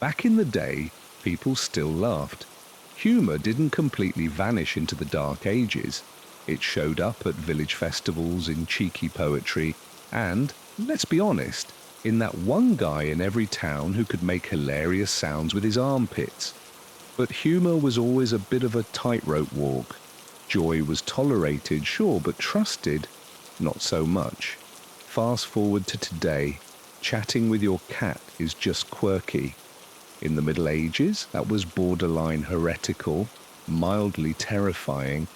Back in the day, people still laughed. Humour didn't completely vanish into the Dark Ages. It showed up at village festivals in cheeky poetry and, let's be honest, in that one guy in every town who could make hilarious sounds with his armpits. But humour was always a bit of a tightrope walk. Joy was tolerated, sure, but trusted, not so much. Fast forward to today, chatting with your cat is just quirky. In the Middle Ages, that was borderline heretical, mildly terrifying,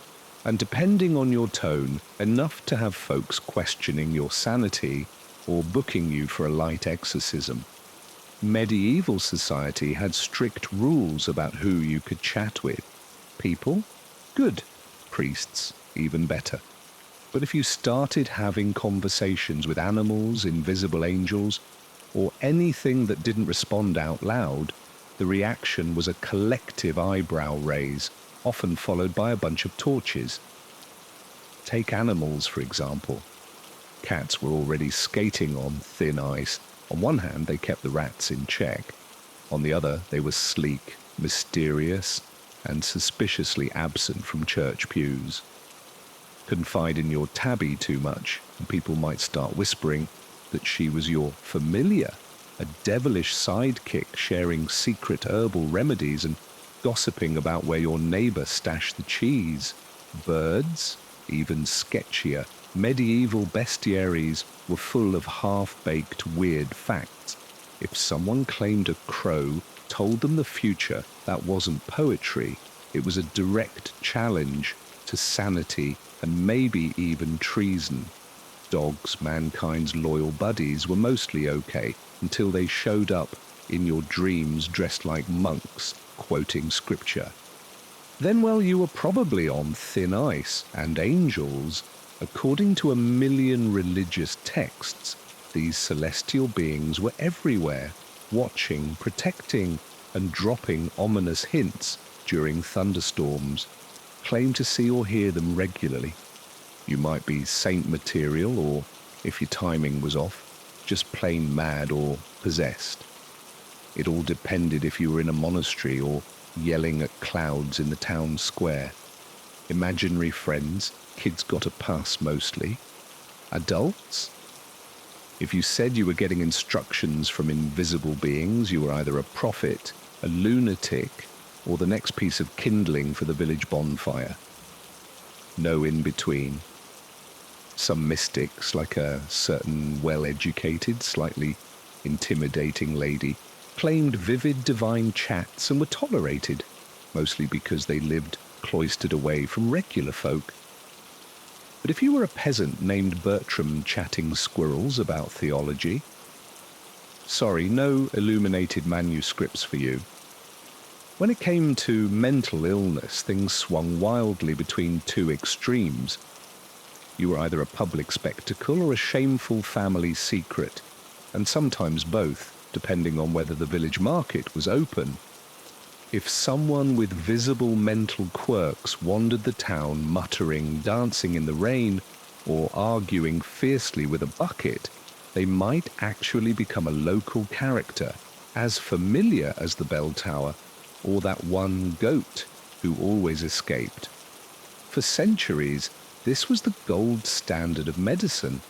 and depending on your tone, enough to have folks questioning your sanity or booking you for a light exorcism. Medieval society had strict rules about who you could chat with. People? Good. Priests? Even better. But if you started having conversations with animals, invisible angels, or anything that didn't respond out loud, the reaction was a collective eyebrow raise, often followed by a bunch of torches. Take animals, for example. Cats were already skating on thin ice. On one hand, they kept the rats in check. On the other, they were sleek, mysterious, and suspiciously absent from church pews. Confide in your tabby too much, and people might start whispering that she was your familiar, a devilish sidekick sharing secret herbal remedies and gossiping about where your neighbor stashed the cheese. Birds, even sketchier, medieval bestiaries were full of half-baked weird facts. If someone claimed a crow told them the future, that wasn't poetry. It was a direct challenge to sanity and maybe even treason. Dogs, mankind's loyal buddies, were mostly okay until they showed up in your dreams dressed like monks, quoting scripture. Then, well, you were probably on thin ice, and angels, according to a million religious texts, these celestial beings were everywhere, watching, protecting, and dropping ominous hints during thunderstorms. Claim to see or hear them regularly. You might be saint material, or, if your timing was off, just plain mad or possessed. It all depended if you were in a monastery or yelling at clouds in the town square. Imaginary friends, kids got a pass mostly. Adults? If you said you were getting instructions from invisible beings, you were either a prophet, a lunatic, or the next piece of kindling for the village bonfire. No in between. Some mystics, like a certain well-educated, slightly intimidating lady, claimed vivid divine chats and were tolerated, mostly because they lived cloistered away from regular folk. But if you were a peasant named Bertram chatting squirrels about theology, sorry, no illuminated manuscripts for you. When it came to mental illness, things swung wildly between two extremes. You were either a public spectacle or a shameful family secret, and sometimes both, depending on whether the village market was open. If someone with visible mental quirks wandered the town muttering, dancing in the rain, or arguing fiercely with a bucket, they might actually become a local character, as familiar as the bell tower, or that one goat who always escaped. For centuries, this was the gold standard of medicine.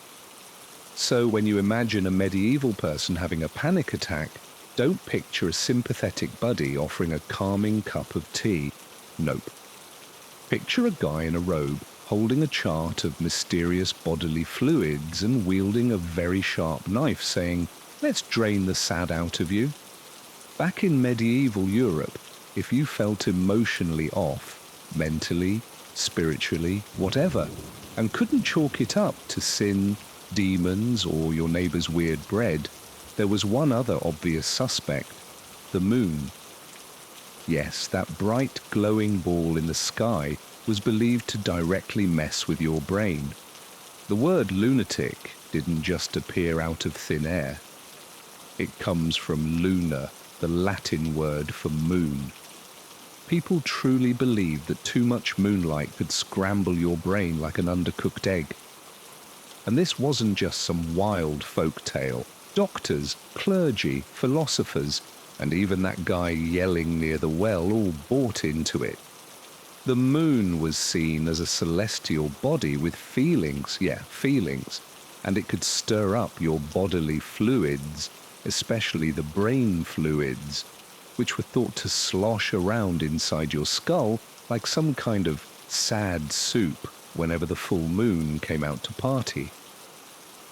So when you imagine a medieval person having a panic attack, don't picture a sympathetic buddy offering a calming cup of tea. Nope. Picture a guy in a robe holding a chart of mysterious bodily fluids and wielding a very sharp knife saying, "Let's drain the sad out of you." Back in medieval Europe, if you felt emotionally off, mentally, spiritually, whatever, and couldn't chalk it up to sin, demons, or your neighbor's weird bread, there was one other obvious suspect: the moon. Yes, that bright glowing ball in the sky was believed to directly mess with your brain. The word lunatic didn't just appear out of thin air. It comes from luna, the Latin word for moon. People truly believed that too much moonlight could scramble your brain like an undercooked egg. And this wasn't just some wild folk tale. Doctors, clergy, philosophers, and even that guy yelling near the well all bought into it. The moon was seen as a celestial body with feelings, and it could stir up your bodily fluids, especially the brain fluids, which were thought to slosh around inside your skull like some kind of sad soup whenever the full moon came out to party.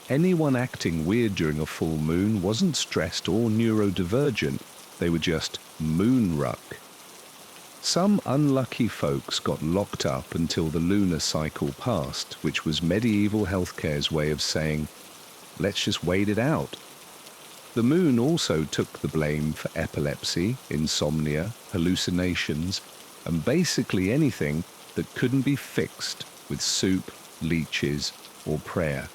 Anyone acting weird during a full moon wasn't stressed or neurodivergent, they were just moonruck. Some unlucky folks got locked up until the lunar cycle passed, which was medieval healthcare's way of saying, let's just wait it out. The moon also took the blame for epilepsy, insomnia, hallucinations, and basically anything that couldn't be fixed with soup, leeches, or prayer.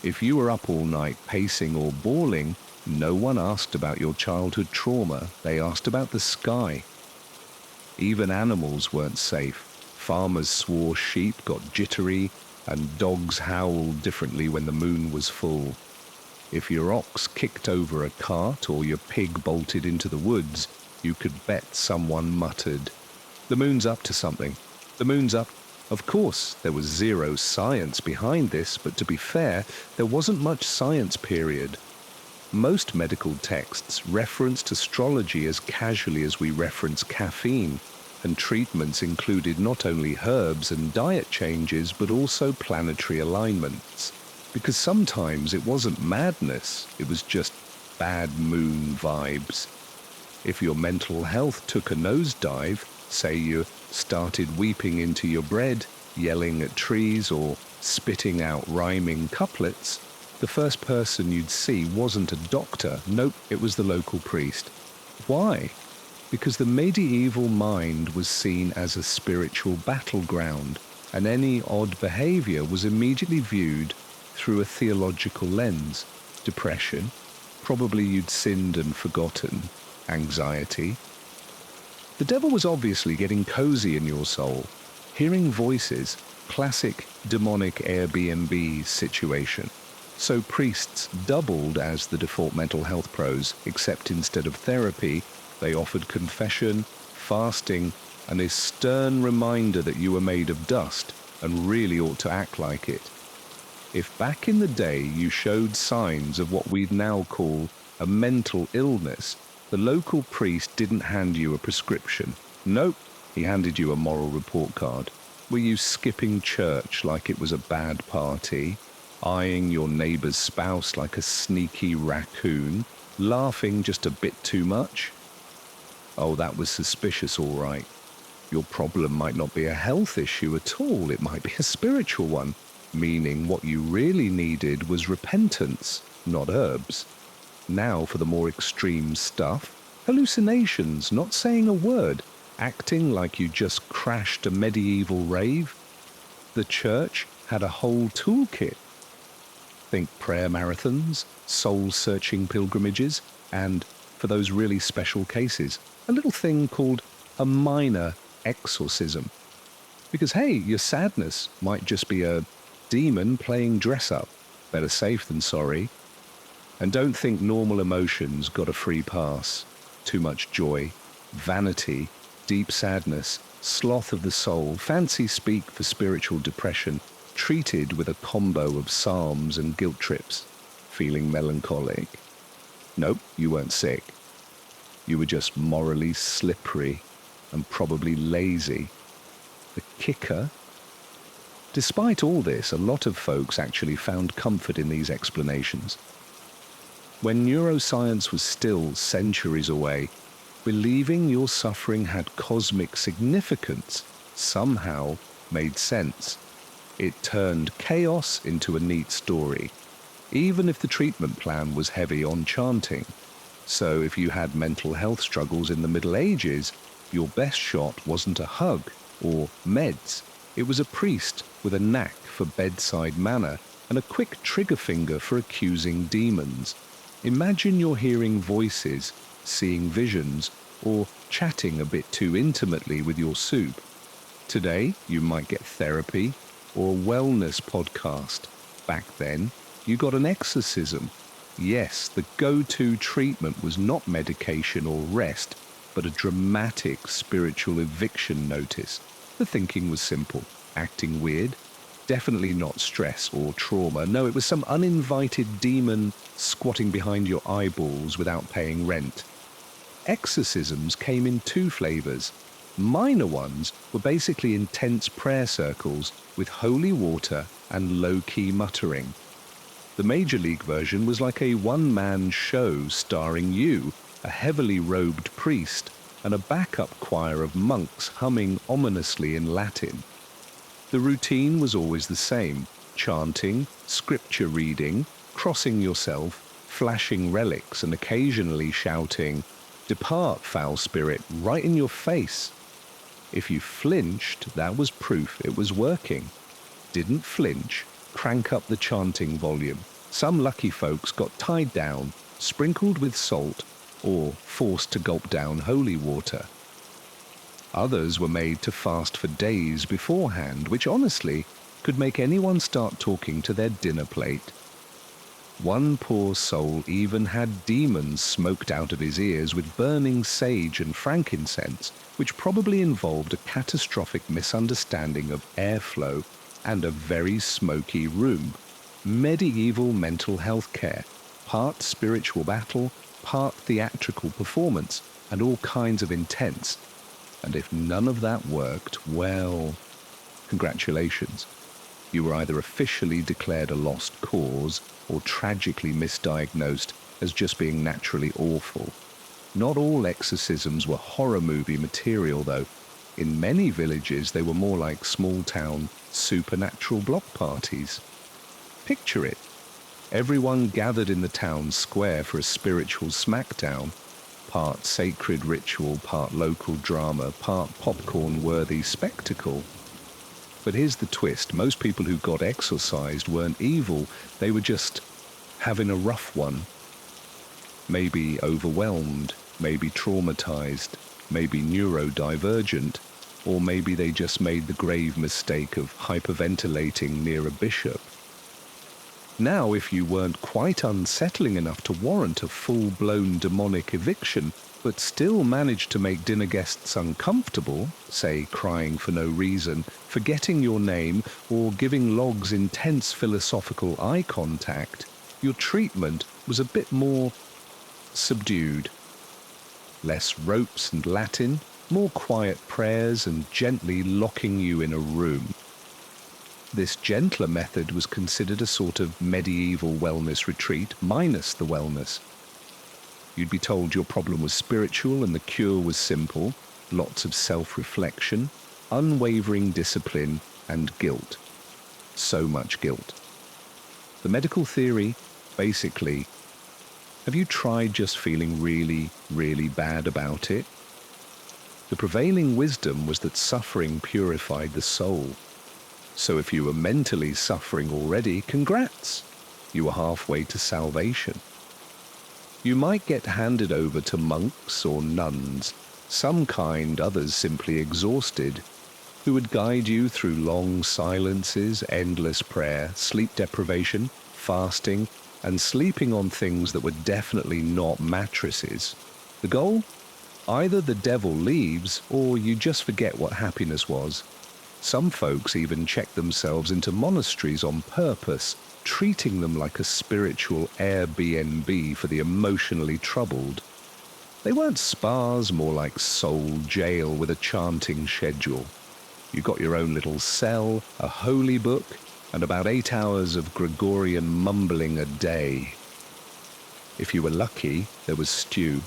If you were up all night pacing or bawling, no one asked about your childhood trauma, they asked about the sky. Even animals weren't safe. Farmers swore sheep got jittery, and dogs howled differently when the moon was full. If your ox kicked over a cart or your pig bolted into the woods, you could bet someone muttered, "The moon's up to something. The moon's up." Of course, there was zero science behind this, but to be fair, there wasn't much science, period. Most medical texts referenced astrology as casually as we reference caffeine, and treatments included not only herbs and diet changes, but also planetary alignments. Because sometimes it wasn't madness, it was just bad moon vibes. If your mental health took a nosedive, say you started weeping into your bread, yelling at trees, or spitting out rhyming couplets, the first person you'd see wasn't a doctor. Nope, it was the local priest. Why? Because the medieval mind was seen as a spiritual battleground, and any odd behavior was immediately viewed through a theological lens. Depression, probably you'd sinned and forgotten. Anxiety. The devil was obviously getting cozy in your soul. Hearing voices, classic demonic Airbnb situation. So priests doubled as the default mental health pros, except instead of therapy, they offered confession, fasting, and a stern reminder that you were made of dust and really ought to act like it. If back in the day you showed signs of what we'd now call a mental illness, the local priest didn't hand you a prescription. Nope, he handed you a moral report card. Were you skipping church like it was a bad party? Eyeing your neighbour's spouse like a sneaky raccoon? Laughing just a bit too much? Oh, that was suspicious, all right. Your problem might not be a health issue at all, it might be a spiritual one, meaning what you really needed was repentance, not herbs. Now for the more extreme stuff, hallucinations, not saying a word, acting like you just crashed a medieval rave. The church had a whole toolkit. Think prayer marathons, soul-searching pilgrimages, and, for those really special cases, a little thing called a minor exorcism. Because hey, your sadness might just be a demon playing dress-up. Better safe than sorry. And don't think normal emotions got a free pass. Too much joy, vanity, deep sadness, sloth of the soul, fancy speak for spiritual depression, treated with a combo of psalms and guilt trips, feeling melancholic. Nope, you weren't sick. You were just morally slippery and probably lazy. The kicker? Despite all this, a lot of folks actually found comfort in these explanations. When neuroscience was still centuries away, believing your suffering had cosmic significance somehow made sense. It turned chaos into a neat story, even if the treatment plan was heavy on chanting. So if you had mental health struggles in the Middle Ages, your best shot wasn't a hug or meds. It was a priest with a knack for bedside manner and a quick trigger finger for accusing demons. Imagine you're hearing voices, seeing visions, or chatting a bit too intimately with your soup. Today, you might get therapy or a wellness podcast. Back then, you got an exorcism. Yes, the go-to treatment was not medication or rest, but a dramatic spiritual eviction notice. The thinking was simple. Acting weird? Definitely not stress or trauma. No, it was some uninvited demon squatting behind your eyeballs without paying rent. Exorcisms came in two flavors. Minor ones were basically intense prayer circles with holy water and low-key muttering. The Major League version was like a one-man show starring you, a heavily robed priest, and a backup choir of monks humming ominously in Latin. The routine was always the same: chanting, scripture reading, crossing yourself, flashing relics, and occasionally shouting, "Depart, foul spirit," right in your face. If you flinched, that was proof it was working. Didn't flinch, crank up the chanting volume. Some lucky folks got tied down, sprinkled with salt, or forced to gulp down holy water. Others were made to fast for days beforehand, which honestly could make anyone start talking to their dinner plate. One poor soul even had demons smoked out of his ears with burning sage and frankincense, which probably involved a catastrophic misunderstanding of airflow and a very smoky room. Medieval mental health care, part spiritual battle, part theatrical performance, and all kinds of intense. And if none of that worked, well, congratulations. You were either officially declared a lost cause or tragically misdiagnosed as just being naturally awful. Not all exorcisms were horror movie material, though. In many villages, they were more like small-town supernatural block parties. Picture it. Everyone gathered in the town square for a spiritual smackdown. Part sacred ritual, part local drama, part popcorn-worthy spectacle. But here's the twist. Most people who got exorcised weren't evil. They were just having a rough one. Maybe overwhelmed, maybe traumatized, maybe neurodivergent, or maybe they just made the grave mistake of hyperventilating near a bishop. Now, if you weren't quite unsettling enough to warrant a full-blown demonic eviction, but still managed to make dinner guests uncomfortable, say crying for no reason, forgetting your name, or giving logs intense philosophical eye contact, your treatment was a bit more subdued. Less ropes and Latin, more quiet prayers and gently locking you in a room. This gentler method was considered a sort of medieval wellness retreat, minus the wellness. You'd be told your problem was spiritual and the cure was simple: lots of self-reflection, unwavering discipline, and guilt. So much guilt. The medical theory, basically, have you tried just feeling really, really bad about it? The prevailing wisdom was that suffering purified the soul. So if you were mentally suffering already, congrats! You were halfway to salvation. You might get handed over to monks or nuns, some kind, others simply exhausted, who would guide you through long silences, endless prayer, sleep deprivation, fasting, and sleeping on things that were definitely not mattresses. The goal? Either the devil leaves, or you just forget what happiness was. Some folks even checked themselves into monasteries on purpose, treating them like a spiritual Airbnb for the emotionally troubled. They weren't spas, more like soul jail with a chanting schedule. You got your own little cell, a holy book, and about 8 hours of Gregorian mumbling a day. If you were lucky, there was stew.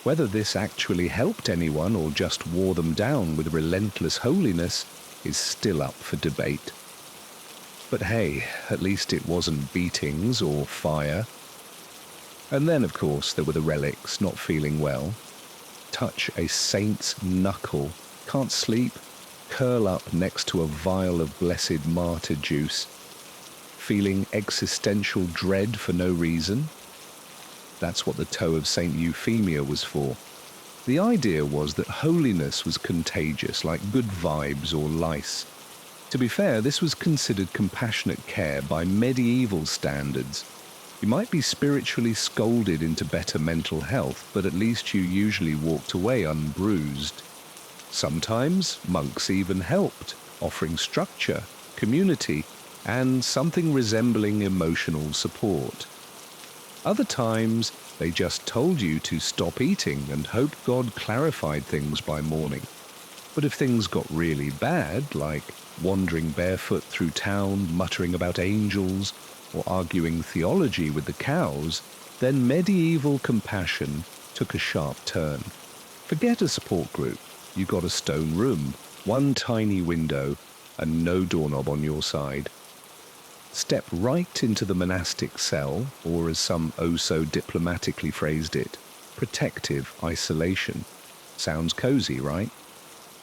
Whether this actually helped anyone or just wore them down with relentless holiness is still up for debate. But hey, at least it wasn't beatings or fire. And then, of course, there were the relics, not feeling well. Touch a saint's knuckle, can't sleep, curl up next to a vial of blessed martyr juice, feeling existential dread for no reason. That's what the toe of Saint Euphemia was for. The idea was that holiness was contagious, like good vibes or lice. To be fair, this was considered compassionate care by medieval standards. You might be spiritually scolded into better mental health, but at least you usually walked away unbruised. Sometimes monks even helped, offering structure, community, and something resembling emotional support. Other times, they just told you to stop eating and hoped God clarified things by morning. But if things got really bad, like wandering barefoot through town, muttering about angels, or arguing theology with the cows, then medieval compassion took a sharp turn. Forget a support group. You got a stone room, one tiny window, and no doorknob on your side. Step right into the monastic cell, or as some oh so diplomatically phrased it, protective isolation. Sounds cozy, right?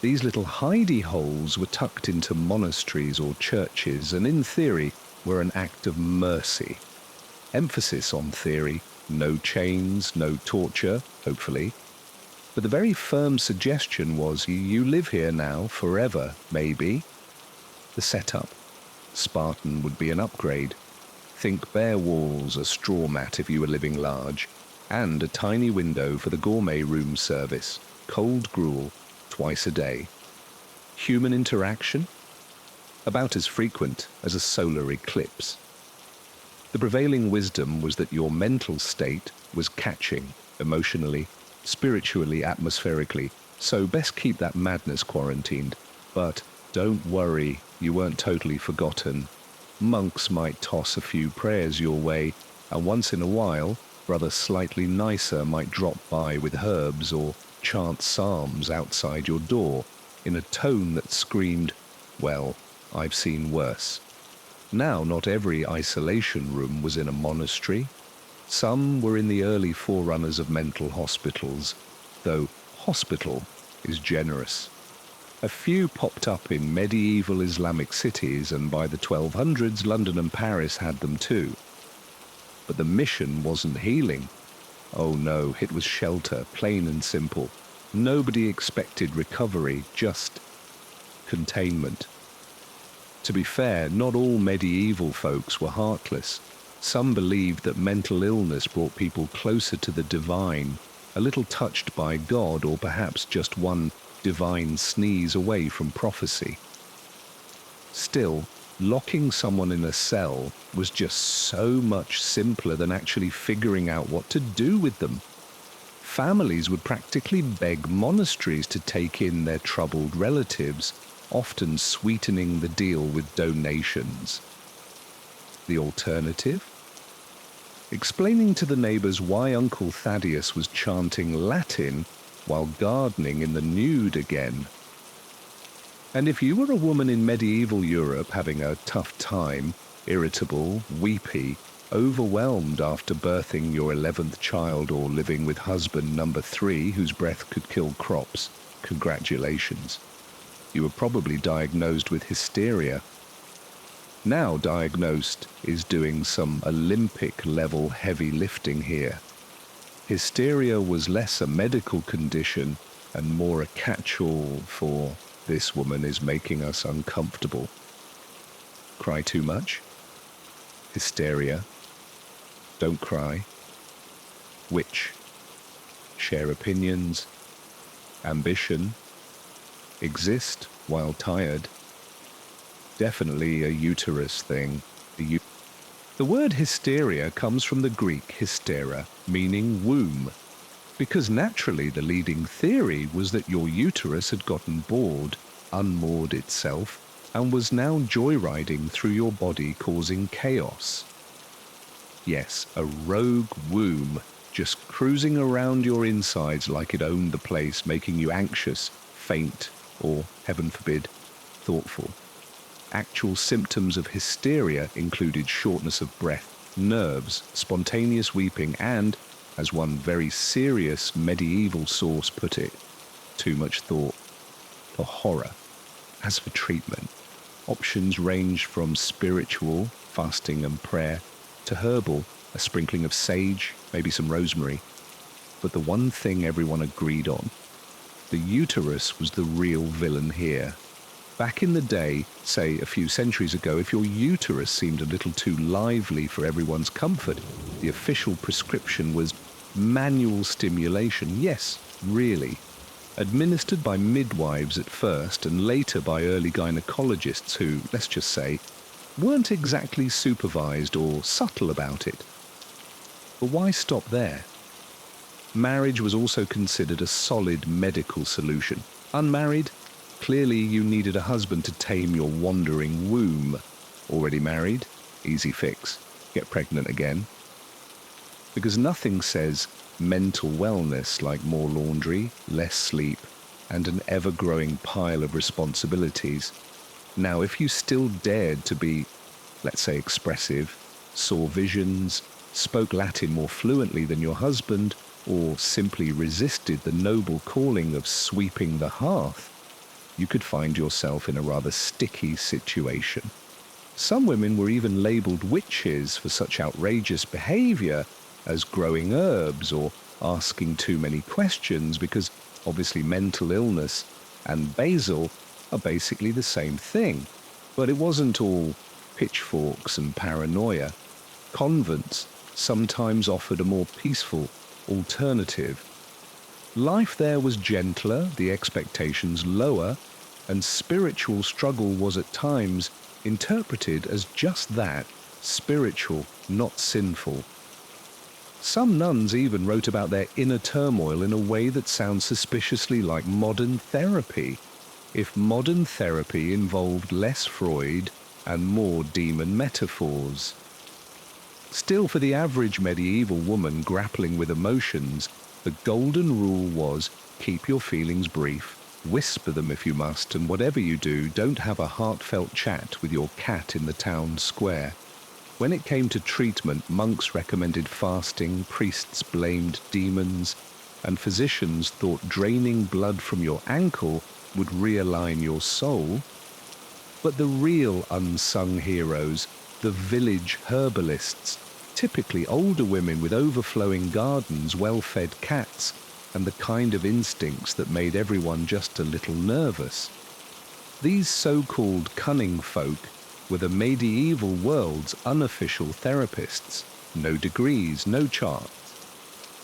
These little hidey holes were tucked into monasteries or churches, and in theory were an act of mercy. Emphasis on theory, no chains, no torture, hopefully. But the very firm suggestion was, you live here now, forever, maybe. The setup. Spartan would be an upgrade. Think bare walls, a straw mat if you were living large, and a tiny window for the gourmet room service, cold gruel, twice a day. Human interaction? About as frequent as a solar eclipse. The prevailing wisdom was that your mental state was catching, emotionally, spiritually, atmospherically, so best keep that madness quarantined. But don't worry, you weren't totally forgotten. Monks might toss a few prayers your way, and once in a while, brother slightly nicer might drop by with herbs or chant psalms outside your door in a tone that screamed, well, I've seen worse. Now not every isolation room was in a monastery. Some were in the early forerunners of mental hospitals, though hospital is generous. A few popped up in medieval Islamic cities, and by the 1200s London and Paris had them too. But the mission wasn't healing. Oh no, it was shelter, plain and simple. Nobody expected recovery, just containment. To be fair, not all medieval folks were heartless. Some believed that mental illness brought people closer to the divine, a little touched by God, or perhaps just one divine sneeze away from prophecy. Still, locking someone in a cell was just so much simpler than actually figuring out what to do with them. Families would practically beg monasteries to take in their troubled relatives, often sweetening the deal with donations. The alternative? Explaining to the neighbors why Uncle Thaddeus was chanting Latin while gardening in the nude again. And if you were a woman in medieval Europe having a tough time, irritable, weepy, overwhelmed after birthing your 11th child or living with husband number 3 whose breath could kill crops, congratulations. You were probably diagnosed with hysteria. Now diagnosed is doing some Olympic-level heavy lifting here. Hysteria was less a medical condition and more a catch-all for this woman is making us uncomfortable. Cry too much? Hysteria. Don't cry. Which? Share opinions. Ambition. Exist while tired. Definitely a uterus thing. The word hysteria comes from the Greek hystera, meaning womb, because naturally the leading theory was that your uterus had gotten bored, unmoored itself, and was now joyriding through your body, causing chaos. Yes, a rogue womb, just cruising around your insides like it owned the place, making you anxious, faint, or, heaven forbid, thoughtful. Actual symptoms of hysteria included shortness of breath, nerves, spontaneous weeping, and, as one very serious medieval source put it, too much thought, or horror. As for treatment, options ranged from spiritual, fasting and prayer, to herbal, a sprinkling of sage, maybe some rosemary. But the one thing everyone agreed on, the uterus was the real villain here. Back in the day, say a few centuries ago, if your uterus seemed a little too lively for everyone's comfort, the official prescription was manual stimulation. Yes, really. Administered by midwives at first and later by early gynecologists who, let's just say, weren't exactly supervised or subtle about it. But why stop there? Marriage was also considered a solid medical solution. Unmarried? Clearly you needed a husband to tame your wandering womb. Already married? Easy fix. Get pregnant again. Because nothing says mental wellness like more laundry, less sleep, and an ever-growing pile of responsibilities. Now, if you still dared to be, let's say, expressive, saw visions, spoke Latin more fluently than your husband, or simply resisted the noble calling of sweeping the hearth, you could find yourself in a rather sticky situation. Some women were even labelled witches for such outrageous behaviour as growing herbs or asking too many questions, because obviously mental illness and basil are basically the same thing. But it wasn't all pitchforks and paranoia. Convents sometimes offered a more peaceful alternative. Life there was gentler, the expectations lower, and spiritual struggle was at times interpreted as just that, spiritual, not sinful. Some nuns even wrote about their inner turmoil in a way that sounds suspiciously like modern therapy, if modern therapy involved less Freud and more demon metaphors. Still, for the average medieval woman grappling with emotions, the golden rule was keep your feelings brief, whisper them if you must, and whatever you do, don't have a heartfelt chat with your cat in the town square. When it came to treatment, monks recommended fasting, priests blamed demons, and physicians thought draining blood from your ankle would realign your soul. But the real unsung heroes, the village herbalists, typically older women with overflowing gardens, well-fed cats, and the kind of instincts that made everyone just a little nervous. These so-called cunning folk were the medieval world's unofficial therapists. No degrees, no charts.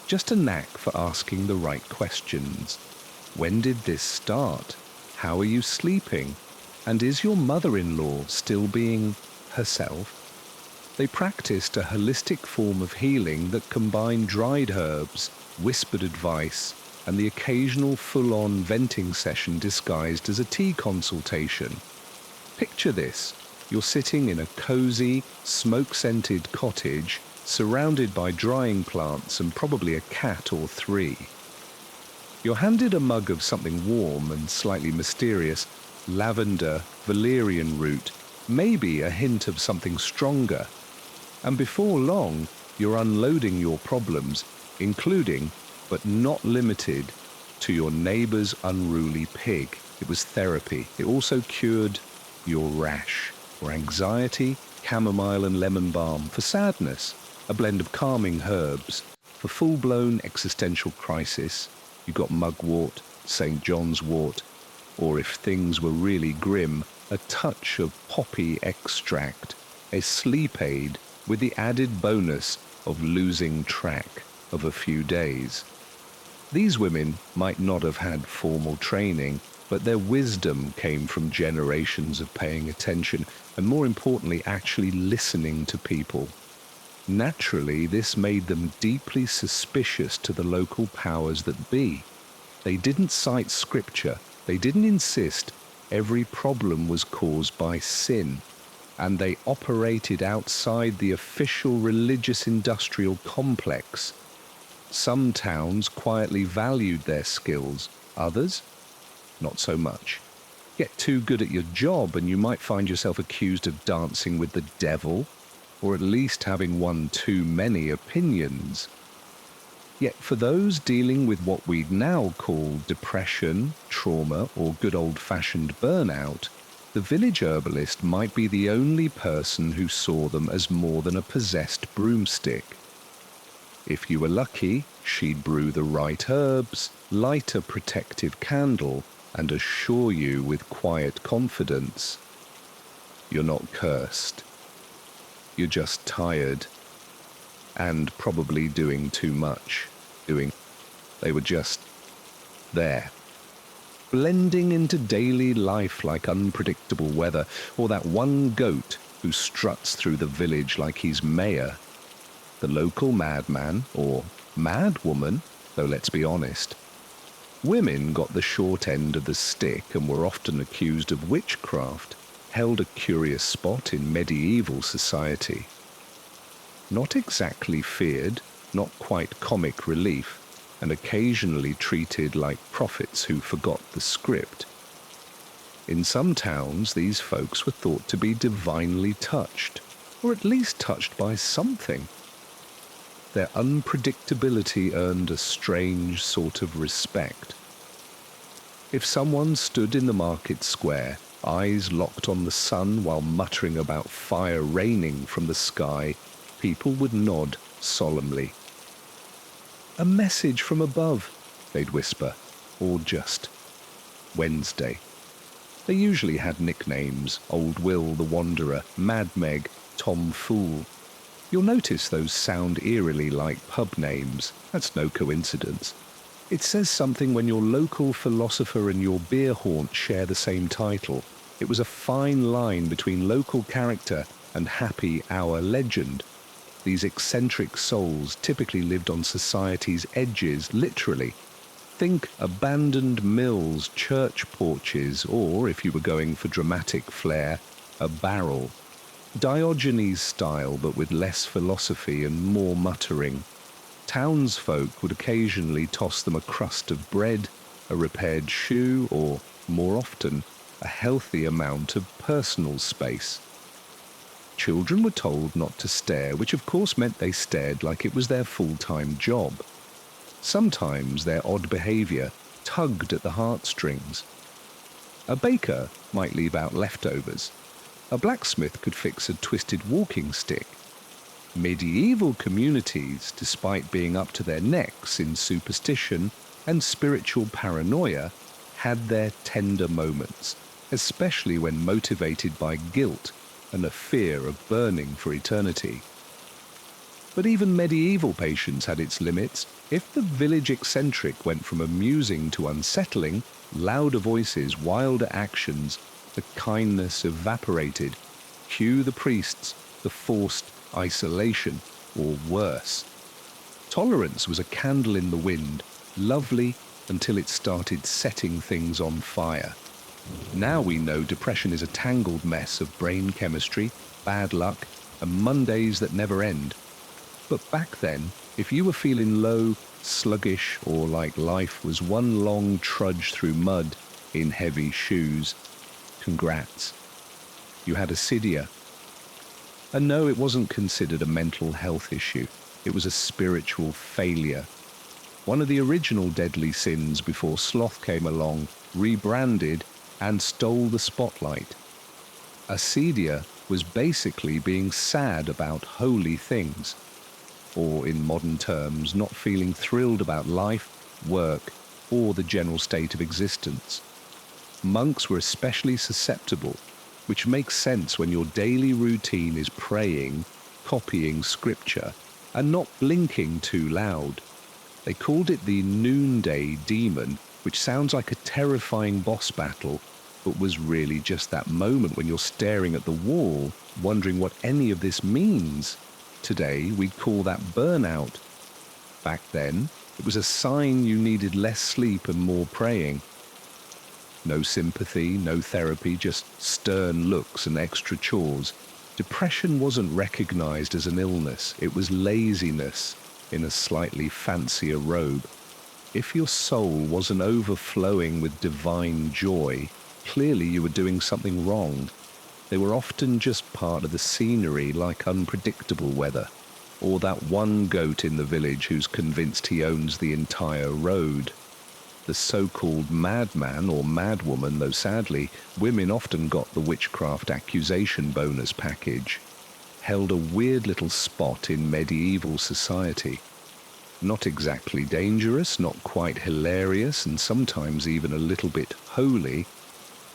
Just a knack for asking the right questions. When did this start? How are you sleeping? And is your mother-in-law still being herself? They practiced a holistic form of healing that combined dried herbs, whispered advice, and the occasional full-on venting session disguised as a tea consultation. Picture this. You're sitting in a cozy, smoke-scented cottage, surrounded by drying plants and probably a cat or three. You're handed a mug of something warm and slightly mysterious, lavender, valerian root, maybe a hint of something stronger. And before long, you're unloading your problems, including, but not limited, to your neighbour's unruly pig. It was therapy. It also cured your rash. For anxiety, chamomile and lemon balm. For sadness, a blend of calming herbs. For full-blown existential crisis, you got mugwort, St. John's wort, or if things were really grim, a touch of poppy extract, a sleep aid with the added bonus of losing track of a few days. These women might not have had formal training, but their wisdom came from generations of paying attention and, more importantly, actually listening to people. Naturally, this made them deeply suspicious to the local powers that be. They didn't cite scripture. They didn't insist every problem was caused by sin, and they operated outside the official religious industrial complex. Some towns quietly valued their skills, others, not so much. Get too good at your job and you might find yourself accused of dancing with the devil, or at least having one too many opinions. Yet for those dealing with what we'd now call depression, trauma, or good old-fashioned burnout, the village herbalist might be the only person who saw them as more than a possessed broomstick. If you were lucky, she'd brew the right herbs, light a protective candle, and assure you with quiet confidence, you're not cursed. You're just tired and probably doing too much. They were just there, blending into daily life like unpredictable weather, or that one goat who struts through the village like he's mayor. The local madman, or madwoman, though let's be honest. Women got the short end of the stick and were often accused of witchcraft, held a curious spot in medieval society. Not exactly feared, not quite comic relief, and occasionally treated like prophets who forgot the script. In some towns, these folks were thought to be divinely touched, or at least touched by something. Their unpredictability earned a strange sort of respect. If someone stood in the market square, eyes locked on the sun while muttering about fire raining from the sky, people would nod solemnly. "A message from above," they'd whisper, or just Wednesday. They usually had nicknames: Old Will the Wanderer, Mad Meg, Tom Fool. You'll notice those sound eerily like pub names. That's no coincidence. It says something when your local philosopher and your beer haunt share the same title. It was a fine line between local character and happy hour legend. These eccentric souls typically lived on society's edges, literally. Think abandoned mills, church porches, or, if you were going for dramatic flair, a barrel. Diogenes style, but with less philosophy and more muttering. Townsfolk would occasionally toss them a crust of bread, a repaired shoe, or, more often, a healthy amount of personal space. Children were told not to stare, which of course meant they stared like it was their full-time job. Sometimes their odd behaviour tugged at the heartstrings. A baker might leave out leftovers. A blacksmith could fix a twisted walking stick. Medieval communities, despite being up to their necks in superstition and spiritual paranoia, had their tender moments, especially when motivated by guilt and a fear of burning for eternity. But even medieval patience had its limits. If the village eccentric went from amusing to unsettling, louder voices, wilder actions, the kindness evaporated. Cue the priests, the forced isolation, or worse. Tolerance was a candle in the wind, lovely until it started setting things on fire. Now we know depression is a tangled mess of brain chemistry, bad luck, and Mondays that never end. But back then, if you were feeling low, sluggish, or like life was one long trudge through mud in heavy shoes, congrats. You had acedia. And no, it wasn't considered a mental health issue. It was a spiritual failure. One of the original deadly sins before sloth came along, rebranded, and stole the spotlight. Acedia was basically being sad about holy things, or in modern terms, not feeling thrilled about life, work, or the general state of existence. Monks were especially susceptible, which makes sense when your daily routine is praying, copying scripture, and not blinking too loud. They called it the noonday demon, which sounds like a terrifying boss battle, but was really just that moment when you're staring at the wall, wondering what any of this means. Today, we'd call that burnout. Back then, it was a sign you needed less sleep and more praying. No sympathy, no therapy, just stern looks and extra chores. Depression wasn't recognized as an illness. It was laziness in a slightly fancier robe. If your soul wasn't overflowing with divine joy, clearly you were doing something wrong. They were often just part of the scenery, like unpredictable weather, or that one goat in the village who's convinced he owns the entire road. The so-called madman or madwoman, though sadly, women often got the witchcraft accusation bonus package, held a weird little spot in medieval society. Not exactly dangerous, not quite hilarious, and sometimes even a little bit holy.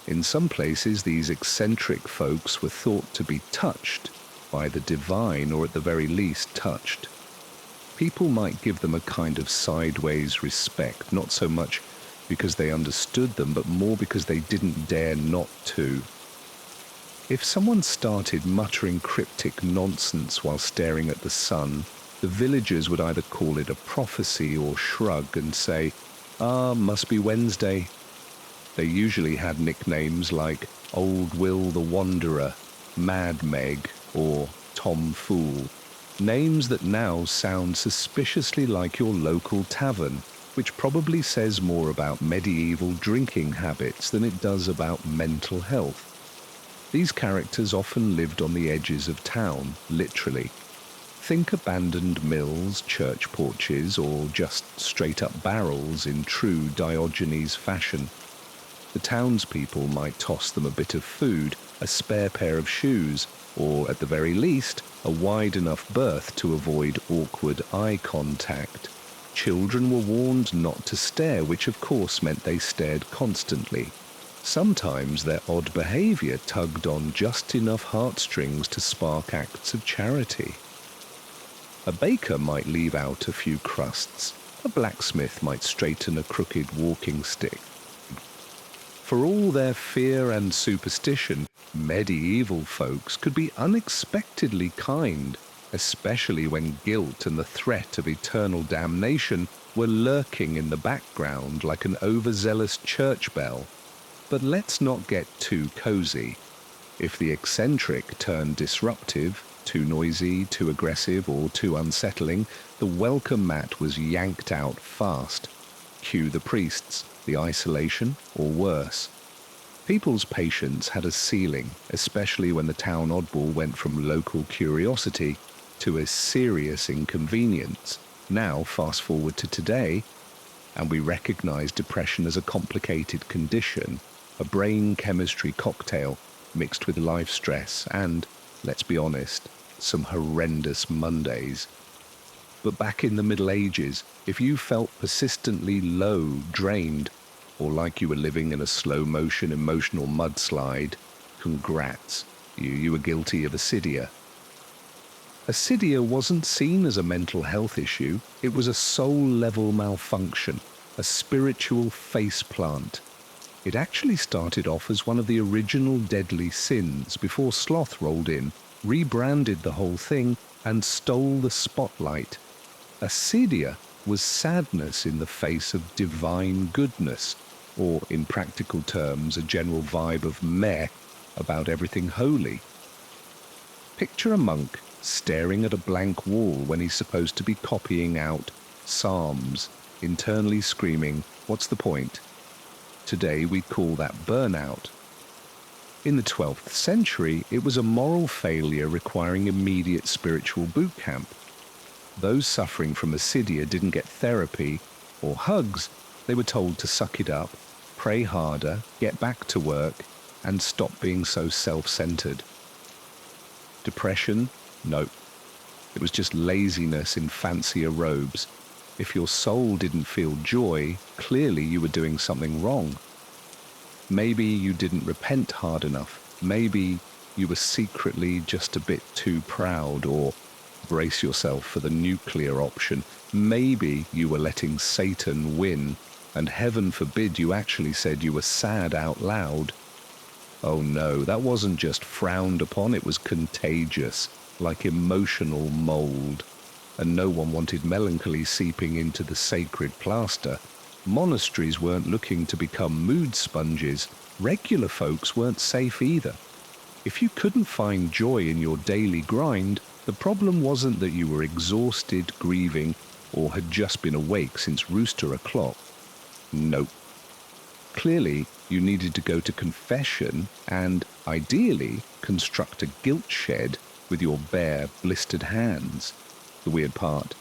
In some places, these eccentric folks were thought to be touched by the divine, or at the very least touched. People might give them a kind of sideways respect, not so much because they understood them, but more because they didn't dare not to. If someone started muttering cryptic nonsense while staring at the sun, the villagers would either call it a prophecy or shrug and say, "Ah, must be Wednesday." They usually had nicknames like Old Will the Wanderer, Mad Meg, or Tom Fool. Names that now sound suspiciously like your local tavern, which probably says more about medieval drinking habits than it does about mental health. These characters often lived on the edges of town, literally. Think abandoned mills, church porches, or just straight-up barrels in true Diogenes fashion. The townspeople might toss them a bit of food, a spare pair of shoes, or at the very least, a wide enough berth to avoid awkward eye contact. Children were warned not to stare, which of course meant they stared constantly. Sometimes their odd behavior tugged on just enough heartstrings to spark acts of charity. A baker might leave out a few crusts. A blacksmith might straighten a crooked walking stick. For all their fear and superstition, medieval folks could be unexpectedly kind, especially when guilt and the threat of eternal damnation were lurking in the background like an overzealous church bell. But let's not get too cozy. If the eccentric turned disruptive, too noisy, too aggressive, or too unsettling, the welcome mat was yanked out fast. Cue the priests, the isolation, or worse. People's patience had a ceiling, especially when the town oddball went from local curiosity to a serious inconvenience. Now, fast forward to today, and we recognize depression as a complicated condition, a brain chemistry cocktail mixed with life stress and, let's be honest, some horrendous Mondays. But back in the Middle Ages, if you felt persistently low, drained, or like you were living in a slow-motion emotional mudslide, congrats, you were guilty of acedia. Acedia wasn't seen as a mental health issue, it was a soul-level malfunction, a spiritual faceplant. It actually started off as one of the original deadly sins before sloth rolled in, rebranded the whole thing, and stole the spotlight. Acedia was sadness in the face of divine goodness, or in practical terms, a general vibe of meh about everything holy. Picture a monk staring at a blank wall when he's supposed to be copying out psalms, internally screaming, "What's the point?" Today we'd call that burnout. In the 12th century, it was a moral failure requiring immediate spiritual boot camp. Those suffering from acedia didn't get therapy or hugs. They were told to suck it up, pray harder, get back to work, and stop being so self-centered. Depression? Nope. It was just laziness in fancier robes. If your soul didn't feel joy, clearly you were doing something wrong. Maybe you didn't repent hard enough. Maybe you were secretly just a bit too proud, or brace yourself for the nuclear option. Maybe you were letting Satan win, and heaven forbid you actually said you were sad out loud. Oh no, that wasn't just frowned upon, it was contagious, like emotional mold. And no one wanted melancholy seeping into the sacred plaster. Monasteries weren't looking to become mood sponges. Regular folks weren't safe either. If you couldn't find joy in your daily grind, the problem wasn't that you were exhausted, grieving, or had just been awake since rooster o'clock. Nope. Clearly, you needed to go to confession and, ideally, construct a guilt shed with your bare, blistered hands. The weird part,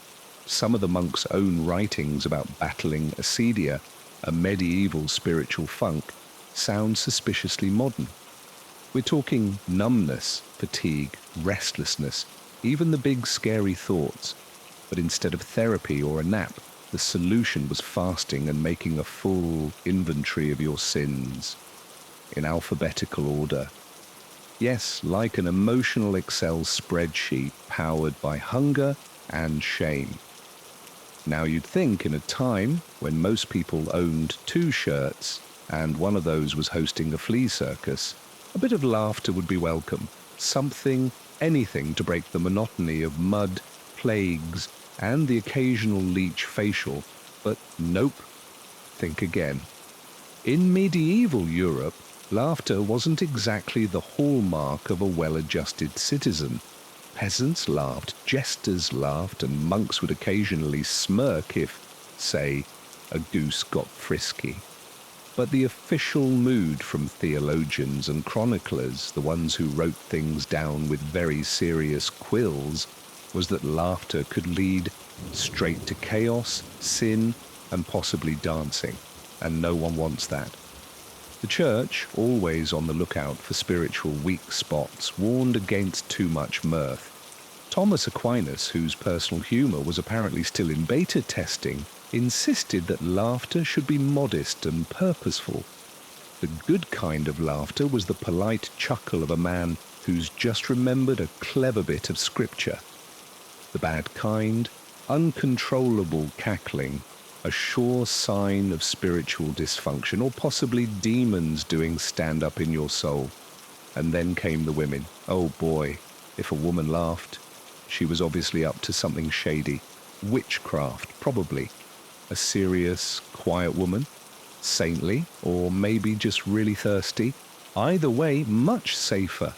some of the monks' own writings about battling acedia, a medieval spiritual funk, sound suspiciously modern. We're talking numbness, fatigue, restlessness, even the big scary thoughts. But instead of therapy or a nap, the solution was fasting and making a full inventory of your sins, in alphabetical order. Yes, like an emotional Excel spreadsheet powered by hunger and shame. Now you'd think in a time when most people owned 2 shirts and one of those was hosting a flea circus, a bit of laughter would be welcome. Something, anything to break the monotony of mud, plagues, and the occasional leech facial. But nope. Think again. In medieval Europe, laughter wasn't exactly the hallmark of a well-adjusted citizen. Peasants laughed, jesters laughed, and monks would occasionally smirk if, say, a goose got frisky. But the official mood from theologians and chroniclers, the ones who wrote things down with very serious quills, was that laughter could lead straight to chaos, sin, and possibly dancing, and no one wants that. The church, always on the lookout for spiritual weak spots, warned against too much mirth. Thomas Aquinas, whose personal humour was apparently still in beta testing, insisted that laughter should be modest and purposeful. The good kind of laughter was the polite chuckle of a man who's just remembered a clever bit of scripture. The bad kind, uncontrollable cackling, a sure sign of spiritual dysfunction, or possibly demons doing stand-up in your soul. And then came the women. Oh boy, if a woman laughed, she was obviously up to something shady. Witchcraft, probably. A serious, quiet woman, saintly, or maybe just really thirsty. Either way, much safer.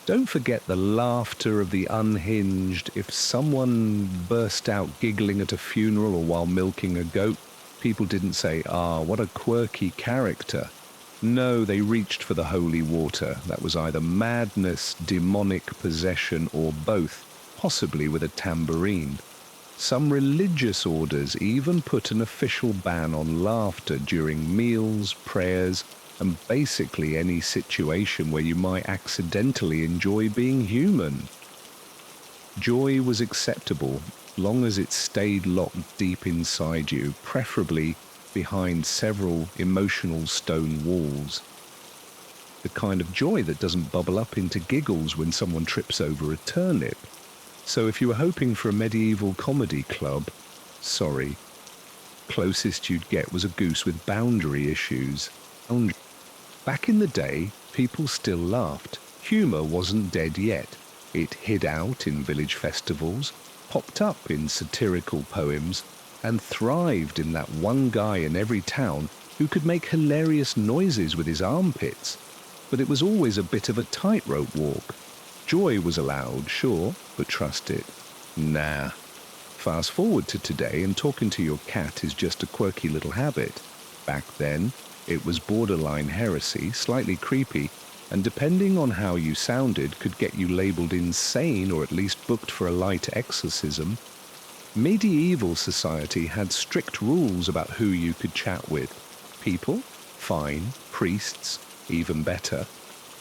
Don't forget the laughter of the unhinged. If someone burst out giggling at a funeral or while milking a goat, people didn't say, "Ah, what a quirky character." No, they reached for the holy water. That was either madness, demonic possession, or both, possibly with a tambourine. Some religious orders even put an official ban on laughter during meals, prayers, and basically any situation where you might accidentally enjoy being human. Joy was acceptable, long as it stayed locked deep inside you, preferably behind several emotional stone walls. The kind of joy that doesn't bubble up into giggles when someone trips over a turnip. So if you were hoping for a medieval comedy club, sorry. Closest you'd get was a goose with boundary issues. Back in the day, people still laughed. Humour wasn't dead yet. It hid out in village festivals, popped up in satirical poems, and thrived in that one guy in every town who could make hilarious noises with his armpits. But it was always a bit of a tightrope walk. Joy was allowed, sure, but trust it. Nah. Fast forward to today and talking to your cat is just a quirky little habit. Back then, it was borderline heresy, slightly creepy, and depending on how you sounded, could get you labelled insane or at least booked for a light exorcism. Medieval society had strict rules about who you could chat with. People? Fine. Priests? Even better.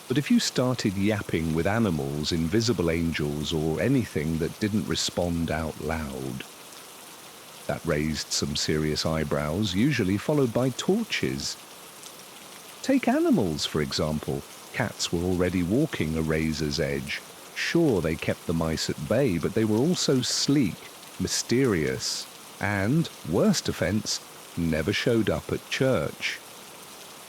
But if you started yapping with animals, invisible angels, or anything that didn't respond out loud, that raised some serious eyebrows, usually followed by torches. Take animals, for example. Cats were already walking a razor's edge. Sure, they kept the mice at bay, but they were also sleek, mysterious, and, worst offence, never showed up at church.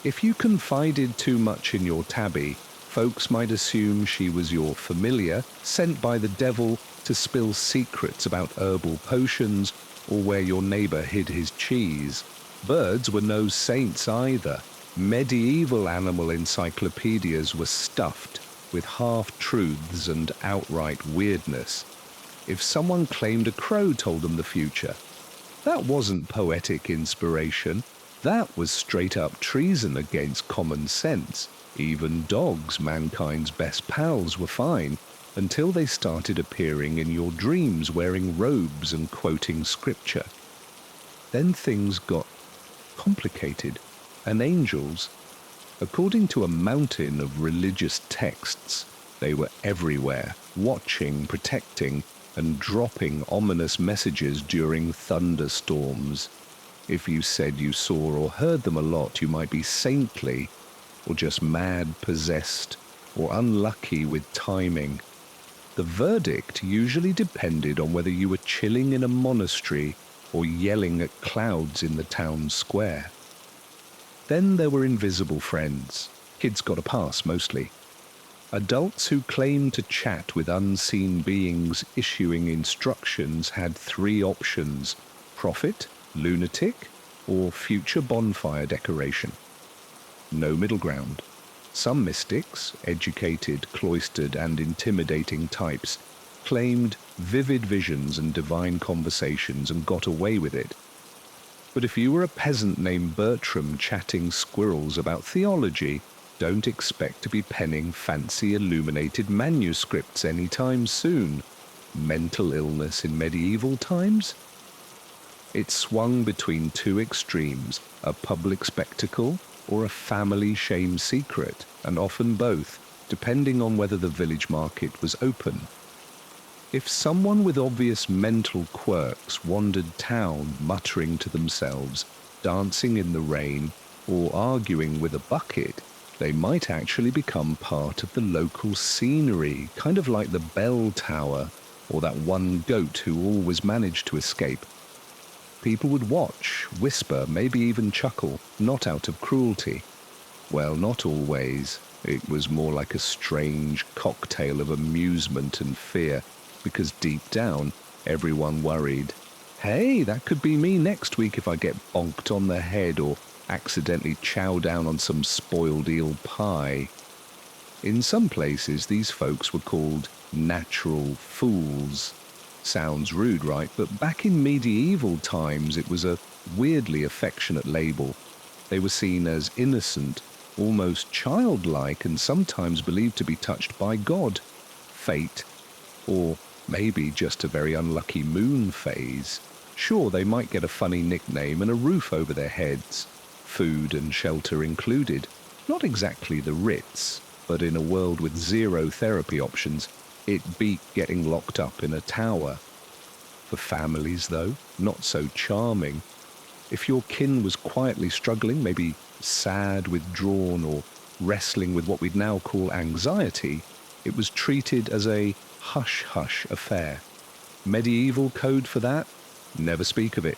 If you confided too much in your tabby, folks might assume she was your familiar, sent by the devil to spill secrets about herbal potions or where your neighbour hid his cheese. Birds were no saints either. Medieval animal encyclopedias were stuffed with half-truths and outright weirdness. If someone claimed a crow told them the future, that wasn't poetic inspiration. That was straight-up treason against common sense. Even dogs, mankind's best pals, were fine, until they started appearing in your dreams wearing robes and quoting scripture. Then things got complicated, and angels, according to a mountain of religious texts, they were everywhere, watching, protecting, and dropping ominous messages during thunderstorms. If you said you saw or heard them a lot, you might be saintly, or just mad possessed, or unlucky with timing. The verdict usually depended on whether you were chilling in a monastery or yelling at clouds in the town square. Then there were invisible friends. Kids got a pass mostly. Adults who claimed to chat with unseen beings issuing instructions had three options: prophet, lunatic, or future bonfire decoration. No middle ground. Some mystics, educated, cloistered, and intimidating types, claimed vivid visions and divine conversations and got away with it. But if you were a peasant named Bertram chatting squirrels about theology, don't expect to be penning fancy illuminated manuscripts anytime soon. Mental illness in medieval times? It swung between two extremes, a public spectacle or a family shame secret, and often both, depending on whether the village market was open. If someone with obvious mental quirks wandered town muttering to themselves, dancing in the rain, or arguing with a bucket, they might actually become part of the local scenery, kind of like the bell tower, or that one goat who always managed to escape. People would watch, whisper, maybe even chuckle, not out of cruelty. Well, not always. It was more like a strange cocktail of amusement and fear, because deep down, everyone worried, hey, that could be me next week if I get bonked on the head or accidentally chow down on some spoiled eel pie. In some places, these folks were called natural fools. Sounds rude, right? But back in medieval times, it was a weirdly affectionate label. They were seen as innocent, almost childlike, and sometimes believed to be touched by God, fate, or maybe just a very unlucky moon phase. Sure, they might get a funny nickname and a roof over their heads, food and shelter included. Not exactly the Ritz, but in a world with zero therapy options, it beat getting locked up in a tower. For families, though, not so charming. If your kin was quietly struggling, maybe sad, withdrawn, or wrestling with what we'd now call anxiety, it was treated as a hush-hush affair. Medieval code for that? Never speak of it.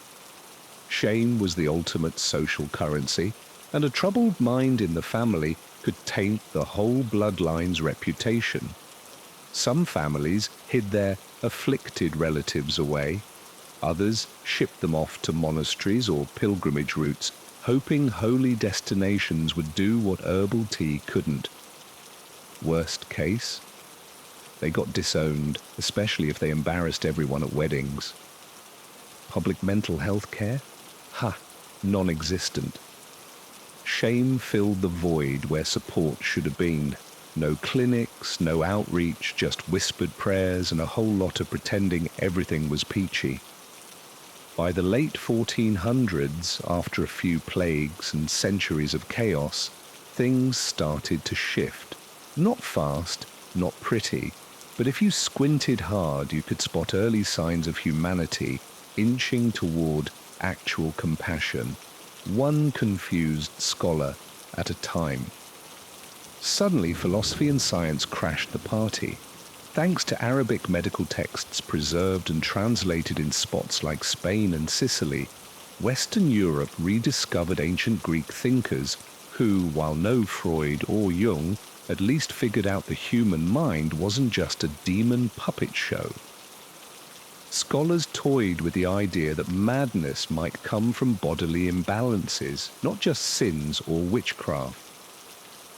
Shame was the ultimate social currency, and a troubled mind in the family could taint the whole bloodline's reputation. Some families hid their afflicted relatives away. Others shipped them off to monasteries or pilgrimage routes, hoping holy destinations would do what herbal tea couldn't. Worst case, they got disowned, especially if they embarrassed everyone at weddings. Public mental health care? Non-existent. Shame filled the void where support should have been. No clinics, no outreach, just whispered prayers and a whole lot of pretending everything was peachy. By the late 1400s, after a few plagues and centuries of chaos, things started to shift. Not fast, not pretty, but if you squinted hard, you could spot early signs of humanity inching toward actual compassion, one confused scholar at a time. Suddenly, philosophy and science crashed the party. Thanks to Arabic medical texts preserved and translated in spots like Spain and Sicily, Western Europe rediscovered ancient Greek thinkers who, while no Freud or Jung, at least figured out the human mind wasn't just a demon puppet show. Scholars toyed with the idea that madness might come from bodily imbalances, not just sins or witchcraft.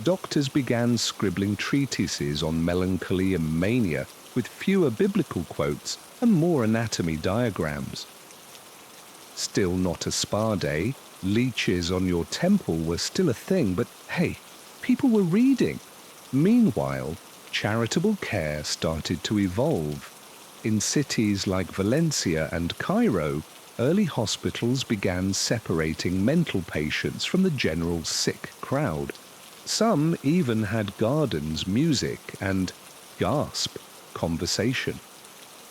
Doctors began scribbling treatises on melancholy and mania with fewer biblical quotes and more anatomy diagrams. Still not a spa day, leeches on your temple were still a thing, but hey, people were reading. Meanwhile, charitable care started to evolve. In cities like Valencia and Cairo, early hospitals began separating mental patients from the general sick crowd. Some even had gardens, music, and, gasp, conversation.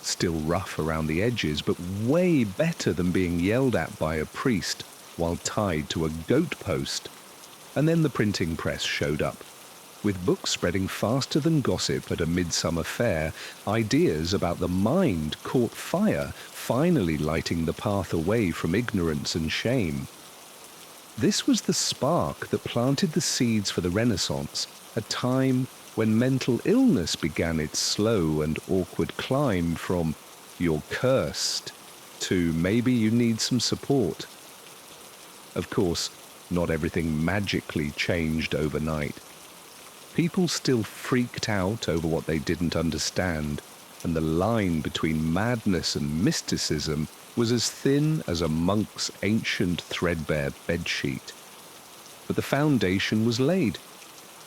Still rough around the edges, but way better than being yelled at by a priest while tied to a goat post. And then the printing press showed up. With books spreading faster than gossip at a midsummer fair, ideas about the mind caught fire, finally lighting the path away from ignorance and shame. This was the spark that planted the seeds for the Renaissance, a time when mental illness began its slow and awkward climb from "you're cursed" to "maybe you need some support." Of course, not everything magically changed overnight. People still freaked out over what they didn't understand, and the line between madness and mysticism was as thin as a monk's ancient threadbare bedsheet. But the foundation was laid.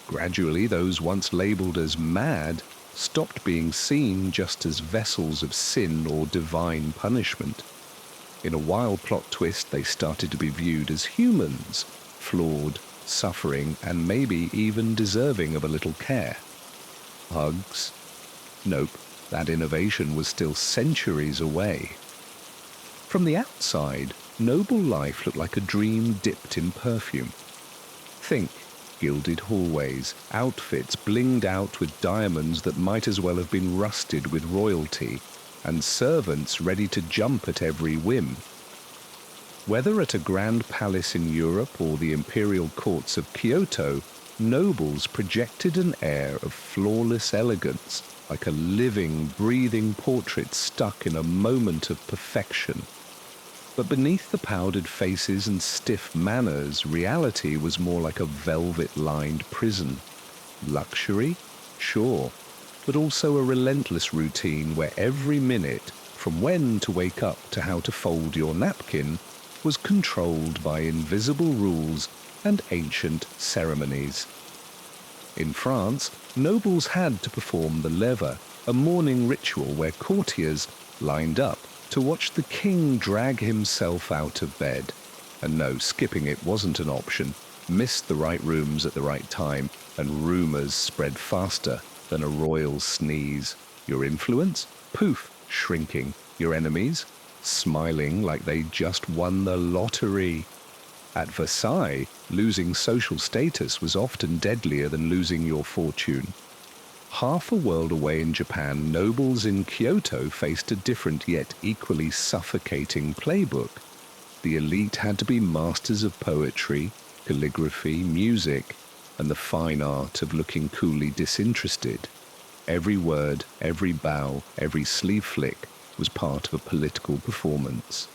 Gradually, those once labeled as mad stopped being seen just as vessels of sin or divine punishment. In a wild plot twist, they started to be viewed as humans, flawed, suffering, and maybe even deserving of a little care. Hugs? Nope, that innovation was still centuries away. From the outside, noble life looked like a dream dipped in perfume. Think gilded hallways, outfits blinged out with diamonds that might as well have been rusted with royalty, and servants ready to jump at every whim. Whether at a grand palace in Europe or the imperial courts of Kyoto, nobles projected an air of flawless elegance, like a living, breathing portrait stuck in a moment of perfection. But beneath the powdered faces and stiff manners, reality was more like a velvet-lined prison. Luxury? Sure, but also a relentless routine where every minute, from when to wake up to how to fold your napkin, was controlled by invisible rules and ancient ceremonies. In France, nobles had to perform the lever, a morning ritual where courtiers lined up to watch the king drag himself out of bed. And no, skipping it wasn't an option. Missed the right rooms at the right time, and rumours spread faster than a royal sneeze. Your influence? Poof, shrinking. Your enemies? Smiling like they just won the lottery. At Versailles, losing social status was often deadlier than losing your fortune. Half a world away in Japan, nobles in Kyoto faced a different yet equally suffocating playbook. The elite had to be masters of poetry, calligraphy, music, and the fine art of looking coolly disinterested. Every word, every bow, every sleeve flick was part of a political performance.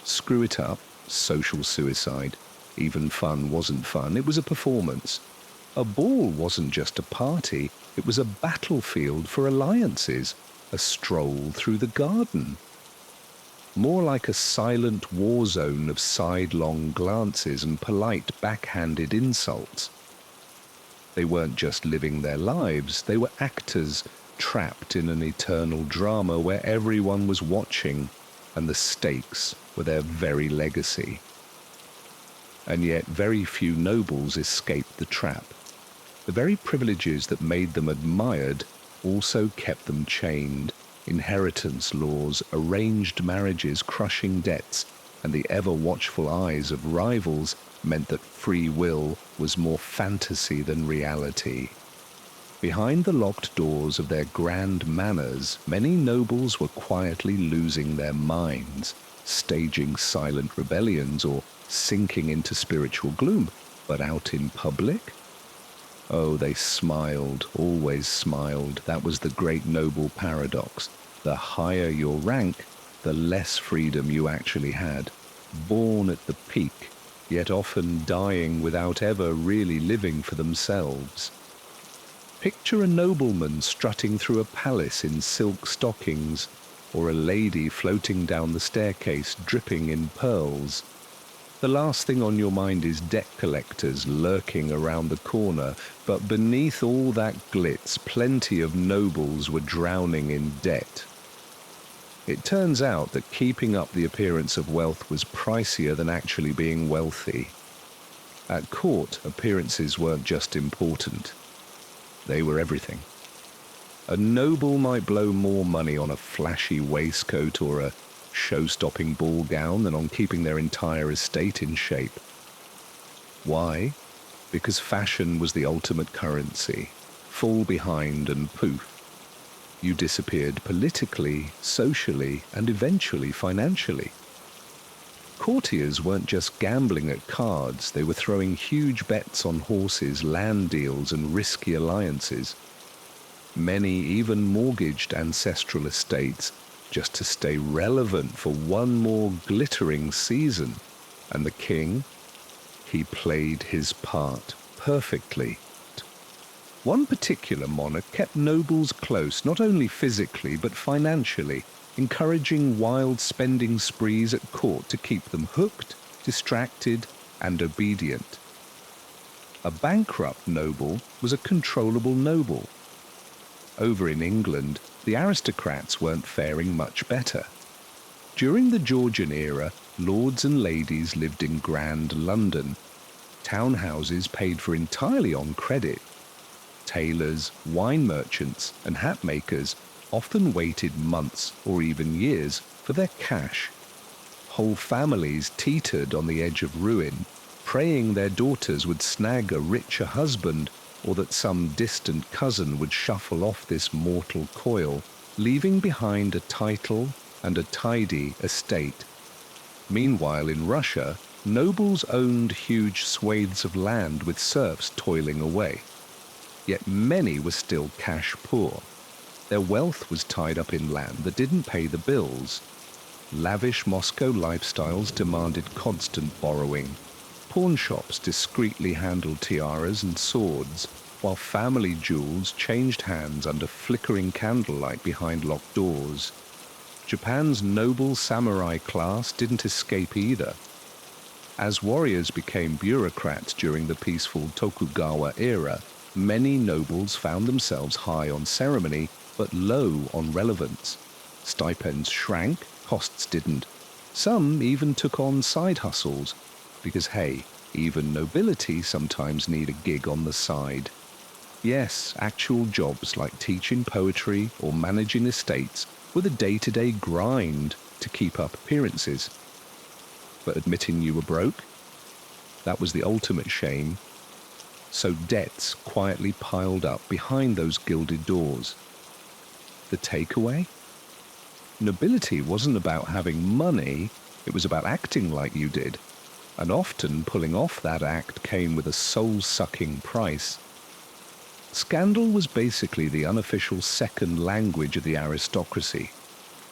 Screw it up, social suicide. Even fun wasn't fun, it was a performance. A ball wasn't just a party, it was a battlefield for alliances, a stroll through the garden. More like a silent war zone of sidelong glances and polite backhanded insults. They weren't just living their lives, they were actors trapped in an eternal drama where everyone was watching and the stakes were their very legacy. And yet very few nobles escaped the trap. The very privileges that made them admired also kept them chained. Inheritance laws, arranged marriages, crushing debts, and the ever-watchful eyes of rivals meant that free will was more fantasy than reality. Behind the locked doors of their grand manors, many nobles were quietly losing their minds, staging silent rebellions or sinking into spiritual gloom. But out in public? Oh, they smiled, always smiled. That was the great noble paradox. The higher your rank, the less freedom you actually had. Born at the peak, yet often dying without ever really living for themselves. Picture a nobleman strutting through a palace in silk stockings, or a lady floating down the staircase dripping in pearls. The last thing on your mind is debt collectors lurking around the corner, but beneath all that glitz, plenty of nobles were drowning in debt. It turns out that keeping up the appearance of wealth was pricier than actually being wealthy. At court, appearances weren't just important. They were everything. A noble might blow more money on a flashy waistcoat or a show-stopping ball gown than on keeping their entire estate in shape. Why? Because fashion was the ultimate currency. Fall behind and poof. You disappeared politically, socially, and eventually financially. Courtiers weren't just gambling at cards, they were throwing huge bets on horses, land deals, and risky alliances. Many even mortgaged ancestral estates just to stay relevant for one more glittering season. And the king? He played his part perfectly. One particular monarch kept nobles close, not only physically but financially, encouraging wild spending sprees at court to keep them hooked, distracted, and obedient. A bankrupt noble was a controllable noble. Over in England, the aristocrats weren't faring much better. During the Georgian era, lords and ladies lived in grand London. Townhouses paid for entirely on credit. Tailors, wine merchants, and hat makers often waited months or even years for their cash. Whole families teetered on the edge of ruin, praying their daughters would snag a richer husband or that some distant cousin would shuffle off this mortal coil, leaving behind a title and a tidy estate. Meanwhile, in Russia, nobles owned huge swathes of land with serfs toiling away. Yet many were still cash poor. Their wealth was tied up in land that didn't pay the bills. Lavish Moscow lifestyles demanded constant borrowing. Pawn shops discreetly handled tiaras and swords, while family jewels changed hands under flickering candlelight behind locked doors. Japan's noble samurai class didn't escape either. As warriors became bureaucrats during the peaceful Tokugawa era, many nobles found themselves high on ceremony but low on relevance. Stipends shrank, costs didn't. Some even took on side hustles, because hey, even nobility sometimes need a gig on the side. Yes, actual jobs like teaching poetry or managing estates were the day-to-day grind to keep up appearances. But admitting you were broke? That was the ultimate shame. So debts quietly piled up behind those gilded doors. The takeaway? Nobility wasn't about having money, it was about acting like you did. And often pulling off that act came with a soul-sucking price. Scandal was basically the unofficial second language of the aristocracy.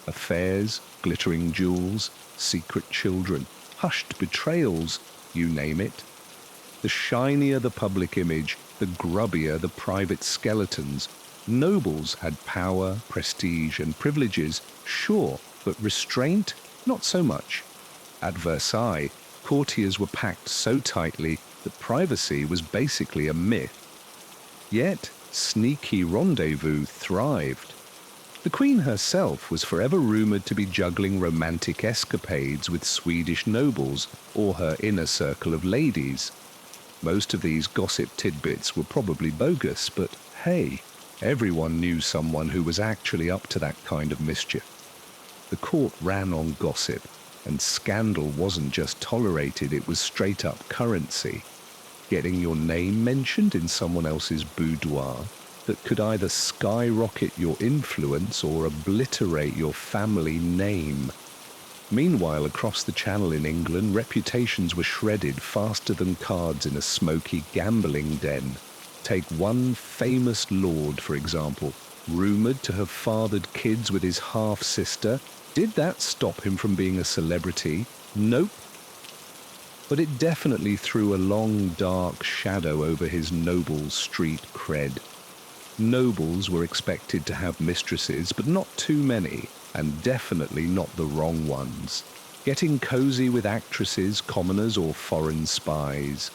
Affairs, glittering jewels, secret children, hushed betrayals, you name it. The shinier the public image, the grubbier the private skeletons. Nobles had power, prestige, and privileges, sure, but restraint, not so much. At Versailles, courtiers were packed so tightly that privacy was basically a myth. Yet, sneaky rendezvous thrived. The Queen herself was forever rumoured to be juggling romantic escapades with Swedish nobles or her inner circle of ladies. Most of these gossip tidbits were probably bogus, but hey, everyone knew someone who was actually up to that kind of mischief. The court ran on gossip, and scandal wasn't just tolerated, it was straight-up currency. Getting your name mentioned in someone else's boudoir that could either skyrocket your influence or obliterate your family name. Meanwhile, across the channel in England, reputations were shredded faster than cards in a smoky gambling den. Take one famous lord, for example, rumoured to have fathered kids with his half-sister. Did that stop him from being a celebrity? Nope. But it definitely threw a long, dark shadow over his noble street cred. Nobles were expected to have mistresses, but not too many, and definitely not the wrong ones. Getting cozy with actresses, commoners, or foreign spies.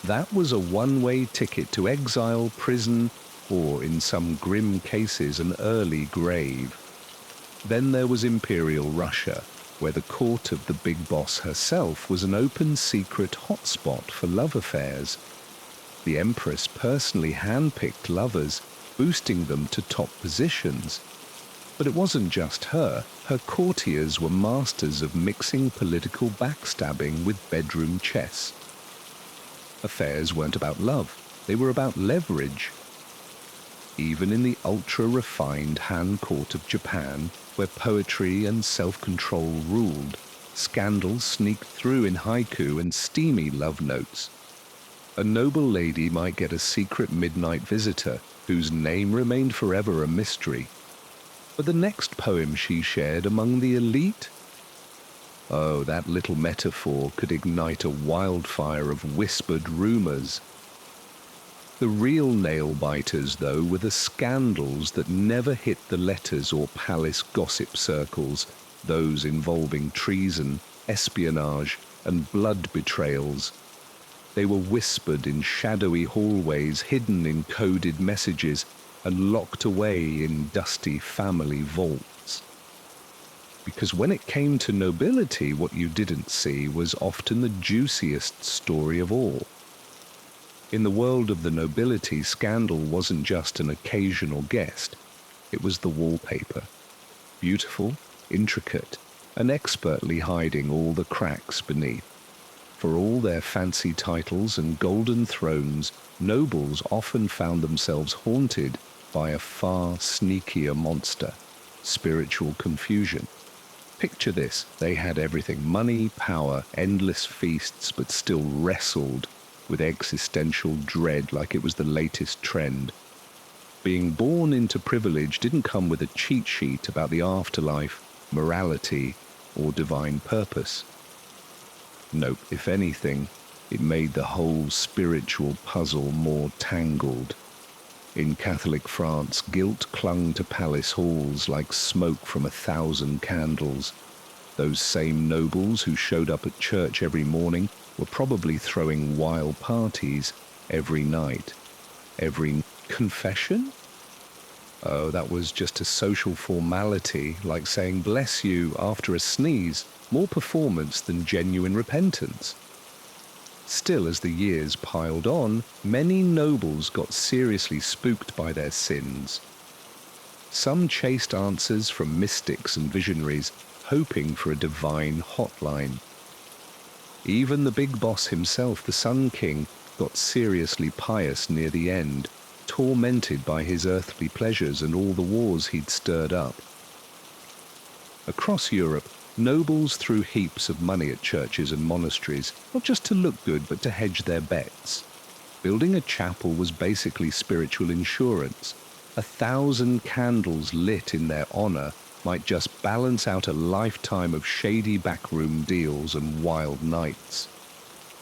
That was a one-way ticket to exile, prison, or, in some grim cases, an early grave. Then there was Imperial Russia, where the court of the big boss herself was an open secret hotspot for love affairs. The Empress personally handpicked lovers, boosting them to top positions. But it wasn't just her. Her courtiers were masters of mixing political backstabbing with bedroom chess. Affairs weren't about love. They were about leverage. Even in the ultra-refined Han court of Japan, where poetry and self-control ruled, scandals sneaked through in haiku and steamy love notes. A noble lady might get a secret midnight visitor whose name remained forever a mystery. But the next poem she shared among the elite? Oh, that little metaphor could ignite a wildfire of whispered rumors. The real nail-biters, though, were the scandals that never hit the letters or palace gossip circles, those involving treason, espionage, and blood betrayals. They were whispered in shadowy hallways, hidden in coded messages, and locked away in dusty family vaults. Because when it came to nobility, what you didn't see was often the juiciest story of all. In the world of the nobility, scandal wasn't just an occasional guest. It was the wallpaper. Beautiful, intricate, and expertly hiding all the cracks beneath. For all their fancy titles and golden thrones, nobles often found themselves haunted by a far sneakier monster, spiritual confusion. Picture this: they had everything: money, power, endless feasts, but still wrestled with existential dread like it was the latest trend. Being born into privilege didn't come with a cheat sheet about the afterlife, morality, or divine purpose. Nope, if anything, it made the whole spiritual puzzle more tangled. In Catholic France, guilt clung to palace halls like smoke from 1,000 candles. Those same nobles who showed up at church every morning were probably throwing wild parties every night. Every confession? Oh, that was just a social formality, like saying bless you after a sneeze, more performance than genuine repentance. Still, as the years piled on, many nobles got seriously spooked by their sins. Some chased answers from mystics and visionaries, hoping for a divine hotline. Even the big boss himself, the Sun King, got seriously pious near the end, tormented by his earthly pleasures and all the wars he'd stirred up. Across Europe, nobles threw heaps of money at churches and monasteries, not just to look good, but to hedge their bets. Building a chapel was basically spiritual insurance. 1,000 candles lit in their honor might just balance out a lifetime of shady backroom deals and wild nights.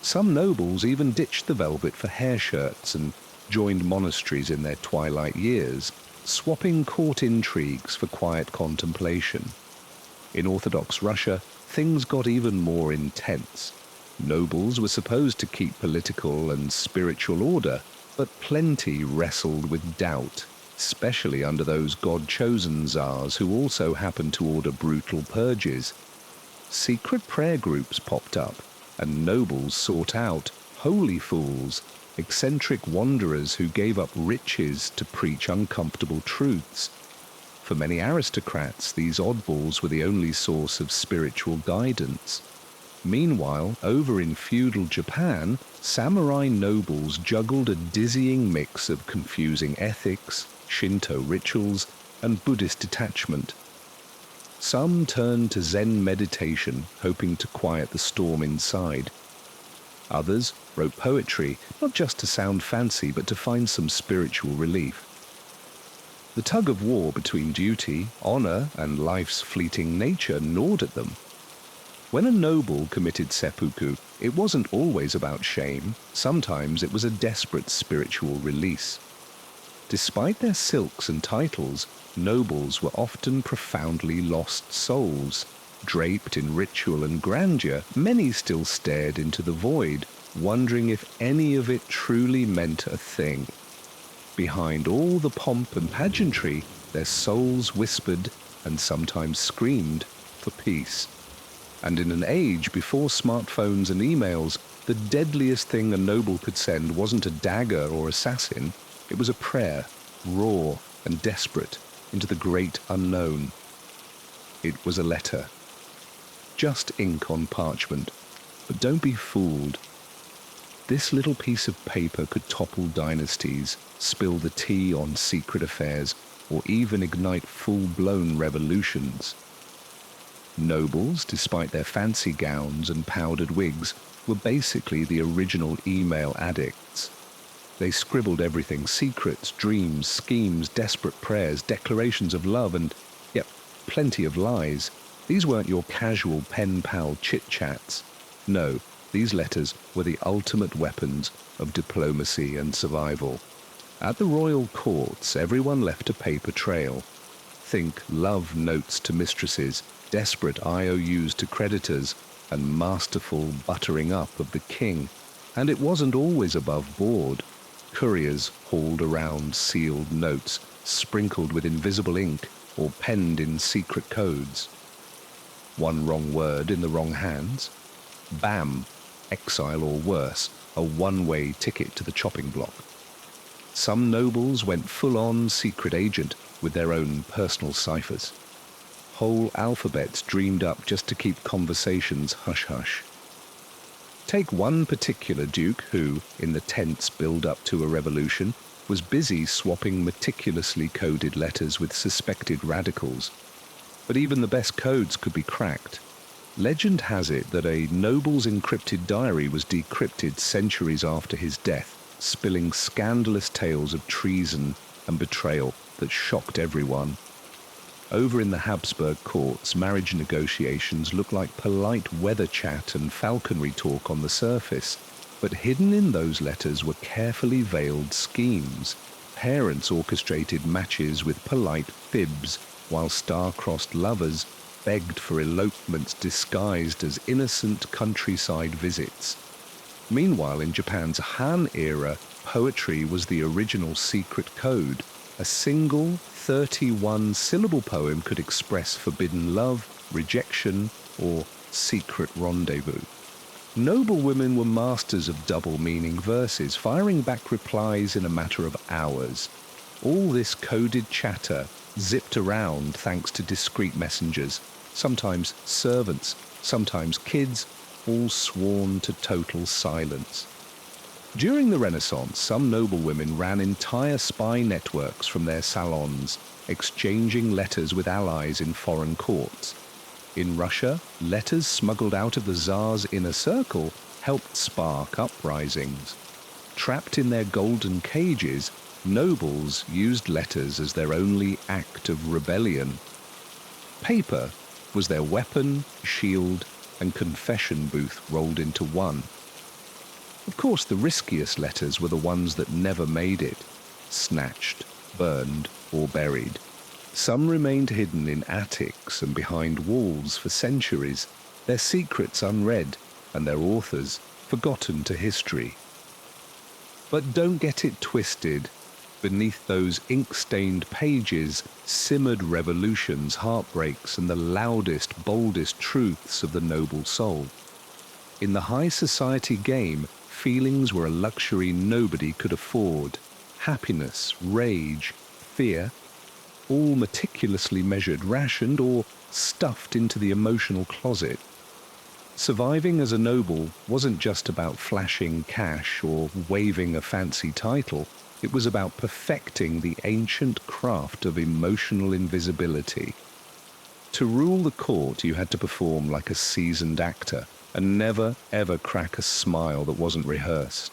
Some nobles even ditched the velvet for hair shirts and joined monasteries in their twilight years, swapping court intrigues for quiet contemplation. In Orthodox Russia, things got even more intense. Nobles were supposed to keep political and spiritual order, but plenty wrestled with doubt, especially under those God-chosen czars who also happened to order brutal purges. Secret prayer groups popped up, and nobles sought out holy fools, eccentric wanderers who gave up riches to preach uncomfortable truths. For many aristocrats, these oddballs were the only source of spiritual guidance. Meanwhile, over in feudal Japan, samurai nobles juggled a dizzying mix of confusing ethics, Shinto rituals, and Buddhist detachment. Some turned to Zen meditation, hoping to quiet the storm inside. Others wrote poetry, not just to sound fancy, but to find some spiritual relief. The tug-of-war between duty, honor, and life's fleeting nature gnawed at them. When a noble committed seppuku, it wasn't always about shame. Sometimes it was a desperate spiritual release. Despite their silks and titles, nobles were often profoundly lost souls. Draped in ritual and grandeur, many still stared into the void, wondering if any of it truly meant a thing. Behind all the pomp and pageantry, their souls whispered and sometimes screamed for peace. And in an age before smartphones and emails, the deadliest thing a noble could send wasn't a dagger or assassin, it was a prayer. raw and desperate, into the great unknown. It was a letter. Just ink on parchment, but don't be fooled. This little piece of paper could topple dynasties, spill the tea on secret affairs, or even ignite full-blown revolutions. Nobles, despite their fancy gowns and powdered wigs, were basically the original email addicts. They scribbled everything: secrets, dreams, schemes, desperate prayers, declarations of love, and, yep, plenty of lies. These weren't your casual pen-pal chit-chats. No, these letters were the ultimate weapons of diplomacy and survival. At the royal courts, everyone left a paper trail. Think love notes to mistresses, desperate IOUs to creditors, and masterful buttering up of the king. And it wasn't always above board. Couriers hauled around sealed notes, sprinkled with invisible ink or penned in secret codes. One wrong word in the wrong hands. Bam! Exile or worse, a one-way ticket to the chopping block. Some nobles went full-on secret agent with their own personal ciphers. Whole alphabets dreamed up just to keep conversations hush-hush. Take one particular duke who, in the tense build-up to a revolution, was busy swapping meticulously coded letters with suspected radicals. But even the best codes could be cracked. Legend has it that a noble's encrypted diary was decrypted centuries after his death, spilling scandalous tales of treason and betrayal that shocked everyone. Over in the Habsburg courts, marriage negotiations looked like polite weather chat and falconry talk on the surface, but hidden in those letters were carefully veiled schemes. Parents orchestrated matches with polite fibs, while star-crossed lovers begged for elopements disguised as innocent countryside visits. Meanwhile, in Japan's Han era, poetry was the original secret code. A single 31-syllable poem could express forbidden love, rejection, or secret rendezvous. Noblewomen were masters of double-meaning verses, firing back replies in a matter of hours. All this coded chatter zipped around thanks to discreet messengers, sometimes servants, sometimes kids, all sworn to total silence. During the Renaissance, some noblewomen ran entire spy networks from their salons, exchanging letters with allies in foreign courts. In Russia, letters smuggled out of the Tsar's inner circle helped spark uprisings. Trapped in their golden cages, nobles used letters as their only act of rebellion. Paper was their weapon, shield, and confession booth rolled into one. Of course, the riskiest letters were the ones that never made it, snatched, burned, or buried. Some remained hidden in attics and behind walls for centuries, their secrets unread and their authors forgotten to history. But don't get it twisted. Beneath those ink-stained pages simmered revolutions, heartbreaks, and the loudest, boldest truths of the noble soul. In the high society game, feelings were a luxury nobody could afford. Happiness, rage, fear, all meticulously measured, rationed, or stuffed into the emotional closet. Surviving as a noble wasn't just about flashing cash or waving a fancy title. It was about perfecting the ancient craft of emotional invisibility. To rule the court, you had to perform like a seasoned actor and never, ever crack a smile that wasn't rehearsed.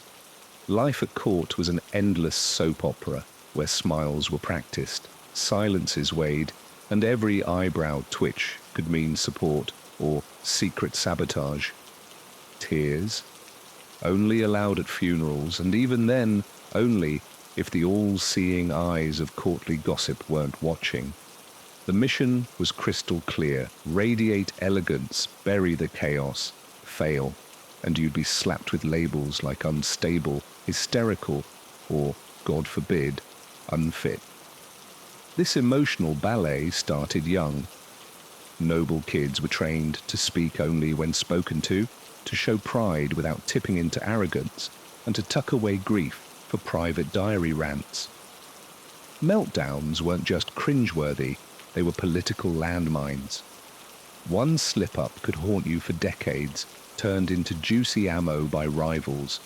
Life at court was an endless soap opera where smiles were practiced, silences weighed, and every eyebrow twitch could mean support or secret sabotage. Tears? Only allowed at funerals, and even then, only if the all-seeing eyes of courtly gossip weren't watching. The mission was crystal clear: radiate elegance, bury the chaos, fail, and you'd be slapped with labels like unstable, hysterical, or, God forbid, unfit. This emotional ballet started young. Noble kids were trained to speak only when spoken to show pride without tipping into arrogance, and to tuck away grief for private diary rants. Meltdowns weren't just cringeworthy, they were political landmines. One slip-up could haunt you for decades, turned into juicy ammo by rivals.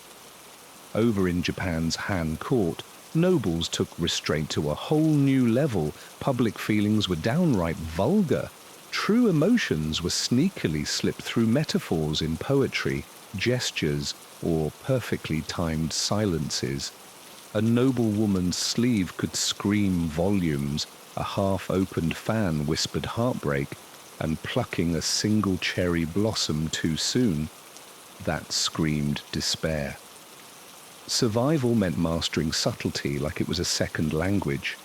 Over in Japan's Han Court, nobles took restraint to a whole new level. Public feelings were downright vulgar. True emotions were sneakily slipped through metaphors in poetry, gestures, or perfectly timed silences. A noblewoman's sleeve could scream volumes, a half-opened fan whispered heartbreak, and plucking a single cherry blossom too soon, that screamed despair. Survival meant mastering subtlety like it was a second language.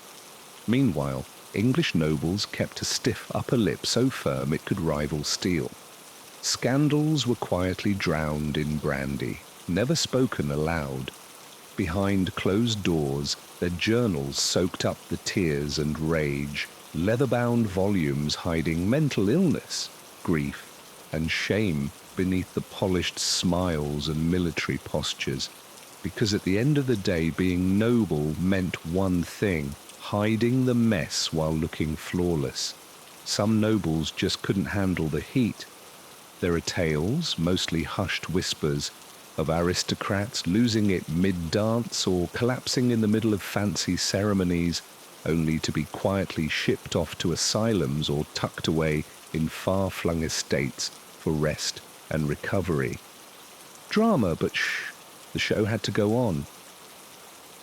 Meanwhile, English nobles kept a stiff upper lip so firm it could rival steel. Scandals were quietly drowned in brandy, never spoken aloud. Behind closed doors, their journals soaked up the tears and rage, leather-bound volumes hiding mental illness, grief, and shame beneath the polished smiles and military postures. Because at the end of the day, being noble meant one thing: hiding the mess while looking flawless. Some nobles just couldn't handle the heat. There are tales, mostly hushed whispers, of aristocrats losing it mid-dance or collapsing in the middle of fancy ceremonies, only to be quietly shipped off to asylums or tucked away in far-flung estates for rest and recovery. Drama, but shh, the show had to go on.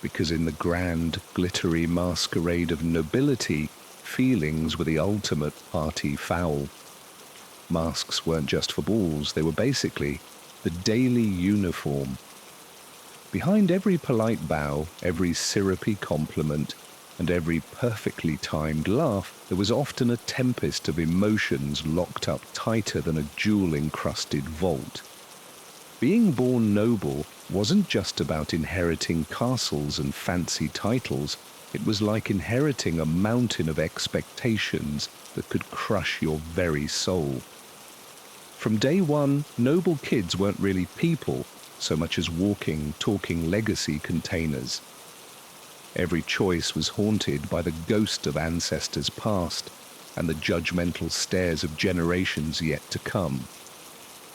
Because in the grand, glittery masquerade of nobility, feelings were the ultimate party foul. Masks weren't just for balls, they were basically the daily uniform. Behind every polite bow, every syrupy compliment, and every perfectly timed laugh, there was often a tempest of emotions locked up tighter than a jewel-encrusted vault. Being born noble wasn't just about inheriting castles and fancy titles. It was like inheriting a mountain of expectations that could crush your very soul. From day one, noble kids weren't really people, so much as walking, talking legacy containers. Every choice was haunted by the ghost of ancestors past and the judgmental stares of generations yet to come.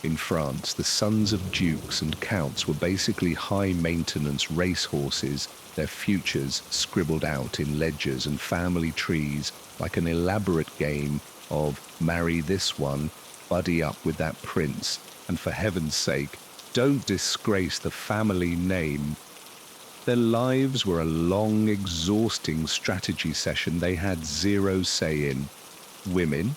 In France, the sons of dukes and counts were basically high-maintenance racehorses, their futures scribbled out in ledgers and family trees like an elaborate game of marry this one, buddy up with that prince, and for heaven's sake, don't disgrace the family name. Their lives were a long, exhausting strategy session they had zero say in. Women?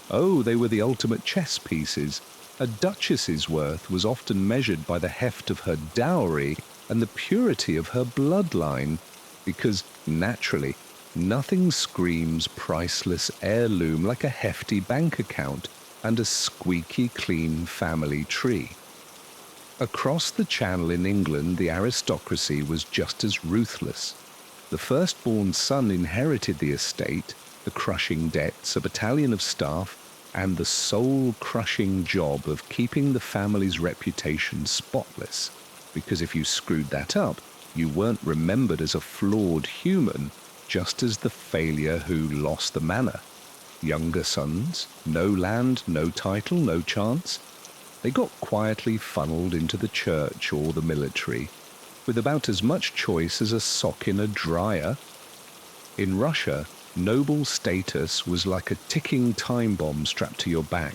Oh, they were the ultimate chess pieces. A duchess's worth was often measured by the heft of her dowry and the purity of her bloodline, because, naturally, nothing screams priceless heirloom like a hefty bank account and a squeaky clean family tree. Across the Channel in England, the aristocracy was just as ruthless. The firstborn son inherited the estate, the crushing debts, a battalion of staff, and the soul-crushing job of keeping the family's reputation spotless, because if you screwed that up, you weren't remembered as a flawed human, just as the failure who lost the manor. Younger sons, no land, no title, no chance. They got quietly funneled into the church or the military, with about as much choice as a sock in a dryer. In Russia, noble status was like a ticking time bomb strapped to your back.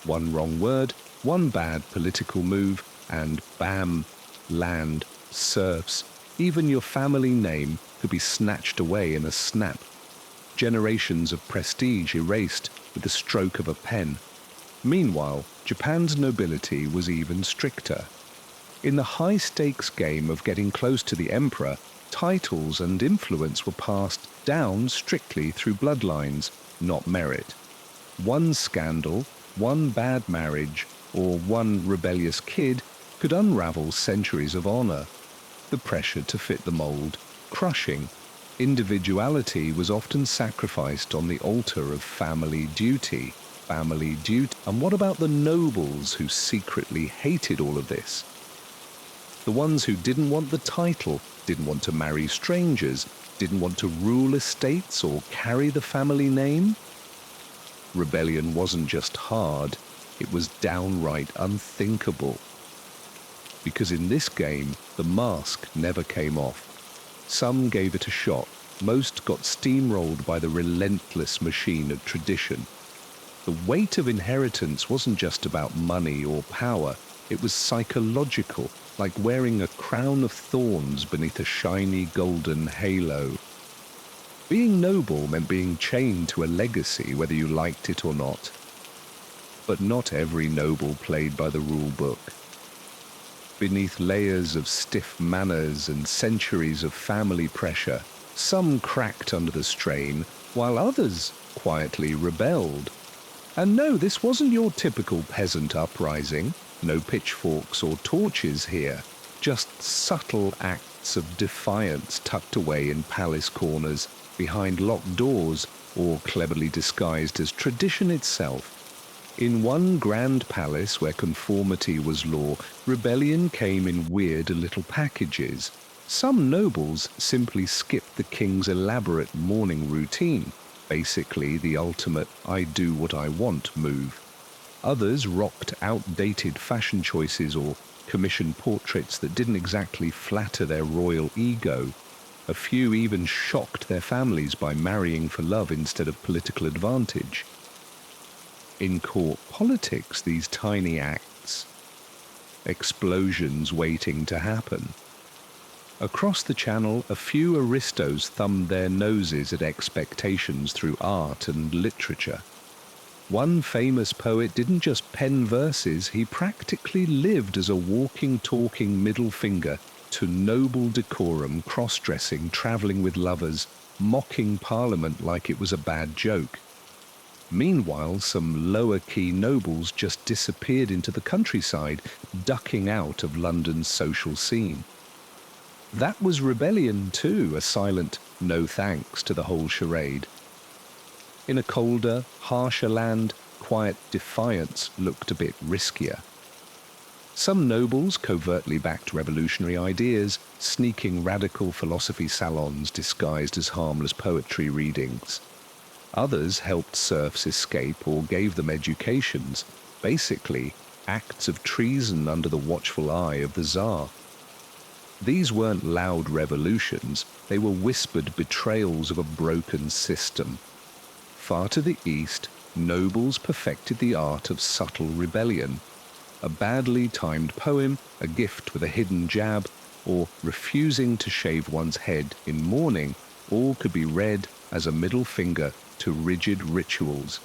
One wrong word, one bad political move, and bam, land, serfs, even your family name could be snatched away in a snap. Generations of prestige erased with the stroke of a pen. Meanwhile, Japan's nobility was even stricter. In the high-stakes game of getting close to the emperor, titles and influence were passed down strictly through bloodlines, not merit. One scandal, one bad marriage, or one rebellious kid could unravel centuries of honor. The pressure to fit the mold, crushing. Individuality was often sacrificed on the altar of family duty. And what about the nobles who secretly hated all of this? The ones who didn't want the title, didn't want to marry strangers, didn't want to rule estates or carry the family name. Rebellion wasn't just hard, it was downright unthinkable. Because in this game, the mask never came off. Some gave it a shot, most got steamrolled by the relentless machine of tradition. The weight of inheritance wasn't just about money or power, it was psychological, like wearing a crown of thorns beneath a shiny golden halo. Being noble meant being chained to a legacy, whether you liked it or not. But not every noble played by the rule book. Beneath layers of stiff manners and centuries of family pressure, some cracked under the strain, while others quietly rebelled. And no, this wasn't your typical peasant uprising. No pitchforks or torches here, just subtle acts of defiance tucked away in palace corners, behind locked doors, or cleverly disguised as tradition itself. In one grand palace where conformity was law, rebellion came in weird little packages. Some nobles simply skipped the king's elaborate morning routine, basically the ultimate "I do what I want" move. Others rocked outdated fashion choices or commissioned portraits that didn't exactly flatter their royal ego. A few even shocked their families by marrying for love instead of political advantage. In court politics, these tiny acts, explosions waiting to happen. Across the channel, a few aristos thumbed their noses at expectations through art and literature. One famous poet didn't just pen verses, he practically lived as a walking, talking middle finger to noble decorum, cross-dressing, travelling with lovers, mocking Parliament like it was a bad joke. Meanwhile, some lower-key nobles just disappeared into the countryside, ducking out of London's social scene. That was rebellion too, a silent no thanks to the whole charade. In a colder, harsher land, quiet defiance looked a bit riskier. Some nobles covertly backed revolutionary ideas, sneaking radical philosophy salons disguised as harmless poetry readings. Others helped serfs escape or gave them educations, basically acts of treason under the watchful eye of the Tsar. These weren't loud revolutions, they were whispered betrayals of a broken system. Far to the east, nobles perfected the art of subtle rebellion. A badly timed poem, a gift with a hidden jab, or refusing to shave one's head in mourning, all could be read as a middle finger to rigid rituals.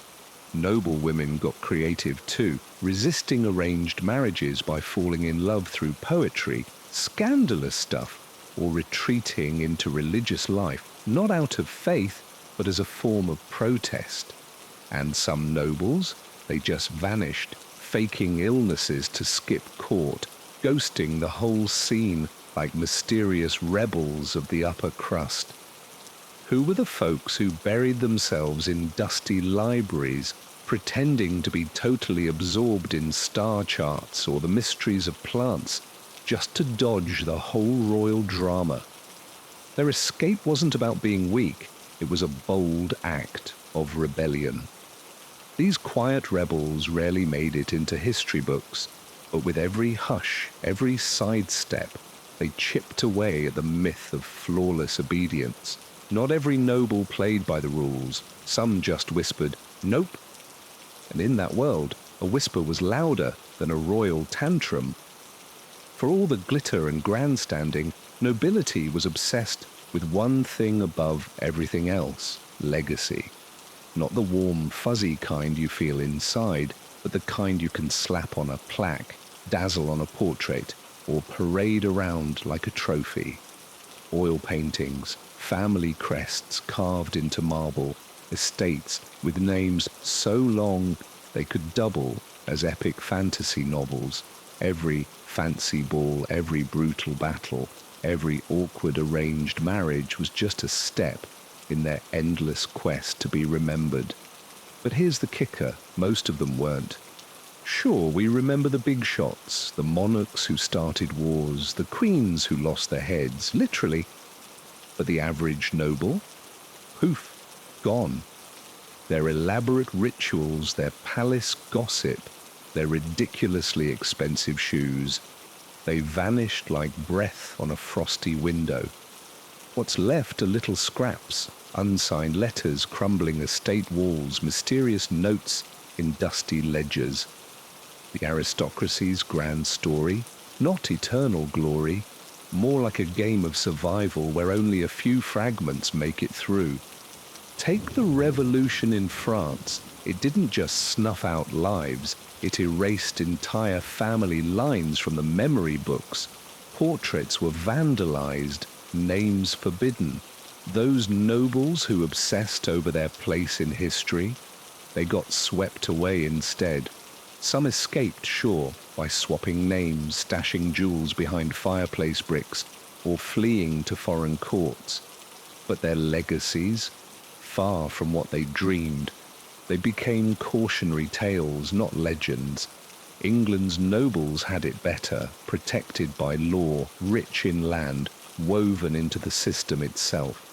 Noble women got creative too, resisting arranged marriages by falling in love through poetry, scandalous stuff, or retreating into religious life, not out of faith, but as a form of protest. And some nobles, they just vanished, faking illnesses to skip court, ghosting the whole scene like mysterious rebels of the upper crust. Who were the folks who buried themselves in dusty libraries, pretending to be totally absorbed in star charts or the mysteries of plants, just to dodge the whole royal drama? Their escape wasn't about being weak, it was a bold act of rebellion. These quiet rebels rarely made it into history books, but with every hush, every sidestep, they chipped away at the myth of flawless obedience. Not every noble played by the rules, some just whispered, "Nope." And in that world, a whisper was louder than a royal tantrum. For all the glitter and grandstanding, nobility was obsessed with one thing above everything else: legacy. Not the warm, fuzzy kind you feel inside, but the kind you can slap on a plaque, dazzle on a portrait, or parade around like a trophy. Oil paintings, family crests carved into marble, estates with names so long they could double as epic fantasy novels. Every fancy ball, every brutal battle, every awkward arranged marriage was just a step in their endless quest to be remembered. But here's the kicker, most of them weren't. Sure, we remember the big shots, the monarchs who started wars, the queens who lost their heads, literally. But the average noble? Poof, gone. Their elaborate rituals, their palace gossip, their ridiculously expensive shoes, they vanished like breath on a frosty window. What's left are little scraps, unsigned letters crumbling estate walls, mysterious notes in dusty ledgers. The aristocracy's grand story, not eternal glory, more like a game of survival where only a few fragments make it through. Take the revolution in France. It didn't just snuff out lives, it erased entire family lines from the memory books. Portraits were vandalized, names forbidden. Those nobles who obsessed over their place in history, they got swept away instead. Some escaped, sure, by swapping names, stashing jewels behind fireplace bricks, or fleeing to foreign courts. But their legacies, far from what they dreamed, they became cautionary tales, not legends. England's nobles had it better, protected by law, rich in land, woven into the system itself.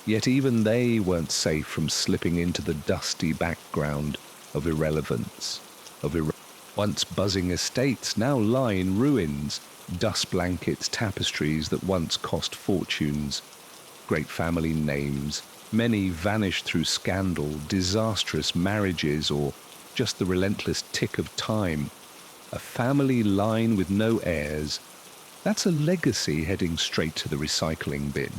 Yet even they weren't safe from slipping into the dusty background of irrelevance. Once buzzing estates now lie in ruins, dust blankets, tapestries that once cost fortunes. Great family names, many vanished through scandal, disastrous marriages, or just the relentless tick of time. A family line with no heirs, that's a legacy heading straight to the recycling bin.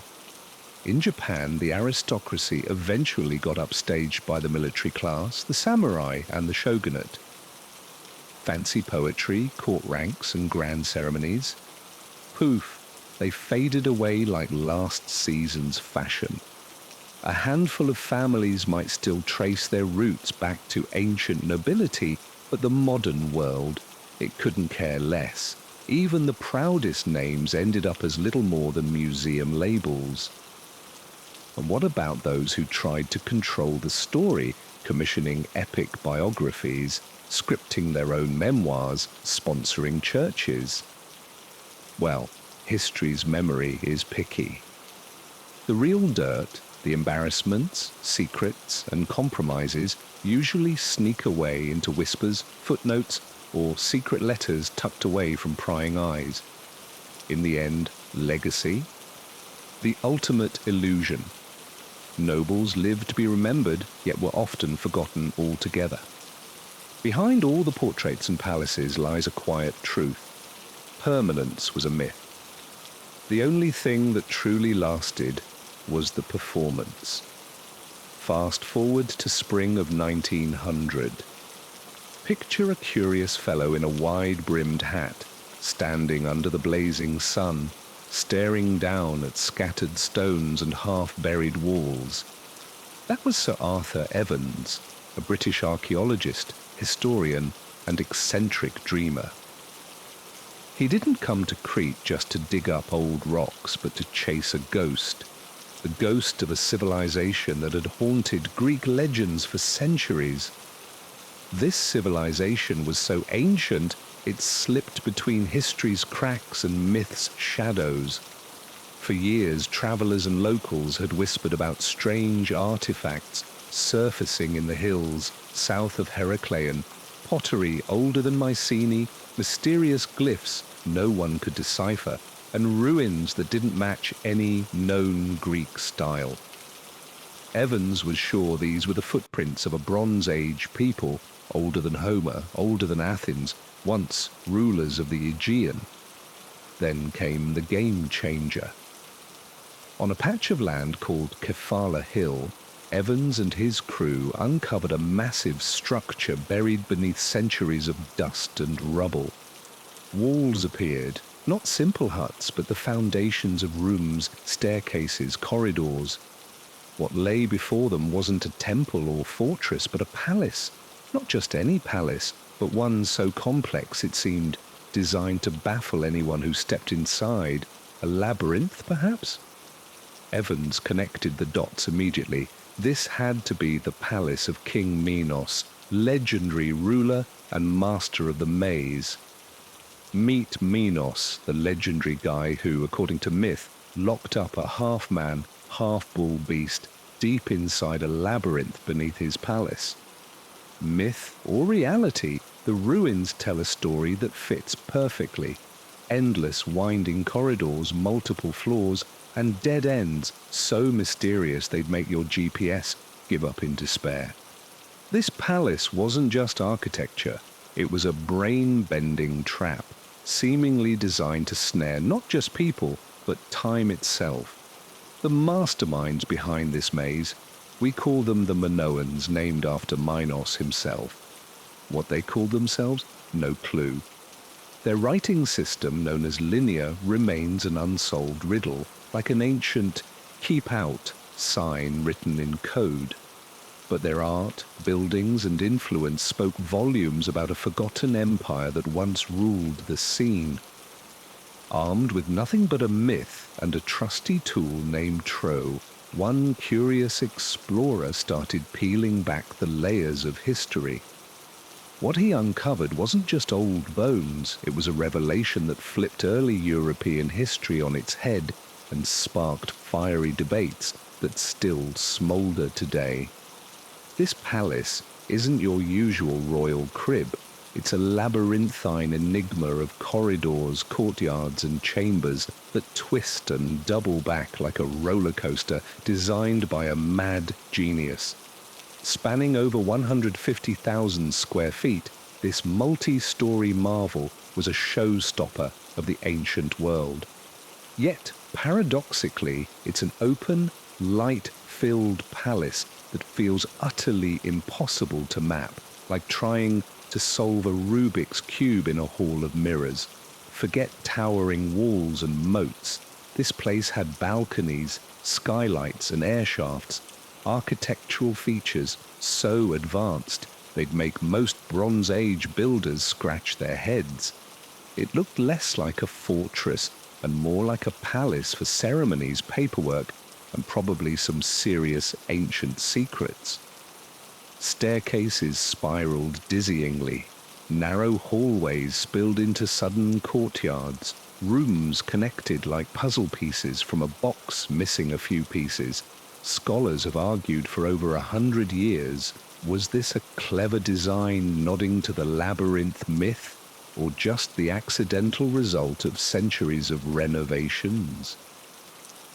In Japan, the aristocracy eventually got upstaged by the military class, the samurai, and the shogunate. Fancy poetry, court ranks, and grand ceremonies. Poof, they faded away like last season's fashion. A handful of families might still trace their roots back to ancient nobility, but the modern world, it couldn't care less. Even the proudest names ended up as little more than museum labels. And what about those who tried to control the story, commissioning epic biographies, scripting their own memoirs, sponsoring churches? Well, history's memory is picky. The real dirt, the embarrassments, secrets, and compromises usually sneak away into whispers, footnotes, or secret letters tucked away from prying eyes. In the end, legacy? The ultimate illusion. Nobles lived to be remembered, yet were often forgotten altogether. Behind all the portraits and palaces lies a quiet truth. Permanence was a myth. The only thing that truly lasted was the performance. Fast forward to spring of 1900. Picture a curious fellow in a wide-brimmed hat, standing under the blazing sun, staring down at scattered stones and half-buried walls. That was Sir Arthur Evans, a British archaeologist, historian, and eccentric dreamer. He didn't come to Crete just to dig up old rocks, but to chase a ghost. The ghost of a civilization that had haunted Greek legends for centuries. This civilization was so ancient, it slipped between history's cracks and myth's shadows. For years, travelers and locals had whispered about strange artifacts surfacing in the hills south of Heracleion, pottery older than Mycenae, mysterious glyphs no one could decipher, and ruins that didn't match any known Greek style. Evans was sure these were the footprints of a Bronze Age people, older than Homer, older than Athens, once rulers of the Aegean. Then came the game changer. On a patch of land called Kefala Hill, Evans and his crew uncovered a massive structure buried beneath centuries of dust and rubble. Walls appeared, not simple huts, but the foundations of rooms, staircases, corridors. What lay before them wasn't a temple or fortress, but a palace. Not just any palace, but one so complex it seemed designed to baffle anyone who stepped inside. A labyrinth, perhaps? Evans connected the dots immediately. This had to be the palace of King Minos, legendary ruler and master of the maze. Meet Minos, the legendary guy who, according to myth, locked up a half-man, half-bull beast deep inside a labyrinth beneath his palace. Myth or reality, the ruins tell a story that fits perfectly. Endless winding corridors, multiple floors, and dead ends so mysterious they'd make your GPS give up in despair. This palace wasn't just architecture, it was a brain-bending trap, seemingly designed to snare not just people, but time itself. The masterminds behind this maze, we call them the Minoans, named after Minos himself. What they called themselves? No clue. Their writing system, known as linear, remains an unsolved riddle, like an ancient "keep out" sign written in code. But their art, buildings, and influence spoke volumes about a forgotten empire that once ruled the scene. Armed with nothing but a myth and a trusty tool named Tro, one curious explorer started peeling back the layers of history. What he uncovered wasn't just old bones, it was a revelation that flipped early European history on its head and sparked fiery debates that still smolder today. This palace isn't your usual royal crib. It's a labyrinthine enigma of corridors, courtyards, and chambers that twist and double back like a roller coaster designed by a mad genius. Spanning over 150,000 square feet, this multi-story marvel was a showstopper of the ancient world. Yet, paradoxically, it's an open, light-filled palace that feels utterly impossible to map, like trying to solve a Rubik's Cube in a hall of mirrors. Forget towering walls and moats. This place had balconies, skylights, and air shafts, architectural features so advanced they'd make most Bronze Age builders scratch their heads. It looked less like a fortress and more like a palace for ceremonies, paperwork, and probably some serious ancient secrets. Staircases spiraled dizzyingly. Narrow hallways spilled into sudden courtyards. Rooms connected like puzzle pieces from a box missing a few pieces. Scholars have argued for over 100 years, was this a clever design nodding to the labyrinth myth, or just the accidental result of centuries of renovations?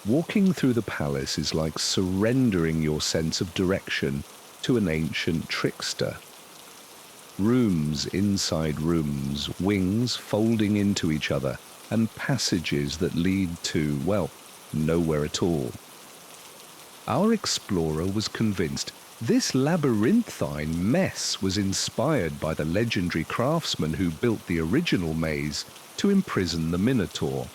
Walking through the palace is like surrendering your sense of direction to an ancient trickster. Rooms inside rooms, wings folding into each other, and passages that lead to, well, nowhere at all. Our explorer was convinced this labyrinthine mess was inspired by the legendary craftsman who built the original maze to imprison the Minotaur.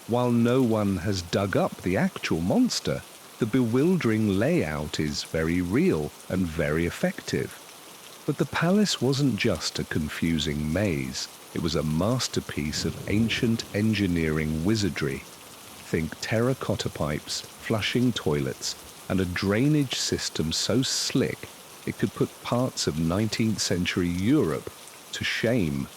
While no one has dug up the actual monster, the bewildering layout is very real and very effective. But the palace wasn't just a confusing maze. It was a masterpiece of ancient engineering wizardry. Think terracotta pipes, flushing toilets, and a drainage system so slick it could put parts of 19th century Europe to shame.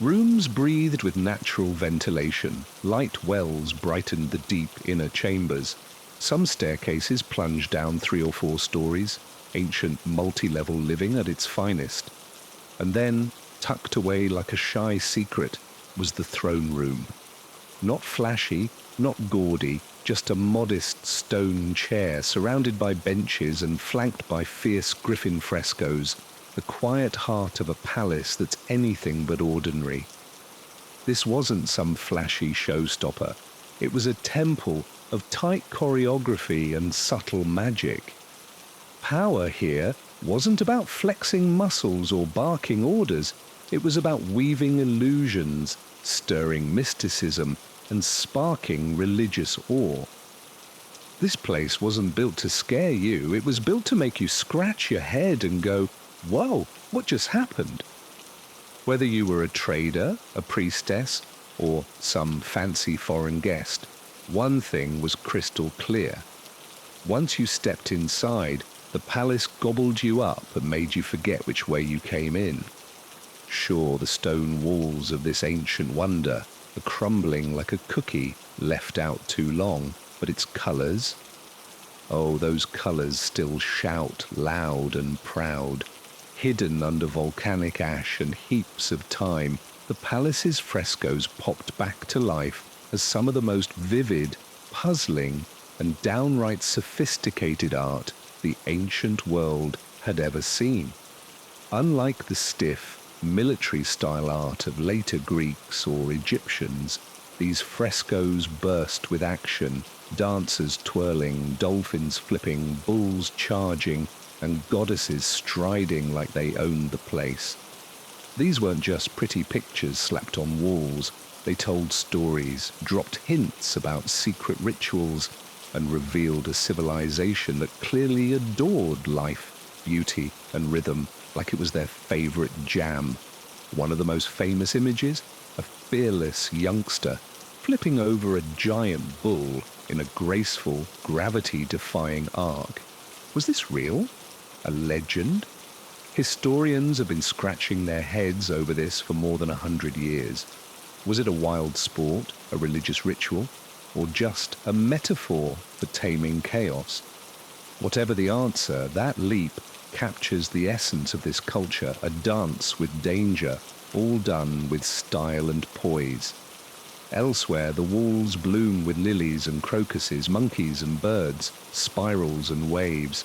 Rooms breathed with natural ventilation. Light wells brightened the deep inner chambers. Some staircases plunged down 3 or 4 stories, ancient multi-level living at its finest. And then, tucked away like a shy secret, was the throne room. Not flashy, not gaudy, just a modest stone chair surrounded by benches and flanked by fierce griffin frescoes, the quiet heart of a palace that's anything but ordinary. This wasn't some flashy showstopper. It was a temple of tight choreography and subtle magic. Power here wasn't about flexing muscles or barking orders. It was about weaving illusions, stirring mysticism, and sparking religious awe. This place wasn't built to scare you. It was built to make you scratch your head and go, "Whoa, what just happened?" Whether you were a trader, a priestess, or some fancy foreign guest, one thing was crystal clear. Once you stepped inside, The palace gobbled you up and made you forget which way you came in. Sure, the stone walls of this ancient wonder are crumbling like a cookie left out too long, but its colours? Oh, those colours still shout loud and proud. Hidden under volcanic ash and heaps of time, the palace's frescoes popped back to life as some of the most vivid, puzzling, and downright sophisticated art the ancient world had ever seen. Unlike the stiff, military-style art of later Greeks or Egyptians, these frescoes burst with action, dancers twirling, dolphins flipping, bulls charging, and goddesses striding like they owned the place. These weren't just pretty pictures slapped on walls. They told stories, dropped hints about secret rituals, and revealed a civilization that clearly adored life, beauty, and rhythm like it was their favorite jam. One of the most famous images? A fearless youngster flipping over a giant bull in a graceful, gravity-defying arc. Was this real? A legend? Historians have been scratching their heads over this for more than 100 years. Was it a wild sport, a religious ritual, or just a metaphor for taming chaos? Whatever the answer, that leap captures the essence of this culture, a dance with danger, all done with style and poise. Elsewhere, the walls bloom with lilies and crocuses, monkeys and birds, spirals and waves.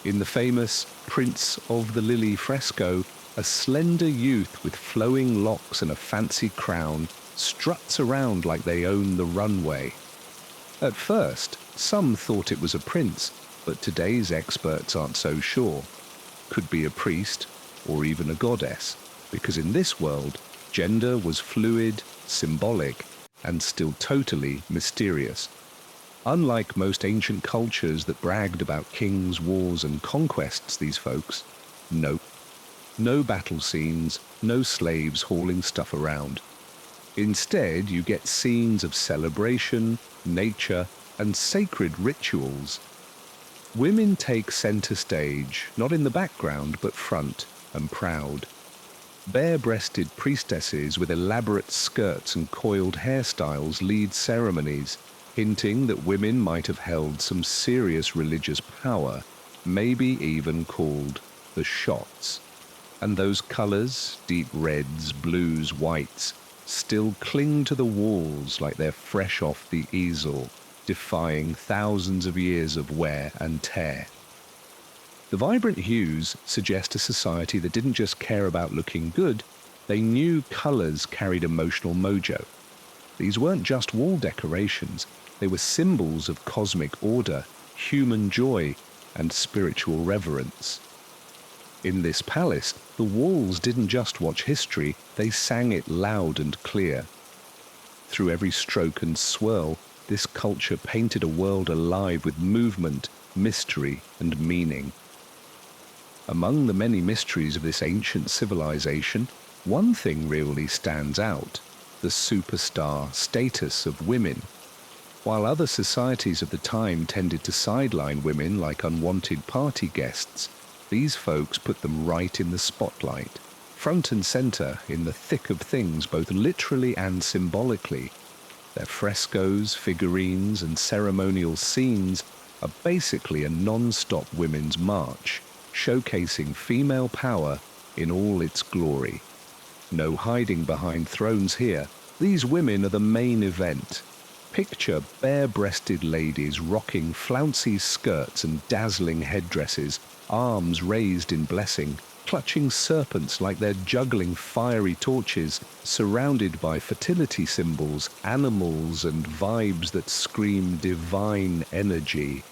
In the famous Prince of the Lily fresco, a slender youth with flowing locks and a fancy crown struts around like they own the runway. At first, some thought it was a prince, but today's experts aren't so sure. Could be a priest or even a goddess, because in this world, gender was fluid, symbolic, and still totally mysterious. Unlike most ancient cultures that bragged about kings, wars, and conquests, these folks, nope. No battle scenes, no slaves hauling stuff around. Instead, you get scenes of celebration, nature, and sacred rituals. Women take center stage, not in the background, but front and proud. Bare-breasted priestesses with elaborate skirts and coiled hairstyles lead ceremonies, hinting that women might have held some serious religious power, maybe even called the shots. And those colors, deep reds, blues, whites, still cling to the walls like they're fresh off the easel, defying thousands of years of wear and tear. The vibrant hues suggest a society that didn't just care about looking good, they knew colors carried emotional mojo. These weren't just wall decorations, they were symbols of cosmic order, human joy, and spiritual reverence. In this palace, the walls didn't just watch history, they sang it loud and clear. Through every stroke and swirl, this culture painted a world alive with movement, mystery, and meaning. Among the many mysteries of this ancient civilization, one thing really stands out: the superstar status of women. While other societies of the time tended to sideline women like unwanted party guests, these folks put them right in the spotlight, front and center in the thick of things both literally and symbolically. Their frescoes, figurines, and ceremonial scenes are basically a non-stop women's march, showcasing female power in all its glory. No hiding behind thrones here. These women are the main event. Picture bare-breasted ladies rocking flouncy skirts and dazzling headdresses, arms raised in blessing, clutching serpents like they're juggling fiery torches, surrounded by fertility symbols, animals, and vibes that scream divine energy.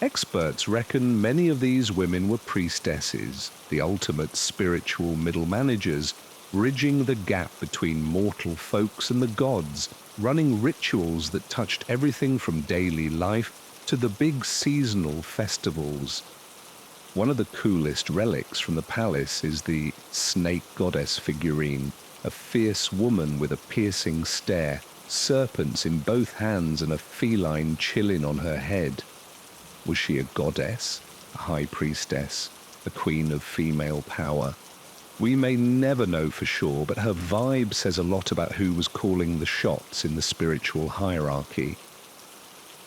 Experts reckon many of these women were priestesses, the ultimate spiritual middle managers, bridging the gap between mortal folks and the gods, running rituals that touched everything from daily life to the big seasonal festivals. One of the coolest relics from the palace is the snake goddess figurine, a fierce woman with a piercing stare, serpents in both hands and a feline chillin on her head. Was she a goddess? a high priestess, a queen of female power. We may never know for sure, but her vibe says a lot about who was calling the shots in the spiritual hierarchy.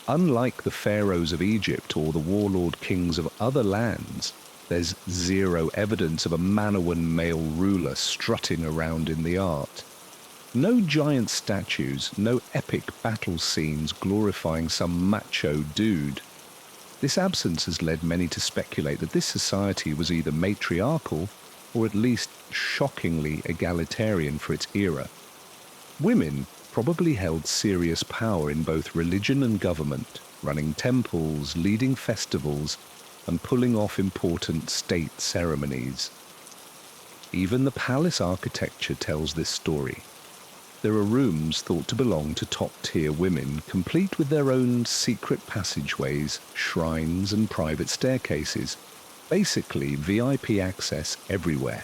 Unlike the pharaohs of Egypt or the warlord kings of other lands, there's zero evidence of a Manawan male ruler strutting around in the art. No giant statues, no epic battle scenes glorifying some macho dude. This absence has led many to speculate that this society was either matriarchal or at least shockingly egalitarian for its era. Women probably held serious power in both religion and government, running temples, leading festivals, and pulling off important state ceremonies. Even the palace architecture tells this story. There are rooms thought to belong to top-tier women, complete with their own secret passageways, shrines, and private staircases. Basically, VIP access everywhere.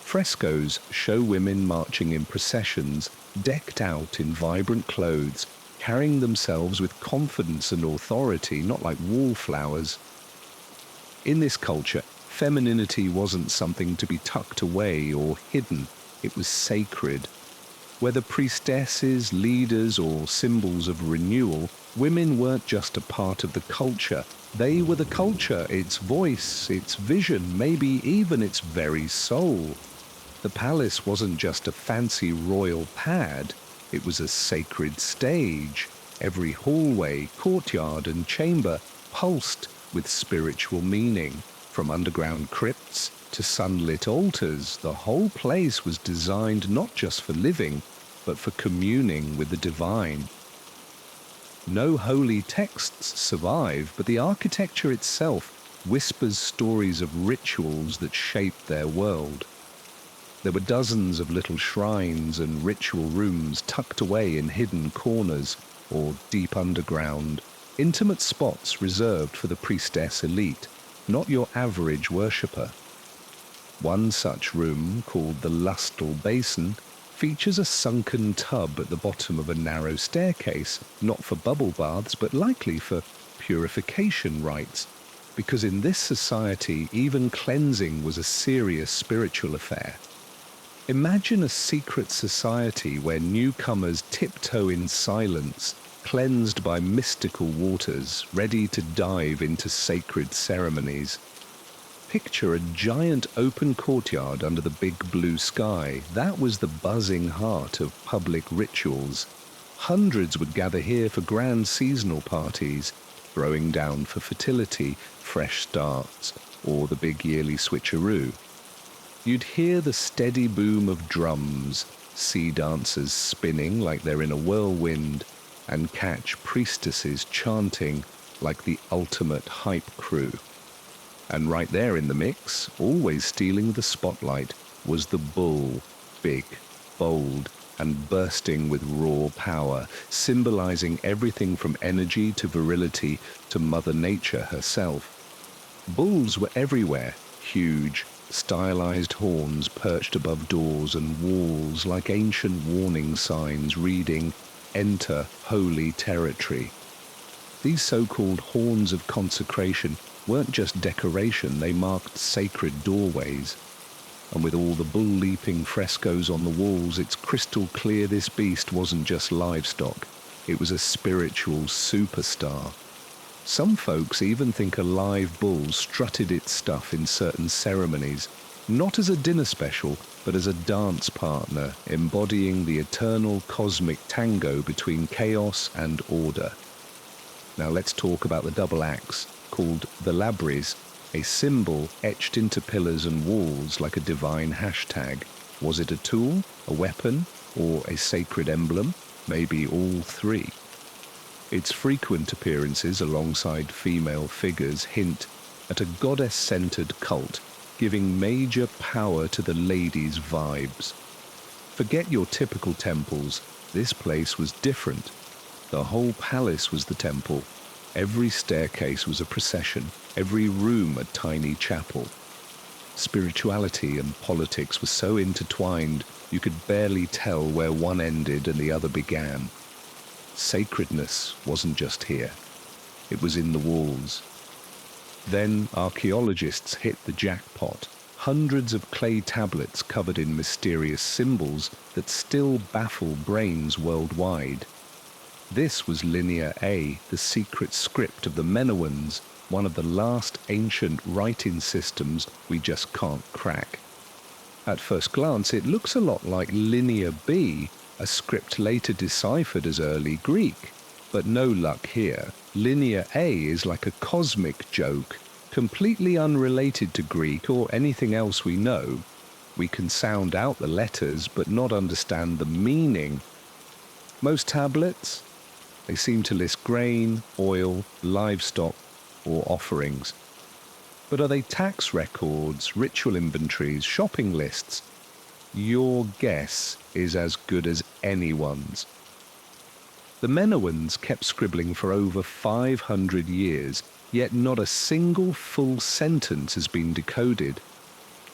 Frescoes show women marching in processions, decked out in vibrant clothes, carrying themselves with confidence and authority, not like wallflowers. In this culture, femininity wasn't something to be tucked away or hidden. It was sacred. Whether priestesses, leaders, or symbols of renewal, women weren't just a part of the culture. They were the culture, its voice, its vision, maybe even its very soul. The palace wasn't just a fancy royal pad, it was a sacred stage. Every hallway, courtyard, and chamber pulsed with spiritual meaning. From underground crypts to sunlit altars, the whole place was designed not just for living, but for communing with the divine. No holy texts survive, but the architecture itself whispers stories of rituals that shaped their world. There were dozens of little shrines and ritual rooms tucked away in hidden corners or deep underground, intimate spots reserved for the priestess elite, not your average worshipper. One such room, called the Lustal Basin, features a sunken tub at the bottom of a narrow staircase, not for bubble baths, but likely for purification rites, because in this society, even cleansing was a serious spiritual affair. Imagine a secret society where newcomers tiptoe in silence, cleansed by mystical waters, ready to dive into sacred ceremonies. Picture a giant open courtyard under the big blue sky. That was the buzzing heart of public rituals. Hundreds would gather here for grand seasonal parties, throwing down for fertility, fresh starts, or the big yearly switcheroo. You'd hear the steady boom of drums, see dancers spinning like they're in a whirlwind, and catch priestesses chanting like the ultimate hype crew. And right there in the mix, always stealing the spotlight, was the bull, big, bold, and bursting with raw power, symbolizing everything from energy to virility to Mother Nature herself. Bulls were everywhere, huge, stylized horns perched above doors and walls like ancient warning signs reading, "Enter holy territory." These so-called horns of consecration weren't just decoration, they marked sacred doorways. And with all the bull-leaping frescoes on the walls, it's crystal clear this beast wasn't just livestock. It was a spiritual superstar. Some folks even think a live bull strutted its stuff in certain ceremonies, not as a dinner special, but as a dance partner, embodying the eternal cosmic tango between chaos and order. Now let's talk about the double axe, called the labris, a symbol etched into pillars and walls like a divine hashtag. Was it a tool, a weapon, or a sacred emblem? Maybe all three. Its frequent appearances alongside female figures hint at a goddess-centered cult, giving major power to the ladies' vibes. Forget your typical temples, this place was different. The whole palace was the temple. Every staircase was a procession, every room a tiny chapel. Spirituality and politics were so intertwined you could barely tell where one ended and the other began. Sacredness wasn't just here, it was in the walls. Then archaeologists hit the jackpot. Hundreds of clay tablets covered in mysterious symbols that still baffle brains worldwide. This was Linear A, the secret script of the Minoans, one of the last ancient writing systems we just can't crack. At first glance, it looks a lot like Linear B, a script later deciphered as early Greek. But no luck here. Linear A is like a cosmic joke, completely unrelated to Greek or anything else we know. We can sound out the letters but not understand the meaning. Most tablets, they seem to list grain, oil, livestock, or offerings. But are they tax records, ritual inventories, shopping lists? Your guess is as good as anyone's. The Minoans kept scribbling for over 500 years, yet not a single full sentence has been decoded.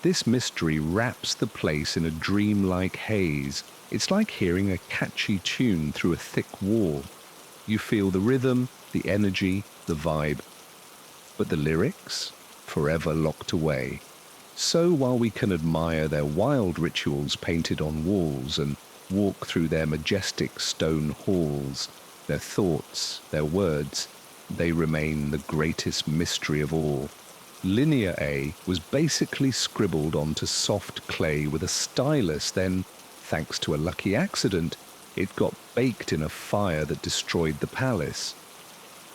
This mystery wraps the place in a dreamlike haze. It's like hearing a catchy tune through a thick wall. You feel the rhythm, the energy, the vibe. But the lyrics? Forever locked away. So while we can admire their wild rituals painted on walls and walk through their majestic stone halls, their thoughts, their words, they remain the greatest mystery of all. Linear A was basically scribbled onto soft clay with a stylus, then, thanks to a lucky accident, it got baked in a fire that destroyed the palace.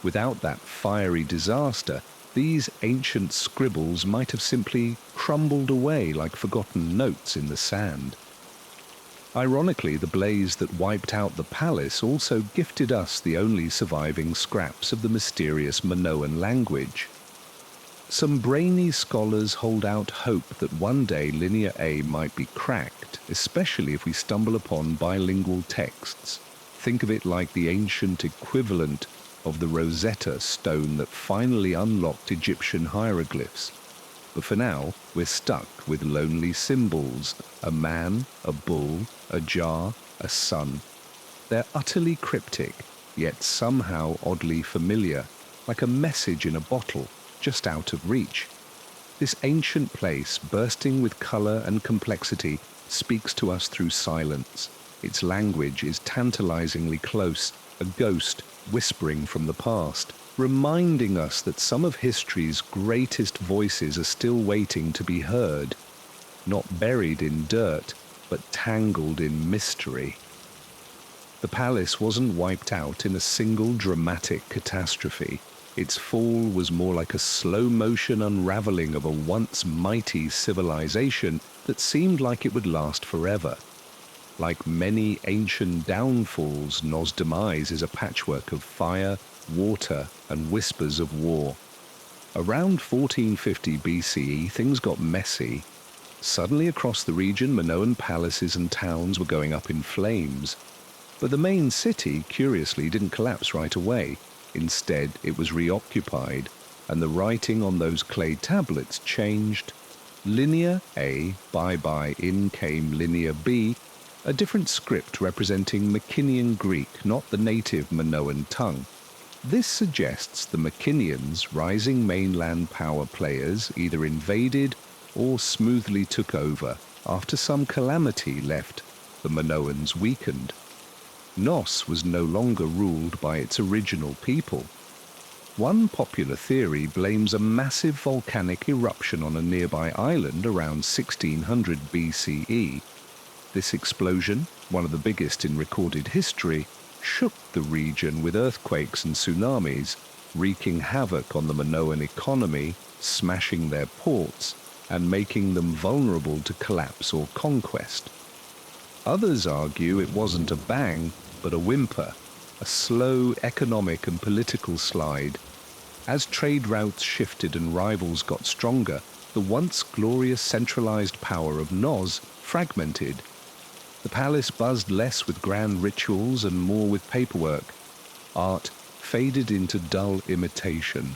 Without that fiery disaster, these ancient scribbles might have simply crumbled away like forgotten notes in the sand. Ironically, the blaze that wiped out the palace also gifted us the only surviving scraps of the mysterious Minoan language. Some brainy scholars hold out hope that one day Linear A might be cracked, especially if we stumble upon bilingual texts. Think of it like the ancient equivalent of the Rosetta Stone that finally unlocked Egyptian hieroglyphs. But for now, we're stuck with lonely symbols, a man, a bull, a jar, a sun. They're utterly cryptic, yet somehow oddly familiar, like a message in a bottle, just out of reach. This ancient place, bursting with colour and complexity, speaks to us through silence. Its language is tantalizingly close, a ghost whispering from the past, reminding us that some of history's greatest voices are still waiting to be heard, not buried in dirt, but tangled in mystery. The palace wasn't wiped out in a single dramatic catastrophe. Its fall was more like a slow-motion unraveling of a once mighty civilization that seemed like it would last forever. Like many ancient downfalls, No's demise is a patchwork of fire, water, and whispers of war. Around 1450 BCE, things got messy. Suddenly across the region, Minoan palaces and towns were going up in flames. But the main city, curiously, didn't collapse right away. Instead, it was reoccupied, and the writing on those clay tablets changed. Linear A, bye-bye, in came Linear B, a different script representing Mycenaean Greek, not the native Minoan tongue. This suggests the Mycenaeans, rising mainland power players, either invaded or smoothly took over after some calamity left the Minoans weakened. Nos was no longer ruled by its original people. One popular theory blames a massive volcanic eruption on a nearby island around 1600 BCE. This explosion, one of the biggest in recorded history, shook the region with earthquakes and tsunamis, wreaking havoc on the Minoan economy, smashing their ports, and making them vulnerable to collapse or conquest. Others argue it wasn't a bang, but a whimper, a slow economic and political slide. As trade routes shifted and rivals got stronger, the once glorious centralized power of Nos fragmented. The palace buzzed less with grand rituals and more with paperwork. Art faded into dull imitation.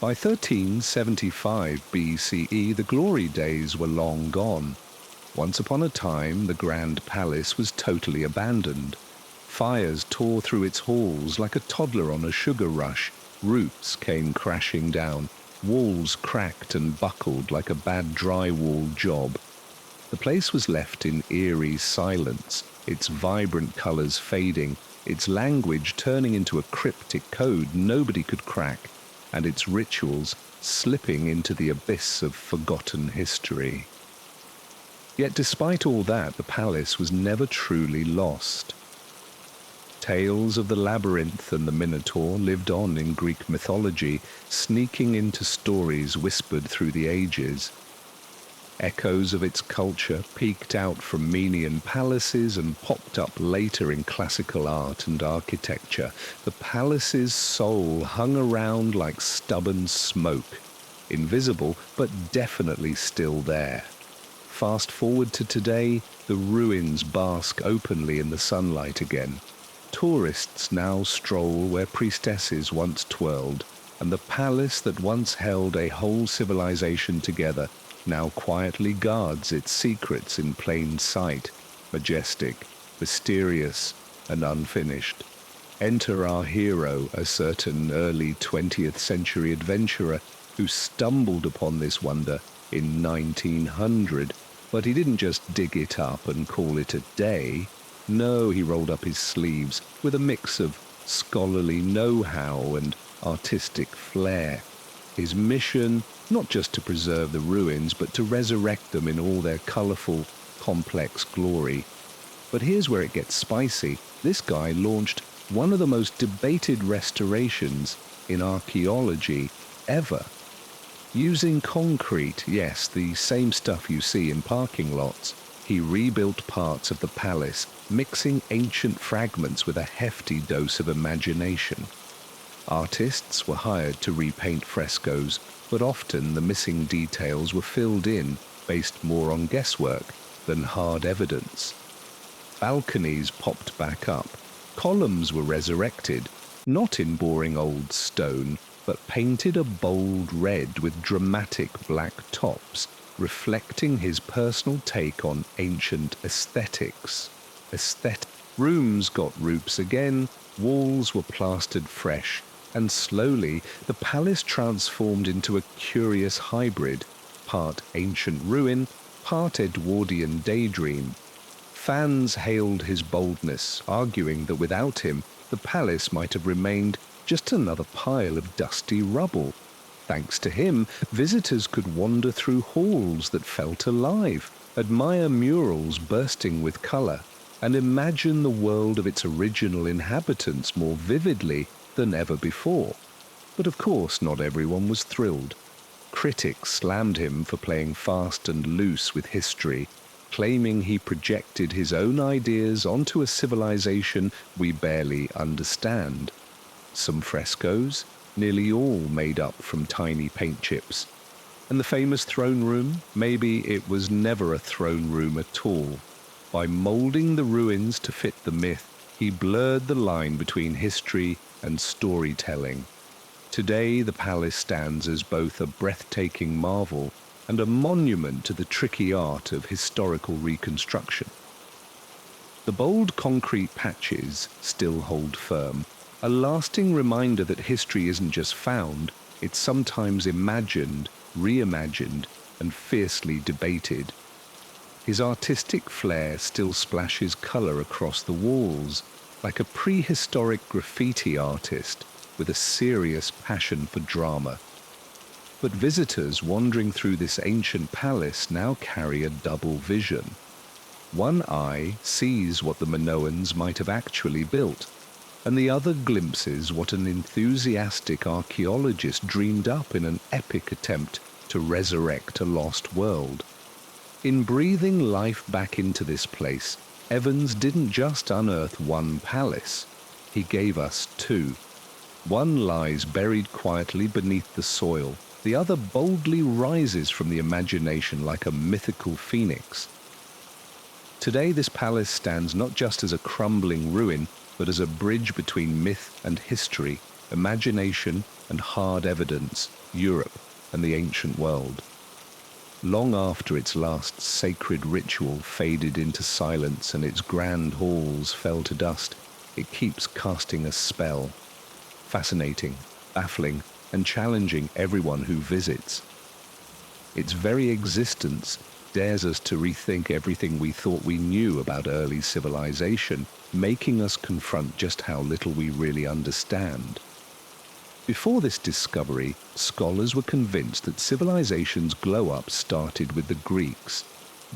By 1375 BCE, the glory days were long gone. Once upon a time, the grand palace was totally abandoned. Fires tore through its halls like a toddler on a sugar rush. Roofs came crashing down, walls cracked and buckled like a bad drywall job. The place was left in eerie silence, its vibrant colours fading, its language turning into a cryptic code nobody could crack, and its rituals slipping into the abyss of forgotten history. Yet despite all that, the palace was never truly lost. Tales of the labyrinth and the Minotaur lived on in Greek mythology, sneaking into stories whispered through the ages. Echoes of its culture peeked out from Menian palaces and popped up later in classical art and architecture. The palace's soul hung around like stubborn smoke, invisible but definitely still there. Fast forward to today, the ruins bask openly in the sunlight again. Tourists now stroll where priestesses once twirled, and the palace that once held a whole civilization together now quietly guards its secrets in plain sight, majestic, mysterious, and unfinished. Enter our hero, a certain early 20th century adventurer who stumbled upon this wonder in 1900, but he didn't just dig it up and call it a day. No, he rolled up his sleeves with a mix of scholarly know-how and artistic flair. His mission, not just to preserve the ruins, but to resurrect them in all their colourful, complex glory. But here's where it gets spicy. This guy launched one of the most debated restorations in archaeology ever. Using concrete, yes, the same stuff you see in parking lots, he rebuilt parts of the palace, mixing ancient fragments with a hefty dose of imagination. Artists were hired to repaint frescoes, but often the missing details were filled in based more on guesswork than hard evidence. Balconies popped back up. Columns were resurrected, not in boring old stone, but painted a bold red with dramatic black tops, reflecting his personal take on ancient aesthetics. Rooms got roofs again, walls were plastered fresh, and slowly the palace transformed into a curious hybrid, part ancient ruin, part Edwardian daydream. Fans hailed his boldness, arguing that without him, the palace might have remained just another pile of dusty rubble. Thanks to him, visitors could wander through halls that felt alive, admire murals bursting with colour, and imagine the world of its original inhabitants more vividly than ever before. But of course, not everyone was thrilled. Critics slammed him for playing fast and loose with history, claiming he projected his own ideas onto a civilization we barely understand. Some frescoes, nearly all made up from tiny paint chips. And the famous throne room, maybe it was never a throne room at all. By moulding the ruins to fit the myth, he blurred the line between history and storytelling. Today, the palace stands as both a breathtaking marvel and a monument to the tricky art of historical reconstruction. The bold concrete patches still hold firm, a lasting reminder that history isn't just found, it's sometimes imagined, reimagined, and fiercely debated. His artistic flair still splashes colour across the walls, like a prehistoric graffiti artist with a serious passion for drama. But visitors wandering through this ancient palace now carry a double vision. One eye sees what the Minoans might have actually built, and the other glimpses what an enthusiastic archaeologist dreamed up in an epic attempt to resurrect a lost world. In breathing life back into this place, Evans didn't just unearth one palace, he gave us two. One lies buried quietly beneath the soil, the other boldly rises from the imagination like a mythical phoenix. Today this palace stands not just as a crumbling ruin, but as a bridge between myth and history, imagination and hard evidence, Europe and the ancient world. Long after its last sacred ritual faded into silence and its grand halls fell to dust, it keeps casting a spell. Fascinating, baffling, and challenging everyone who visits. Its very existence dares us to rethink everything we thought we knew about early civilization, making us confront just how little we really understand. Before this discovery, scholars were convinced that civilization's glow-up started with the Greeks.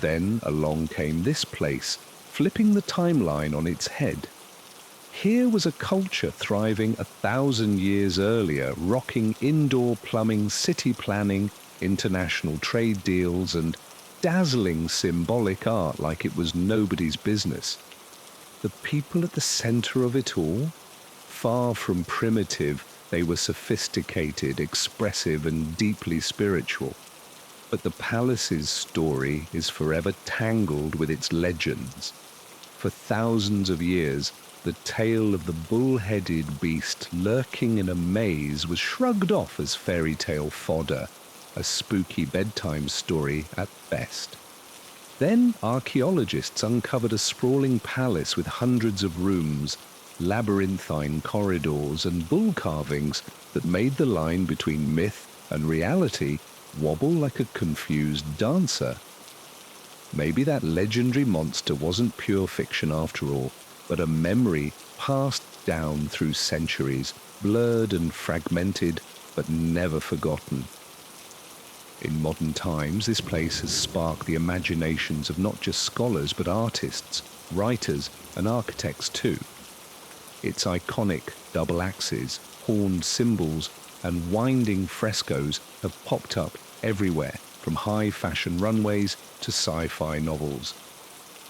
Then along came this place, flipping the timeline on its head. Here was a culture thriving 1,000 years earlier, rocking indoor plumbing, city planning, international trade deals, and dazzling symbolic art like it was nobody's business. The people at the center of it all? Far from primitive, they were sophisticated, expressive, and deeply spiritual. But the palace's story is forever tangled with its legends. For thousands of years, the tale of the bull-headed beast lurking in a maze was shrugged off as fairy tale fodder, a spooky bedtime story at best. Then archaeologists uncovered a sprawling palace with hundreds of rooms, labyrinthine corridors, and bull carvings that made the line between myth and reality wobble like a confused dancer. Maybe that legendary monster wasn't pure fiction after all, but a memory passed down through centuries, blurred and fragmented, but never forgotten. In modern times, this place has sparked the imaginations of not just scholars, but artists, writers, and architects too. Its iconic double axes, horned symbols, and winding frescoes have popped up everywhere, from high-fashion runways to sci-fi novels.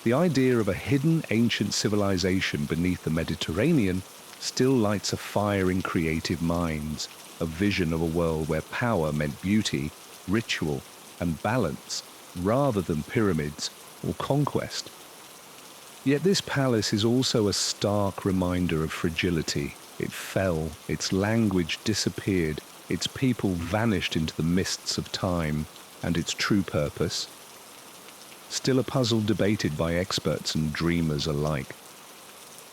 The idea of a hidden ancient civilization beneath the Mediterranean still lights a fire in creative minds, a vision of a world where power meant beauty, ritual, and balance, rather than pyramids or conquest. Yet this palace is also a stark reminder of fragility. It fell, its language disappeared, its people vanished into the mists of time, and its true purpose? Still a puzzle debated by experts and dreamers alike.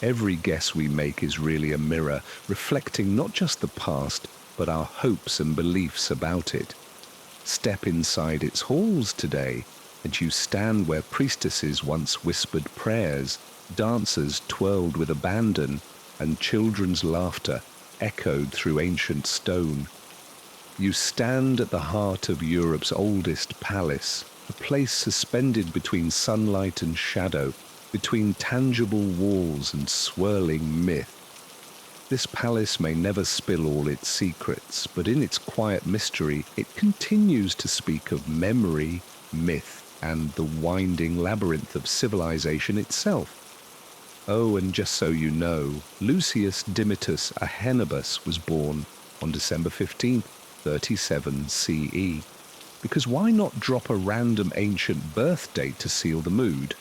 Every guess we make is really a mirror, reflecting not just the past, but our hopes and beliefs about it. Step inside its halls today, and you stand where priestesses once whispered prayers, dancers twirled with abandon, and children's laughter echoed through ancient stone. You stand at the heart of Europe's oldest palace, a place suspended between sunlight and shadow, between tangible walls and swirling myth. This palace may never spill all its secrets, but in its quiet mystery, it continues to speak of memory, myth, and the winding labyrinth of civilization itself. Oh, and just so you know, Lucius Dimmitus Ahenobus was born on December 15th, 37 CE. Because why not drop a random ancient birth date to seal the mood?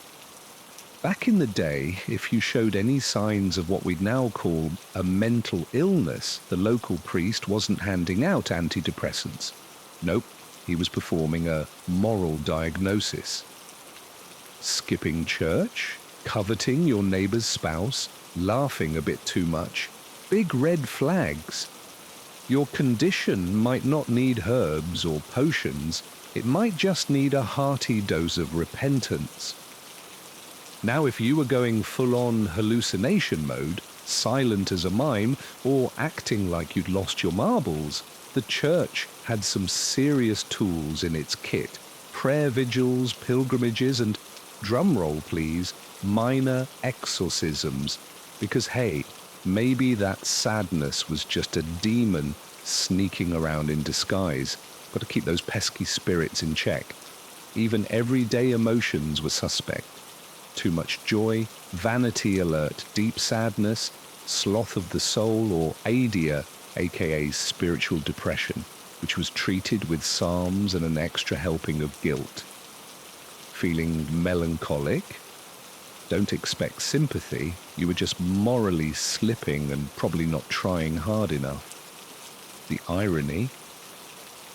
Back in the day, if you showed any signs of what we'd now call a mental illness, the local priest wasn't handing out antidepressants. Nope, he was performing a moral diagnosis. Skipping church? Coveting your neighbor's spouse? Laughing a bit too much? Big red flags. Your condition might not need herbs or potions, it might just need a hearty dose of repentance. Now, if you were going full-on hallucination mode, silent as a mime, or acting like you'd lost your marbles, the church had some serious tools in its kit. Prayer vigils, pilgrimages, and, drumroll please, minor exorcisms. Because hey, maybe that sadness was just a demon sneaking around in disguise. Got to keep those pesky spirits in check. Even everyday emotions were suspect. Too much joy, vanity alert, deep sadness, sloth of the soul, or adia, aka spiritual depression, which was treated with psalms and an extra helping of guilt. Feeling melancholic? Don't expect sympathy, you were just morally slipping and probably not trying hard enough. The irony?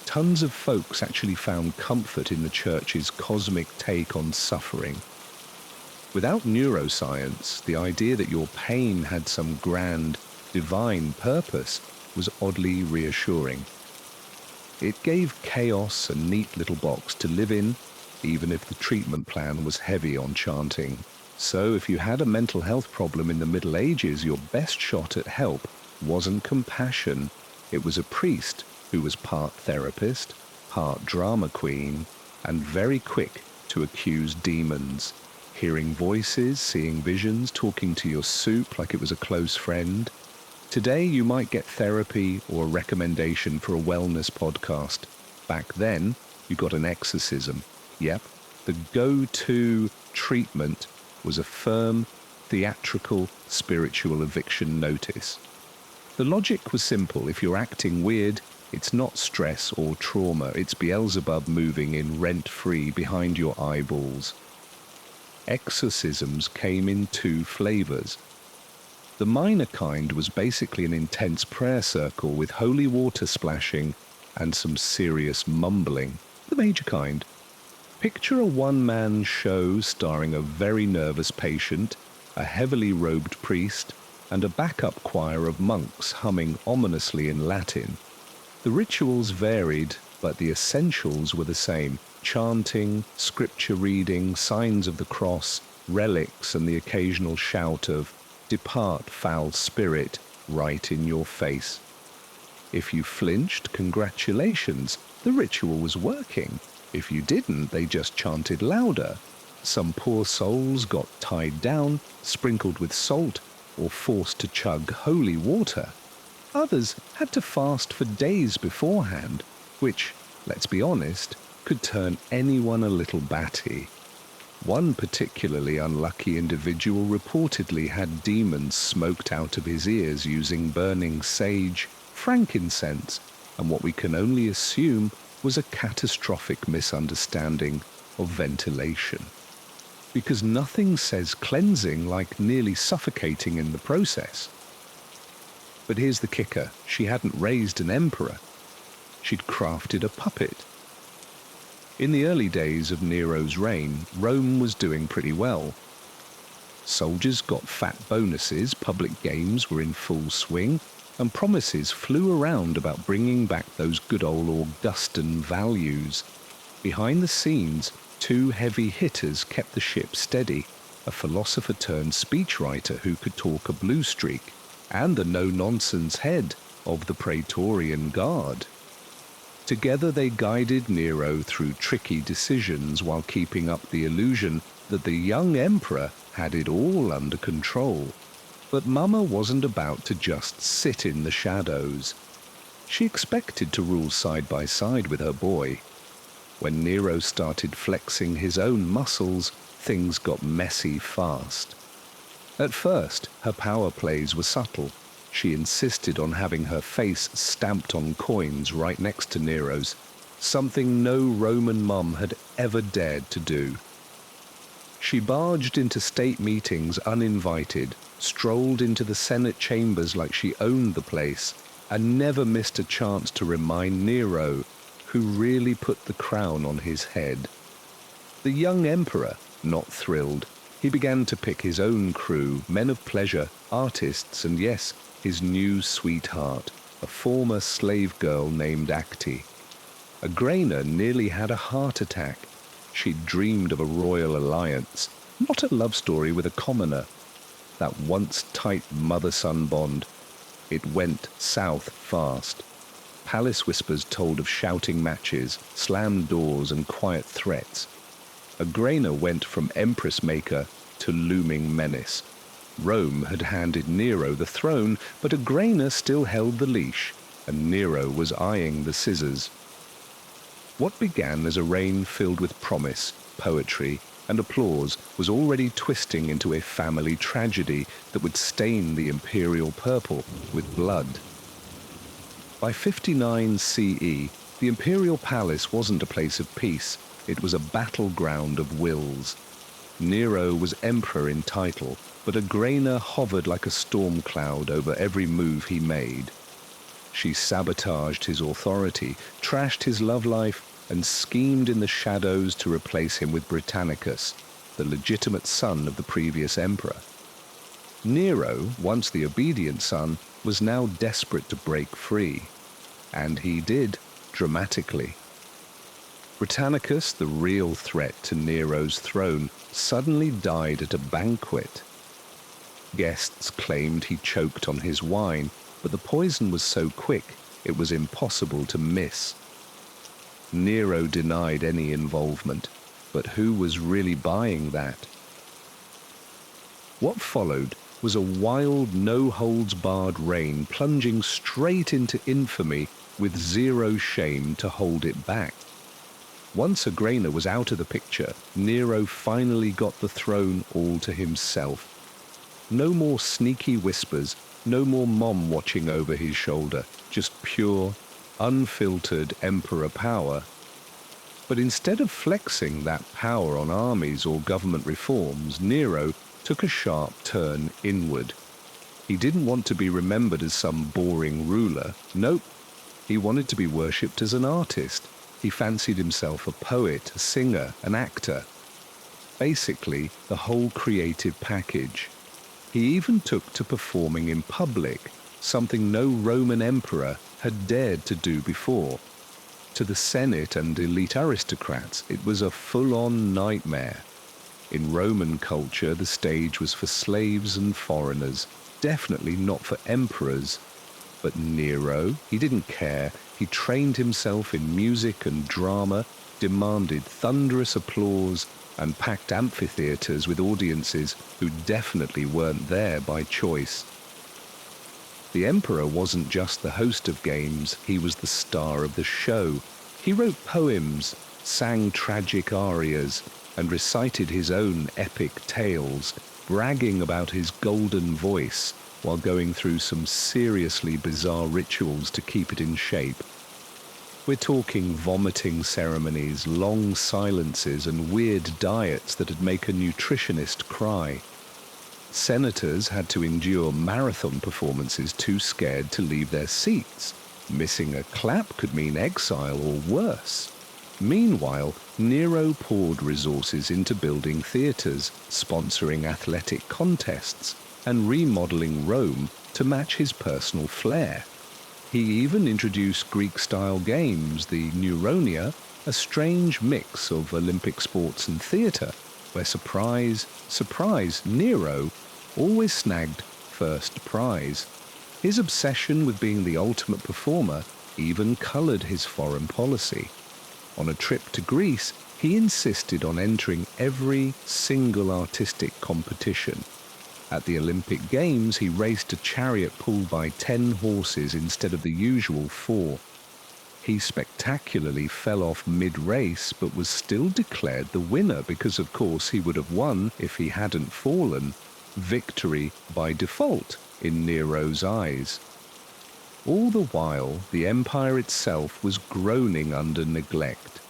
Tons of folks actually found comfort in the church's cosmic take on suffering. Without neuroscience, the idea that your pain had some grand, divine purpose was oddly reassuring. It gave chaos a neat little box to live in, even if the treatment plan was heavy on chanting. So if you had a mental health problem in the Middle Ages, your best shot at help wasn't compassion. It was a priest who was part therapist, part drama queen, and very quick to accuse demons. Hearing voices, seeing visions, talking to your soup like it was a close friend. Today you might get therapy or a recommendation for a wellness podcast. Back then, you got an exorcism. Yep, the go-to treatment was a firm, theatrical, spiritual eviction notice. The logic was simple. If you're acting weird, it's not stress or trauma. It's Beelzebub moving in rent-free behind your eyeballs. Exorcisms came in two flavors. The minor kind was basically an intense prayer circle with holy water splashing and some serious mumbling. The major kind. Picture a one-man show starring a very nervous patient, a heavily robed priest, and a backup choir of monks humming ominously in Latin. The rituals varied, but the essentials were the same: chanting, scripture reading, signs of the cross, relics, and the occasional shout of "Depart, foul spirit," right in your face. If you flinched, congratulations, the ritual was working. If you didn't, they just chanted louder. Some poor souls got tied down, sprinkled with salt, or forced to chug holy water. Others had to fast for days beforehand, which, let's be honest, could turn anyone a little batty. One particularly unlucky individual reportedly had demons smoked out of his ears using burning sage, frankincense, and what we can only assume was a catastrophic misunderstanding of ventilation. Because nothing says cleansing like nearly suffocating in the process. But here's the kicker: she hadn't raised an emperor. She'd crafted a puppet. In the early days of Nero's reign, Rome was doing pretty well. Soldiers got fat bonuses, public games were in full swing, and promises flew around about bringing back those good old Augustan values. Behind the scenes, two heavy hitters kept the ship steady: a philosopher-turned-speechwriter who could talk a blue streak, and the no-nonsense head of the Praetorian Guard. Together they guided Nero through tricky decisions while keeping up the illusion that the young emperor had it all under control. But Mama wasn't about to just sit in the shadows. She expected to rule side by side with her boy. When Nero started flexing his own muscles, things got messy fast. At first, her power plays were subtle. She insisted on having her face stamped on coins right next to Nero's, something no Roman mum had ever dared to do. She barged into state meetings uninvited, strolled into the Senate chambers like she owned the place, and never missed a chance to remind Nero who really put the crown on his head. The young emperor, not thrilled, he began to pick his own crew, men of pleasure, artists, and yes, his new sweetheart, a former slave girl named Acte. Agrena nearly had a heart attack. She'd dreamed of a royal alliance, not a love story with a commoner. That once tight mother-son bond, it went south fast. Palace whispers told of shouting matches, slammed doors, and quiet threats. Agrena went from empress maker to looming menace. Rome had handed Nero the throne, but Agrena still held the leash, and Nero was eyeing the scissors. What began as a reign filled with promise, poetry, and applause was already twisting into a family tragedy that would stain the imperial purple with blood. By 59 CE, the imperial palace wasn't a place of peace, it was a battleground of wills. Nero was emperor in title, but Agrena hovered like a storm cloud over every move he made. She sabotaged his authority, trashed his love life, and schemed in the shadows to replace him with Britannicus, the legitimate son of the previous emperor. Nero, once the obedient son, was now desperate to break free. And he did, dramatically. Britannicus, the real threat to Nero's throne, suddenly died at a banquet. Guests claimed he choked on his wine, but the poison was so quick it was impossible to miss. Nero denied any involvement, but who was really buying that? What followed was a wild, no-holds-barred reign plunging straight into infamy with zero shame to hold it back. Once Agrena was out of the picture, Nero finally got the throne all to himself. No more sneaky whispers, no more mom watching over his shoulder, just pure, unfiltered emperor power. But instead of flexing that power on armies or government reforms, Nero took a sharp turn inward. He didn't want to be remembered as some boring ruler. Nope. He wanted to be worshipped as an artist. He fancied himself a poet, a singer, an actor. Basically, the whole creative package. He even took to performing in public, something no Roman emperor had dared to do before. To the Senate and elite aristocrats, it was a full-on nightmare. In Roman culture, the stage was for slaves and foreigners, definitely not for emperors. But Nero, he didn't care. He trained himself in music and drama, demanded thunderous applause, and packed amphitheaters with audiences who definitely weren't there by choice. The emperor wasn't just the host of games, he was the star of the show. He wrote poems, sang tragic arias, and recited his own epic tales, bragging about his golden voice while going through some seriously bizarre rituals to keep it in shape. We're talking vomiting ceremonies, long silences, and weird diets that'd make a nutritionist cry. Senators had to endure marathon performances too scared to leave their seats. Missing a clap could mean exile or worse. Meanwhile, Nero poured resources into building theaters, sponsoring athletic contests, and remodeling Rome to match his personal flair. He even introduced Greek-style games, the Neuronia, a strange mix of Olympic sports and theatre, where surprise, Nero always snagged first prize. His obsession with being the ultimate performer even coloured his foreign policy. On a trip to Greece, he insisted on entering every single artistic competition. At the Olympic Games, he raced a chariot pulled by 10 horses instead of the usual 4. He spectacularly fell off mid-race, but was still declared the winner because, of course, he would have won if he hadn't fallen. Victory by default in Nero's eyes. All the while, the empire itself was groaning under neglect.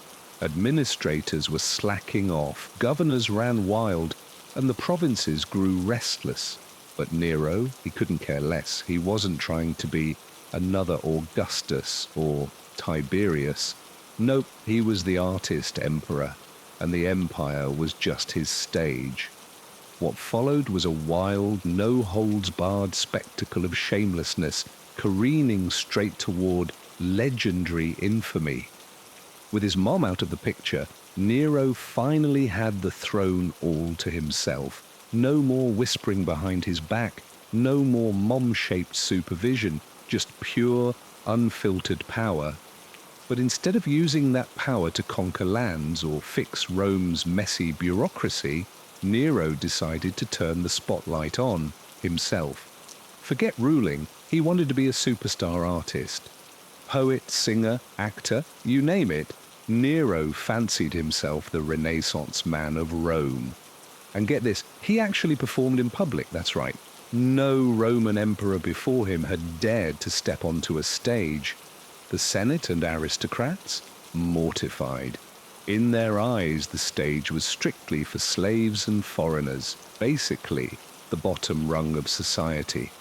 Administrators were slacking off, governors ran wild, and the provinces grew restless. But Nero, he couldn't care less. He wasn't trying to be another Augustus or Tiberius. Nope, he was the artist emperor, and the empire was just his stage. What followed was a wild, no-holds-barred spectacle of shamelessness, careening straight toward legendary infamy. With his mom out of the picture, Nero finally had the throne all to himself. No more whispering behind his back, no more mom-shaped supervision, just pure, unfiltered power. But instead of using that power to conquer lands or fix Rome's messy bureaucracy, Nero decided to turn the spotlight on himself. Forget ruling, he wanted to be a superstar artist. Poet, singer, actor, you name it, Nero fancied himself the Renaissance man of Rome. And get this, he actually performed in public, that's right. No Roman emperor before him had dared to step onto a stage. The Senate and aristocrats? Mortified. In their eyes, the stage was strictly for slaves and foreigners, basically the bottom rung of society.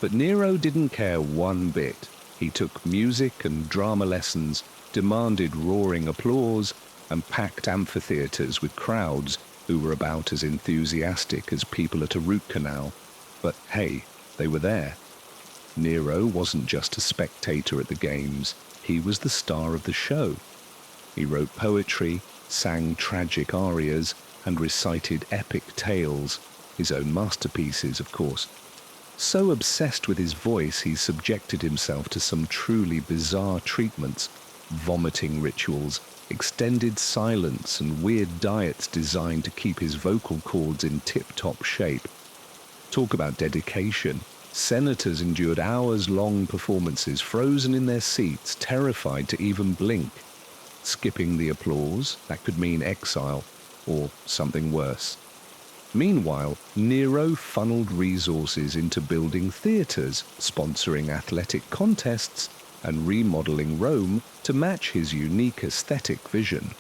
But Nero didn't care one bit. He took music and drama lessons, demanded roaring applause, and packed amphitheaters with crowds who were about as enthusiastic as people at a root canal. But hey, they were there. Nero wasn't just a spectator at the games, he was the star of the show. He wrote poetry, sang tragic arias, and recited epic tales, his own masterpieces, of course. So obsessed with his voice, he subjected himself to some truly bizarre treatments, vomiting rituals, extended silence, and weird diets designed to keep his vocal cords in tip-top shape. Talk about dedication. Senators endured hours-long performances, frozen in their seats, terrified to even blink. Skipping the applause, that could mean exile, or something worse. Meanwhile, Nero funneled resources into building theatres, sponsoring athletic contests, and remodeling Rome to match his unique aesthetic vision.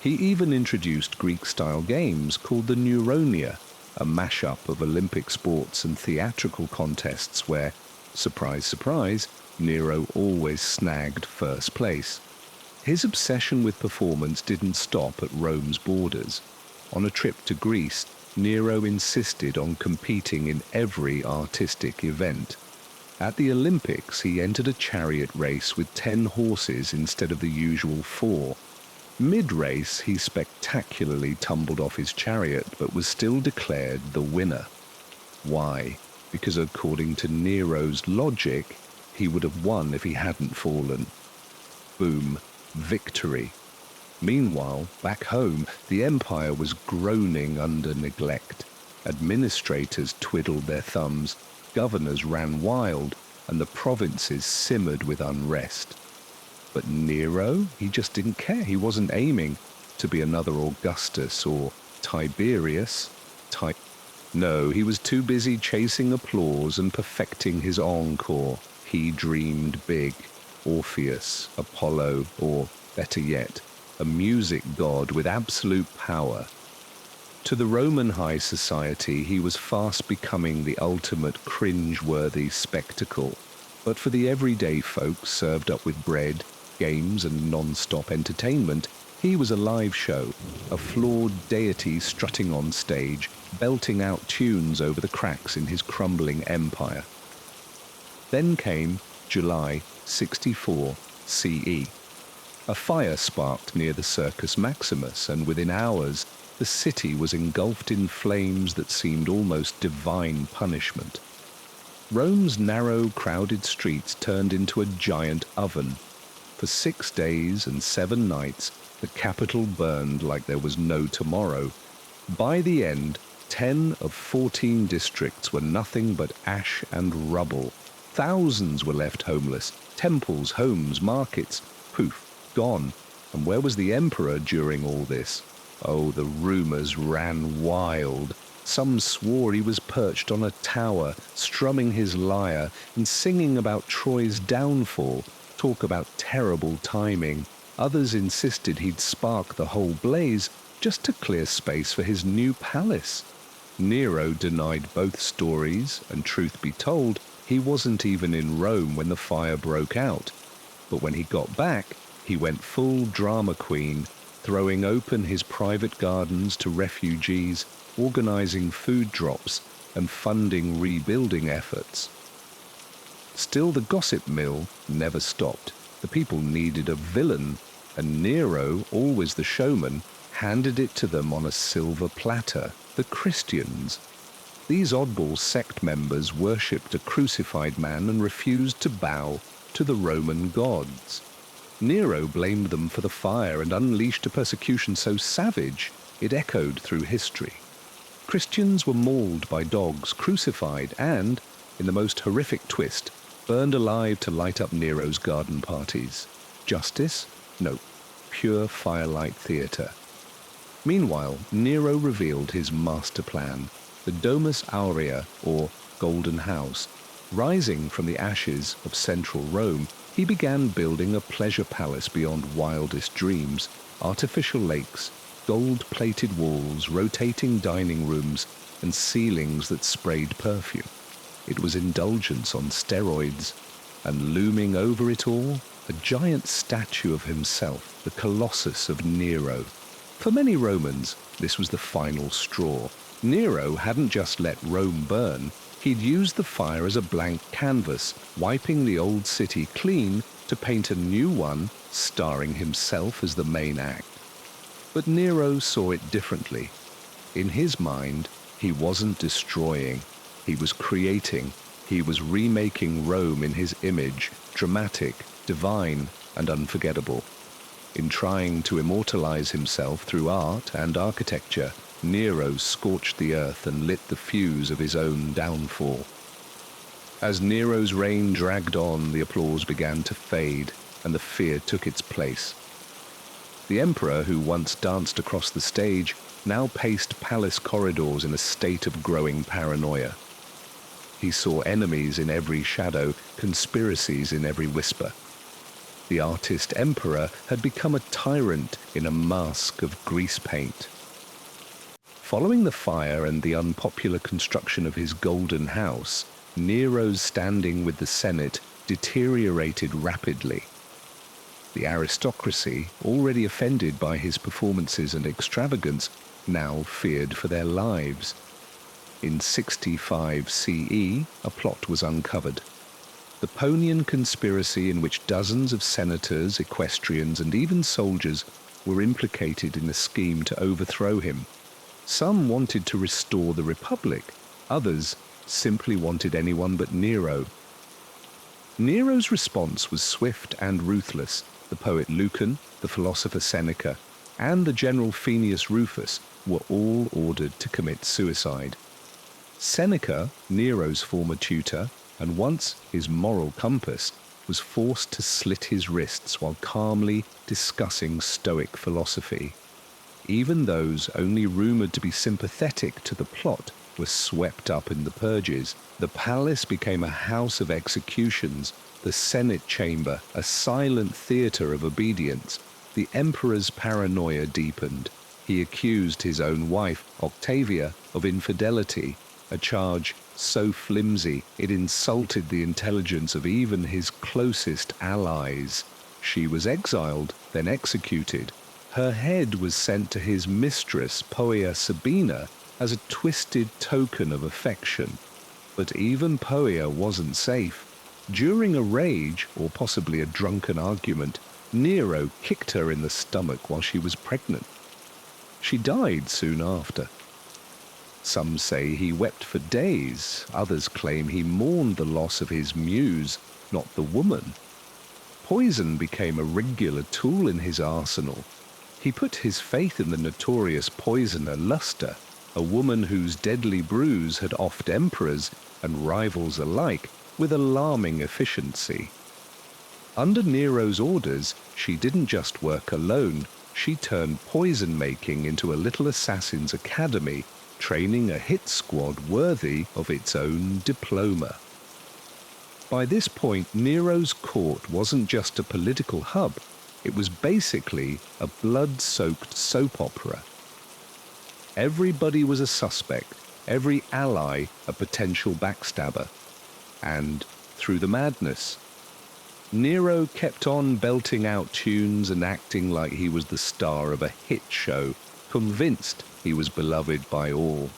He even introduced Greek-style games called the Neuronia, a mashup of Olympic sports and theatrical contests where, surprise, surprise, Nero always snagged first place. His obsession with performance didn't stop at Rome's borders. On a trip to Greece, Nero insisted on competing in every artistic event. At the Olympics, he entered a chariot race with 10 horses instead of the usual 4. Mid-race, he spectacularly tumbled off his chariot, but was still declared the winner. Why? Because according to Nero's logic, he would have won if he hadn't fallen. Boom. Victory. Meanwhile, back home, the empire was groaning under neglect. Administrators twiddled their thumbs, governors ran wild, and the provinces simmered with unrest. But Nero, he just didn't care. He wasn't aiming to be another Augustus or Tiberius. No, he was too busy chasing applause and perfecting his encore. He dreamed big. Orpheus, Apollo, or, better yet, a music god with absolute power. To the Roman high society, he was fast becoming the ultimate cringe-worthy spectacle. But for the everyday folks served up with bread, games, and non-stop entertainment, he was a live show, a flawed deity strutting on stage, belting out tunes over the cracks in his crumbling empire. Then came July 64 CE. A fire sparked near the Circus Maximus, and within hours, the city was engulfed in flames that seemed almost divine punishment. Rome's narrow, crowded streets turned into a giant oven. For 6 days and 7 nights, the capital burned like there was no tomorrow. By the end, 10 of 14 districts were nothing but ash and rubble. Thousands were left homeless. Temples, homes, markets, poof, gone. And where was the emperor during all this? Oh, the rumors ran wild. Some swore he was perched on a tower, strumming his lyre and singing about Troy's downfall. Talk about terrible timing. Others insisted he'd spark the whole blaze just to clear space for his new palace. Nero denied both stories, and truth be told, he wasn't even in Rome when the fire broke out. But when he got back, he went full drama queen, throwing open his private gardens to refugees, organizing food drops, and funding rebuilding efforts. Still, the gossip mill never stopped. The people needed a villain, and Nero, always the showman, handed it to them on a silver platter, the Christians. These oddball sect members worshipped a crucified man and refused to bow to the Roman gods. Nero blamed them for the fire and unleashed a persecution so savage it echoed through history. Christians were mauled by dogs, crucified, and, in the most horrific twist, burned alive to light up Nero's garden parties. Justice? No, pure firelight theatre. Meanwhile, Nero revealed his master plan, the Domus Aurea, or Golden House. Rising from the ashes of central Rome, he began building a pleasure palace beyond wildest dreams, artificial lakes, gold-plated walls, rotating dining rooms, and ceilings that sprayed perfume. It was indulgence on steroids, and looming over it all, a giant statue of himself, the Colossus of Nero. For many Romans, this was the final straw. Nero hadn't just let Rome burn, he'd used the fire as a blank canvas, wiping the old city clean to paint a new one, starring himself as the main act. But Nero saw it differently. In his mind, he wasn't destroying, he was creating. He was remaking Rome in his image, dramatic, divine, and unforgettable. In trying to immortalize himself through art and architecture, Nero scorched the earth and lit the fuse of his own downfall. As Nero's reign dragged on, the applause began to fade, and the fear took its place. The emperor, who once danced across the stage, now paced palace corridors in a state of growing paranoia. He saw enemies in every shadow, conspiracies in every whisper. The artist emperor had become a tyrant in a mask of grease paint. Following the fire and the unpopular construction of his golden house, Nero's standing with the Senate deteriorated rapidly. The aristocracy, already offended by his performances and extravagance, now feared for their lives. In 65 CE, a plot was uncovered. The Ponian conspiracy, in which dozens of senators, equestrians, and even soldiers were implicated in a scheme to overthrow him. Some wanted to restore the Republic, others simply wanted anyone but Nero. Nero's response was swift and ruthless. The poet Lucan, the philosopher Seneca, and the general Fenius Rufus were all ordered to commit suicide. Seneca, Nero's former tutor, and once his moral compass, was forced to slit his wrists while calmly discussing Stoic philosophy. Even those only rumoured to be sympathetic to the plot were swept up in the purges. The palace became a house of executions, the Senate chamber a silent theatre of obedience. The emperor's paranoia deepened. He accused his own wife, Octavia, of infidelity, a charge so flimsy it insulted the intelligence of even his closest allies. She was exiled, then executed. Her head was sent to his mistress, Poia Sabina, as a twisted token of affection. But even Poia wasn't safe. During a rage, or possibly a drunken argument, Nero kicked her in the stomach while she was pregnant. She died soon after. Some say he wept for days, others claim he mourned the loss of his muse, not the woman. Poison became a regular tool in his arsenal. He put his faith in the notorious poisoner Luster, a woman whose deadly brews had offed emperors and rivals alike with alarming efficiency. Under Nero's orders, she didn't just work alone, she turned poison-making into a little assassin's academy, training a hit squad worthy of its own diploma. By this point, Nero's court wasn't just a political hub, it was basically a blood-soaked soap opera. Everybody was a suspect, every ally a potential backstabber. And through the madness, Nero kept on belting out tunes and acting like he was the star of a hit show, convinced he was beloved by all.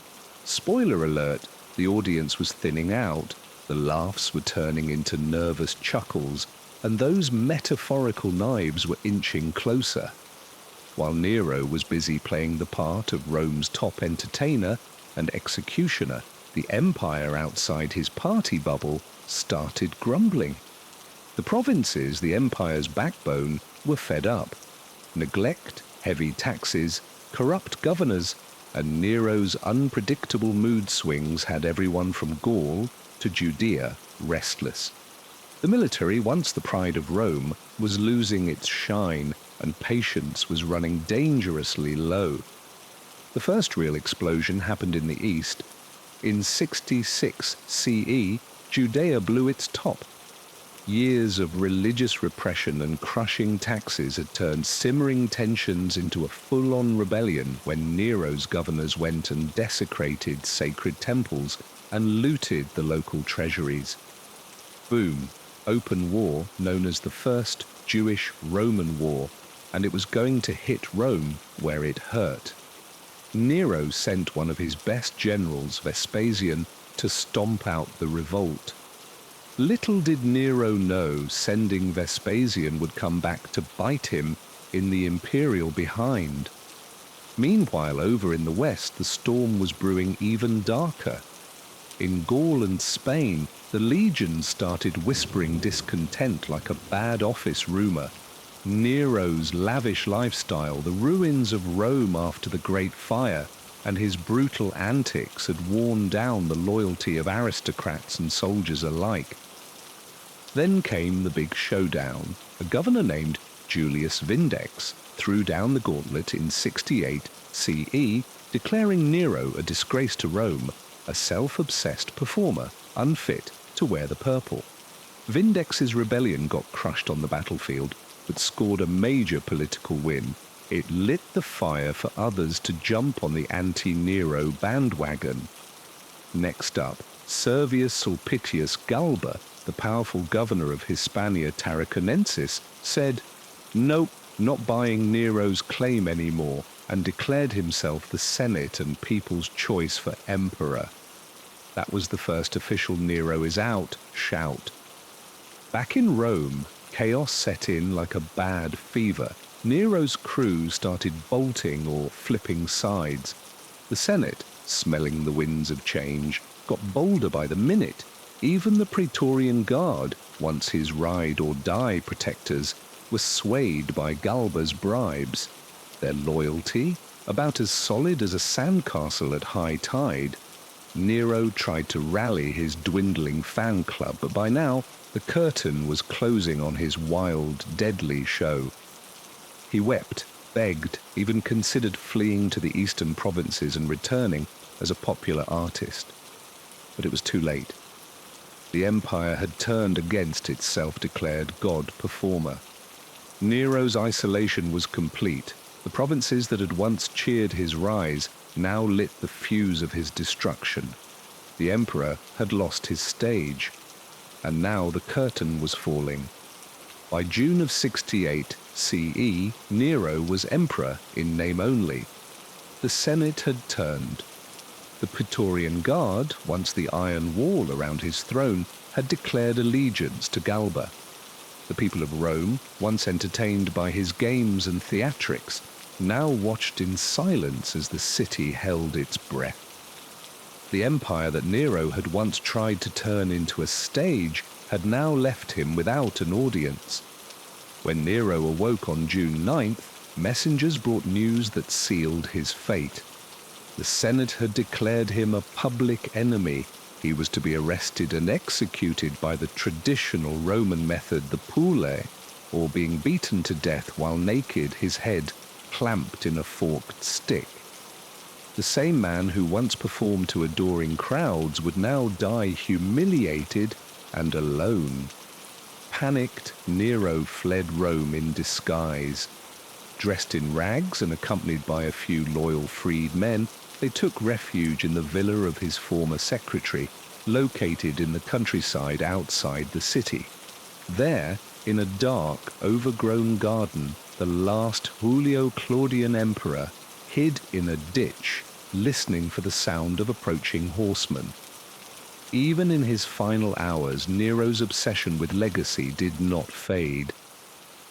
Spoiler alert, the audience was thinning out, the laughs were turning into nervous chuckles, and those metaphorical knives were inching closer. While Nero was busy playing the part of Rome's top entertainer and executioner, the empire outside his party bubble started grumbling. The provinces, the empire's backbone, were fed up. Neglect, heavy taxes, corrupt governors, and Nero's unpredictable mood swings had everyone from Gaul to Judea restless. The military, once the pride of Rome, was losing its shine, and patience was running dangerously low. The first real explosion happened in the east. In 66 CE, Judea blew its top. Years of religious repression and crushing taxes had turned simmering tensions into a full-on rebellion when Nero's governors went and desecrated sacred temples and looted the local treasuries. Boom, open war known as the First Jewish-Roman War, and it was going to hit Rome where it hurt. Nero sent one of his best generals, Vespasian, to stomp out the revolt. Little did Nero know sending Vespasian would come back to bite him in the imperial behind. Meanwhile, over in the west, the storm was brewing even darker. In Gaul and Spain, the legions started whispering discontent like a bad office rumor. Nero's lavish lifestyle, the ruins of Rome after the Great Fire, and his brutal antics had worn down the loyalty of aristocrats and soldiers alike. Then came the big showdown. A governor named Julius Vindex threw down the gauntlet in 68 CE, declaring Nero a disgrace to Rome, a self-obsessed performer, unfit to wear the purple. Vindex's rebellion got crushed on the battlefield, but scored a major political win. It lit the fire for others to jump on the anti-Nero bandwagon. Next up, Servius Sulpicius Galba, the powerful governor of Hispania Tarraconensis, said, "Nope, not buying Nero's claim anymore," and declared himself the Senate and people's choice for emperor. That was the first official Nero is out shout. Back in Rome, chaos set in like a bad fever. Nero's crew started bolting or flipping sides. The Senate, smelling the winds of change, got bolder by the minute. Even the Praetorian Guard, once his ride-or-die protectors, were swayed by Galba's bribes. Their loyalty, about as solid as a sandcastle at high tide. Nero tried to rally his dwindling fan club, but by now the curtain was closing on his wild, deadly show. He wept, begged, even considered fleeing to the eastern provinces and returning as a popular artist. But it was too late. The empire had turned against its self-declared god performer. Nero's isolation was complete. The provinces that had once cheered his rise now lit the fuse of his destruction. The emperor had lost his stage, and now the curtain was falling. By June of 68 CE, Nero was emperor in name only. The Senate had turned. The Praetorian Guard, once the iron wall around his throne, had declared allegiance to Galba. The people of Rome, once entertained by his games and theatrics, now watched in silence as the city held its breath. The empire that Nero had once tried to turn into a stage had now left him without an audience. When Nero awoke on June 9th, messengers brought news that sealed his fate. The Senate had declared him a public enemy. He was to be arrested and executed by the traditional Roman method, the pule, or being beaten to death while naked, his head clamped in a forked stick. The same man who once performed to adoring crowds would now die humiliated and alone. Panicked, Nero fled Rome in disguise. Dressed in rags and accompanied by a few loyal freedmen, they took refuge in the villa of his former secretary, located in the countryside outside the city. There, in a dark, overgrown garden, the last Julio-Claudian emperor hid in a ditch, listening for the sound of approaching horsemen. Even in his final hours, Nero's obsession with legacy did not fade.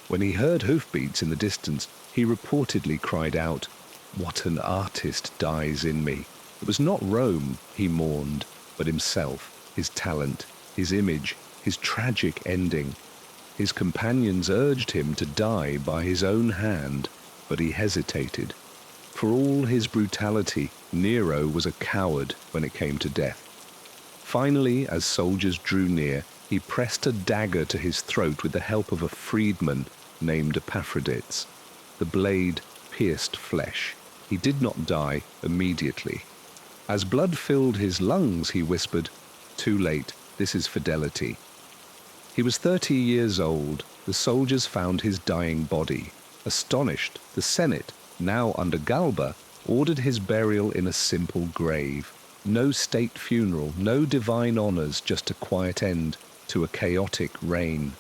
When he heard hoofbeats in the distance, he reportedly cried out, "What an artist dies in me." It was not Rome he mourned, but himself, his talent, his image, his tragic ending. His companions urged him to die by his own hand, but he hesitated. For all his brutality, Nero was a coward when it came to death. Finally, as soldiers drew near, he pressed a dagger to his throat with the help of a freedman named Epaphroditus. The blade pierced flesh. He did not die immediately. As blood filled his lungs, he whispered, "Too late, this is fidelity." He was 30 years old. The soldiers found his dying body. Astonished, the Senate, now under Galba, ordered his burial in a simple grave. No state funeral, no divine honors, just a quiet end to a chaotic reign.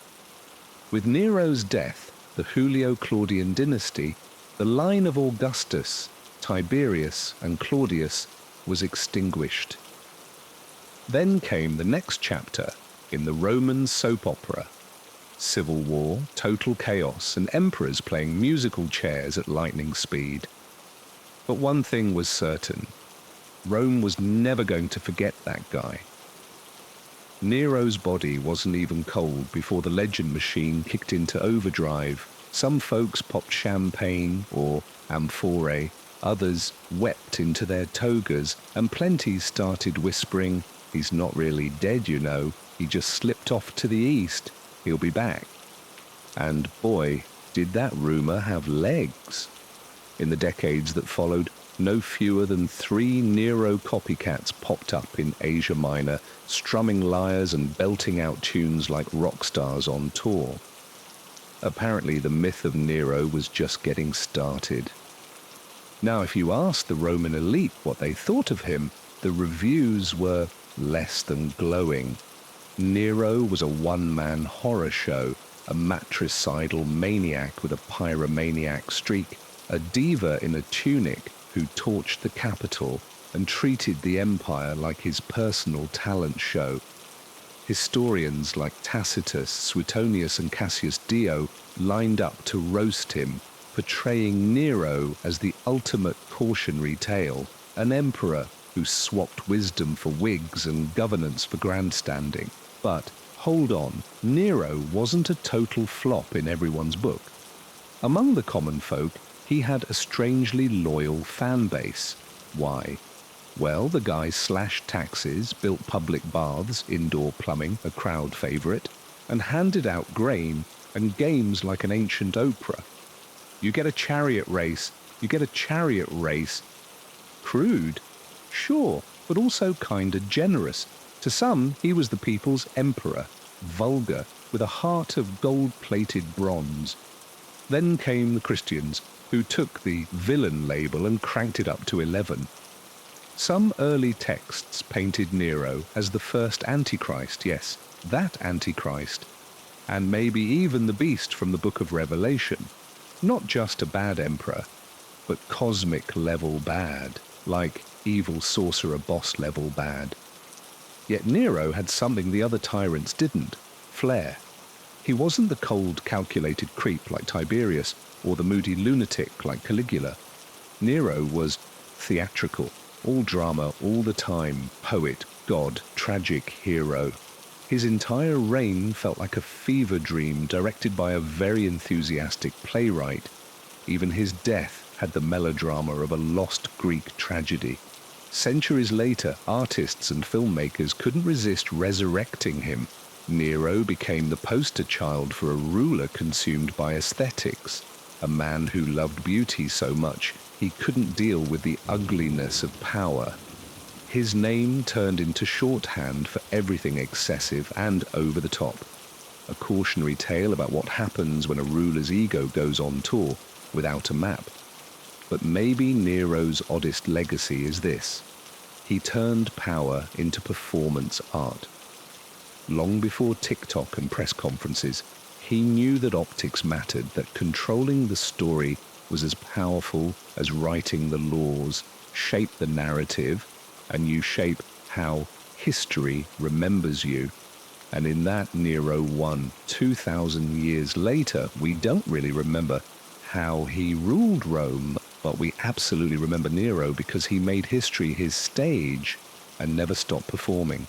With Nero's death, the Julio-Claudian dynasty, the line of Augustus, Tiberius and Claudius was extinguished. Then came the next chapter in the Roman soap opera. Civil war, total chaos, and emperors playing musical chairs at lightning speed. But one thing was certain. Rome was never going to forget that guy. Nero's body wasn't even cold before the legend machine kicked into overdrive. Some folks popped champagne or amphorae, others wept into their togas, and plenty started whispering, "He's not really dead, you know. He just slipped off to the east. He'll be back." And boy, did that rumor have legs. In the decades that followed, no fewer than 3 Nero copycats popped up in Asia Minor, strumming lyres and belting out tunes like rock stars on tour. Apparently, the myth of Nero was just getting started. Now, if you asked the Roman elite what they thought of him, the reviews were less than glowing. Nero was a one-man horror show, a matricidal maniac with a pyromaniac streak, a diva in a tunic who torched the Capitol and treated the empire like his personal talent show. Historians like Tacitus, Suetonius, and Cassius Dio lined up to roast him, portraying Nero as the ultimate cautionary tale, an emperor who swapped wisdom for wigs and governance for grandstanding. But hold on, Nero wasn't a total flop in everyone's book. Among the common folk, he had a strangely loyal fan base. Why? Well, the guy slashed taxes, built public baths, indoor plumbing, a crowd favorite, and handed out grain and games like an ancient Oprah. You get a chariot race. Crude? Sure, but also kinda generous. To some, he was the people's emperor, vulgar, with a heart of gold-plated bronze. Then came the Christians, who took the villain label and cranked it up to 11. Some early texts painted Nero as the first Antichrist, yes, that Antichrist, and maybe even the beast from the Book of Revelation. Not just a bad emperor, but cosmic-level bad, like evil sorcerer boss level bad. Yet Nero had something the other tyrants didn't: flair. He wasn't the cold, calculated creep like Tiberius, or the moody lunatic like Caligula. Nero was theatrical, all drama all the time, poet, god, tragic hero. His entire reign felt like a fever dream directed by a very enthusiastic playwright. Even his death had the melodrama of a lost Greek tragedy. Centuries later, artists and filmmakers couldn't resist resurrecting him. Nero became the poster child for a ruler consumed by aesthetics, a man who loved beauty so much he couldn't deal with the ugliness of power. His name turned into shorthand for everything excessive and over the top, a cautionary tale about what happens when a ruler's ego goes on tour without a map. But maybe Nero's oddest legacy is this: he turned power into performance art. Long before TikTok and press conferences, he knew that optics mattered, that controlling the story was as powerful as writing the laws, shape the narrative, and you shape how history remembers you. And in that, Nero won. 2,000 years later, we don't really remember how he ruled Rome, but we absolutely remember Nero because he made history his stage and never stopped performing.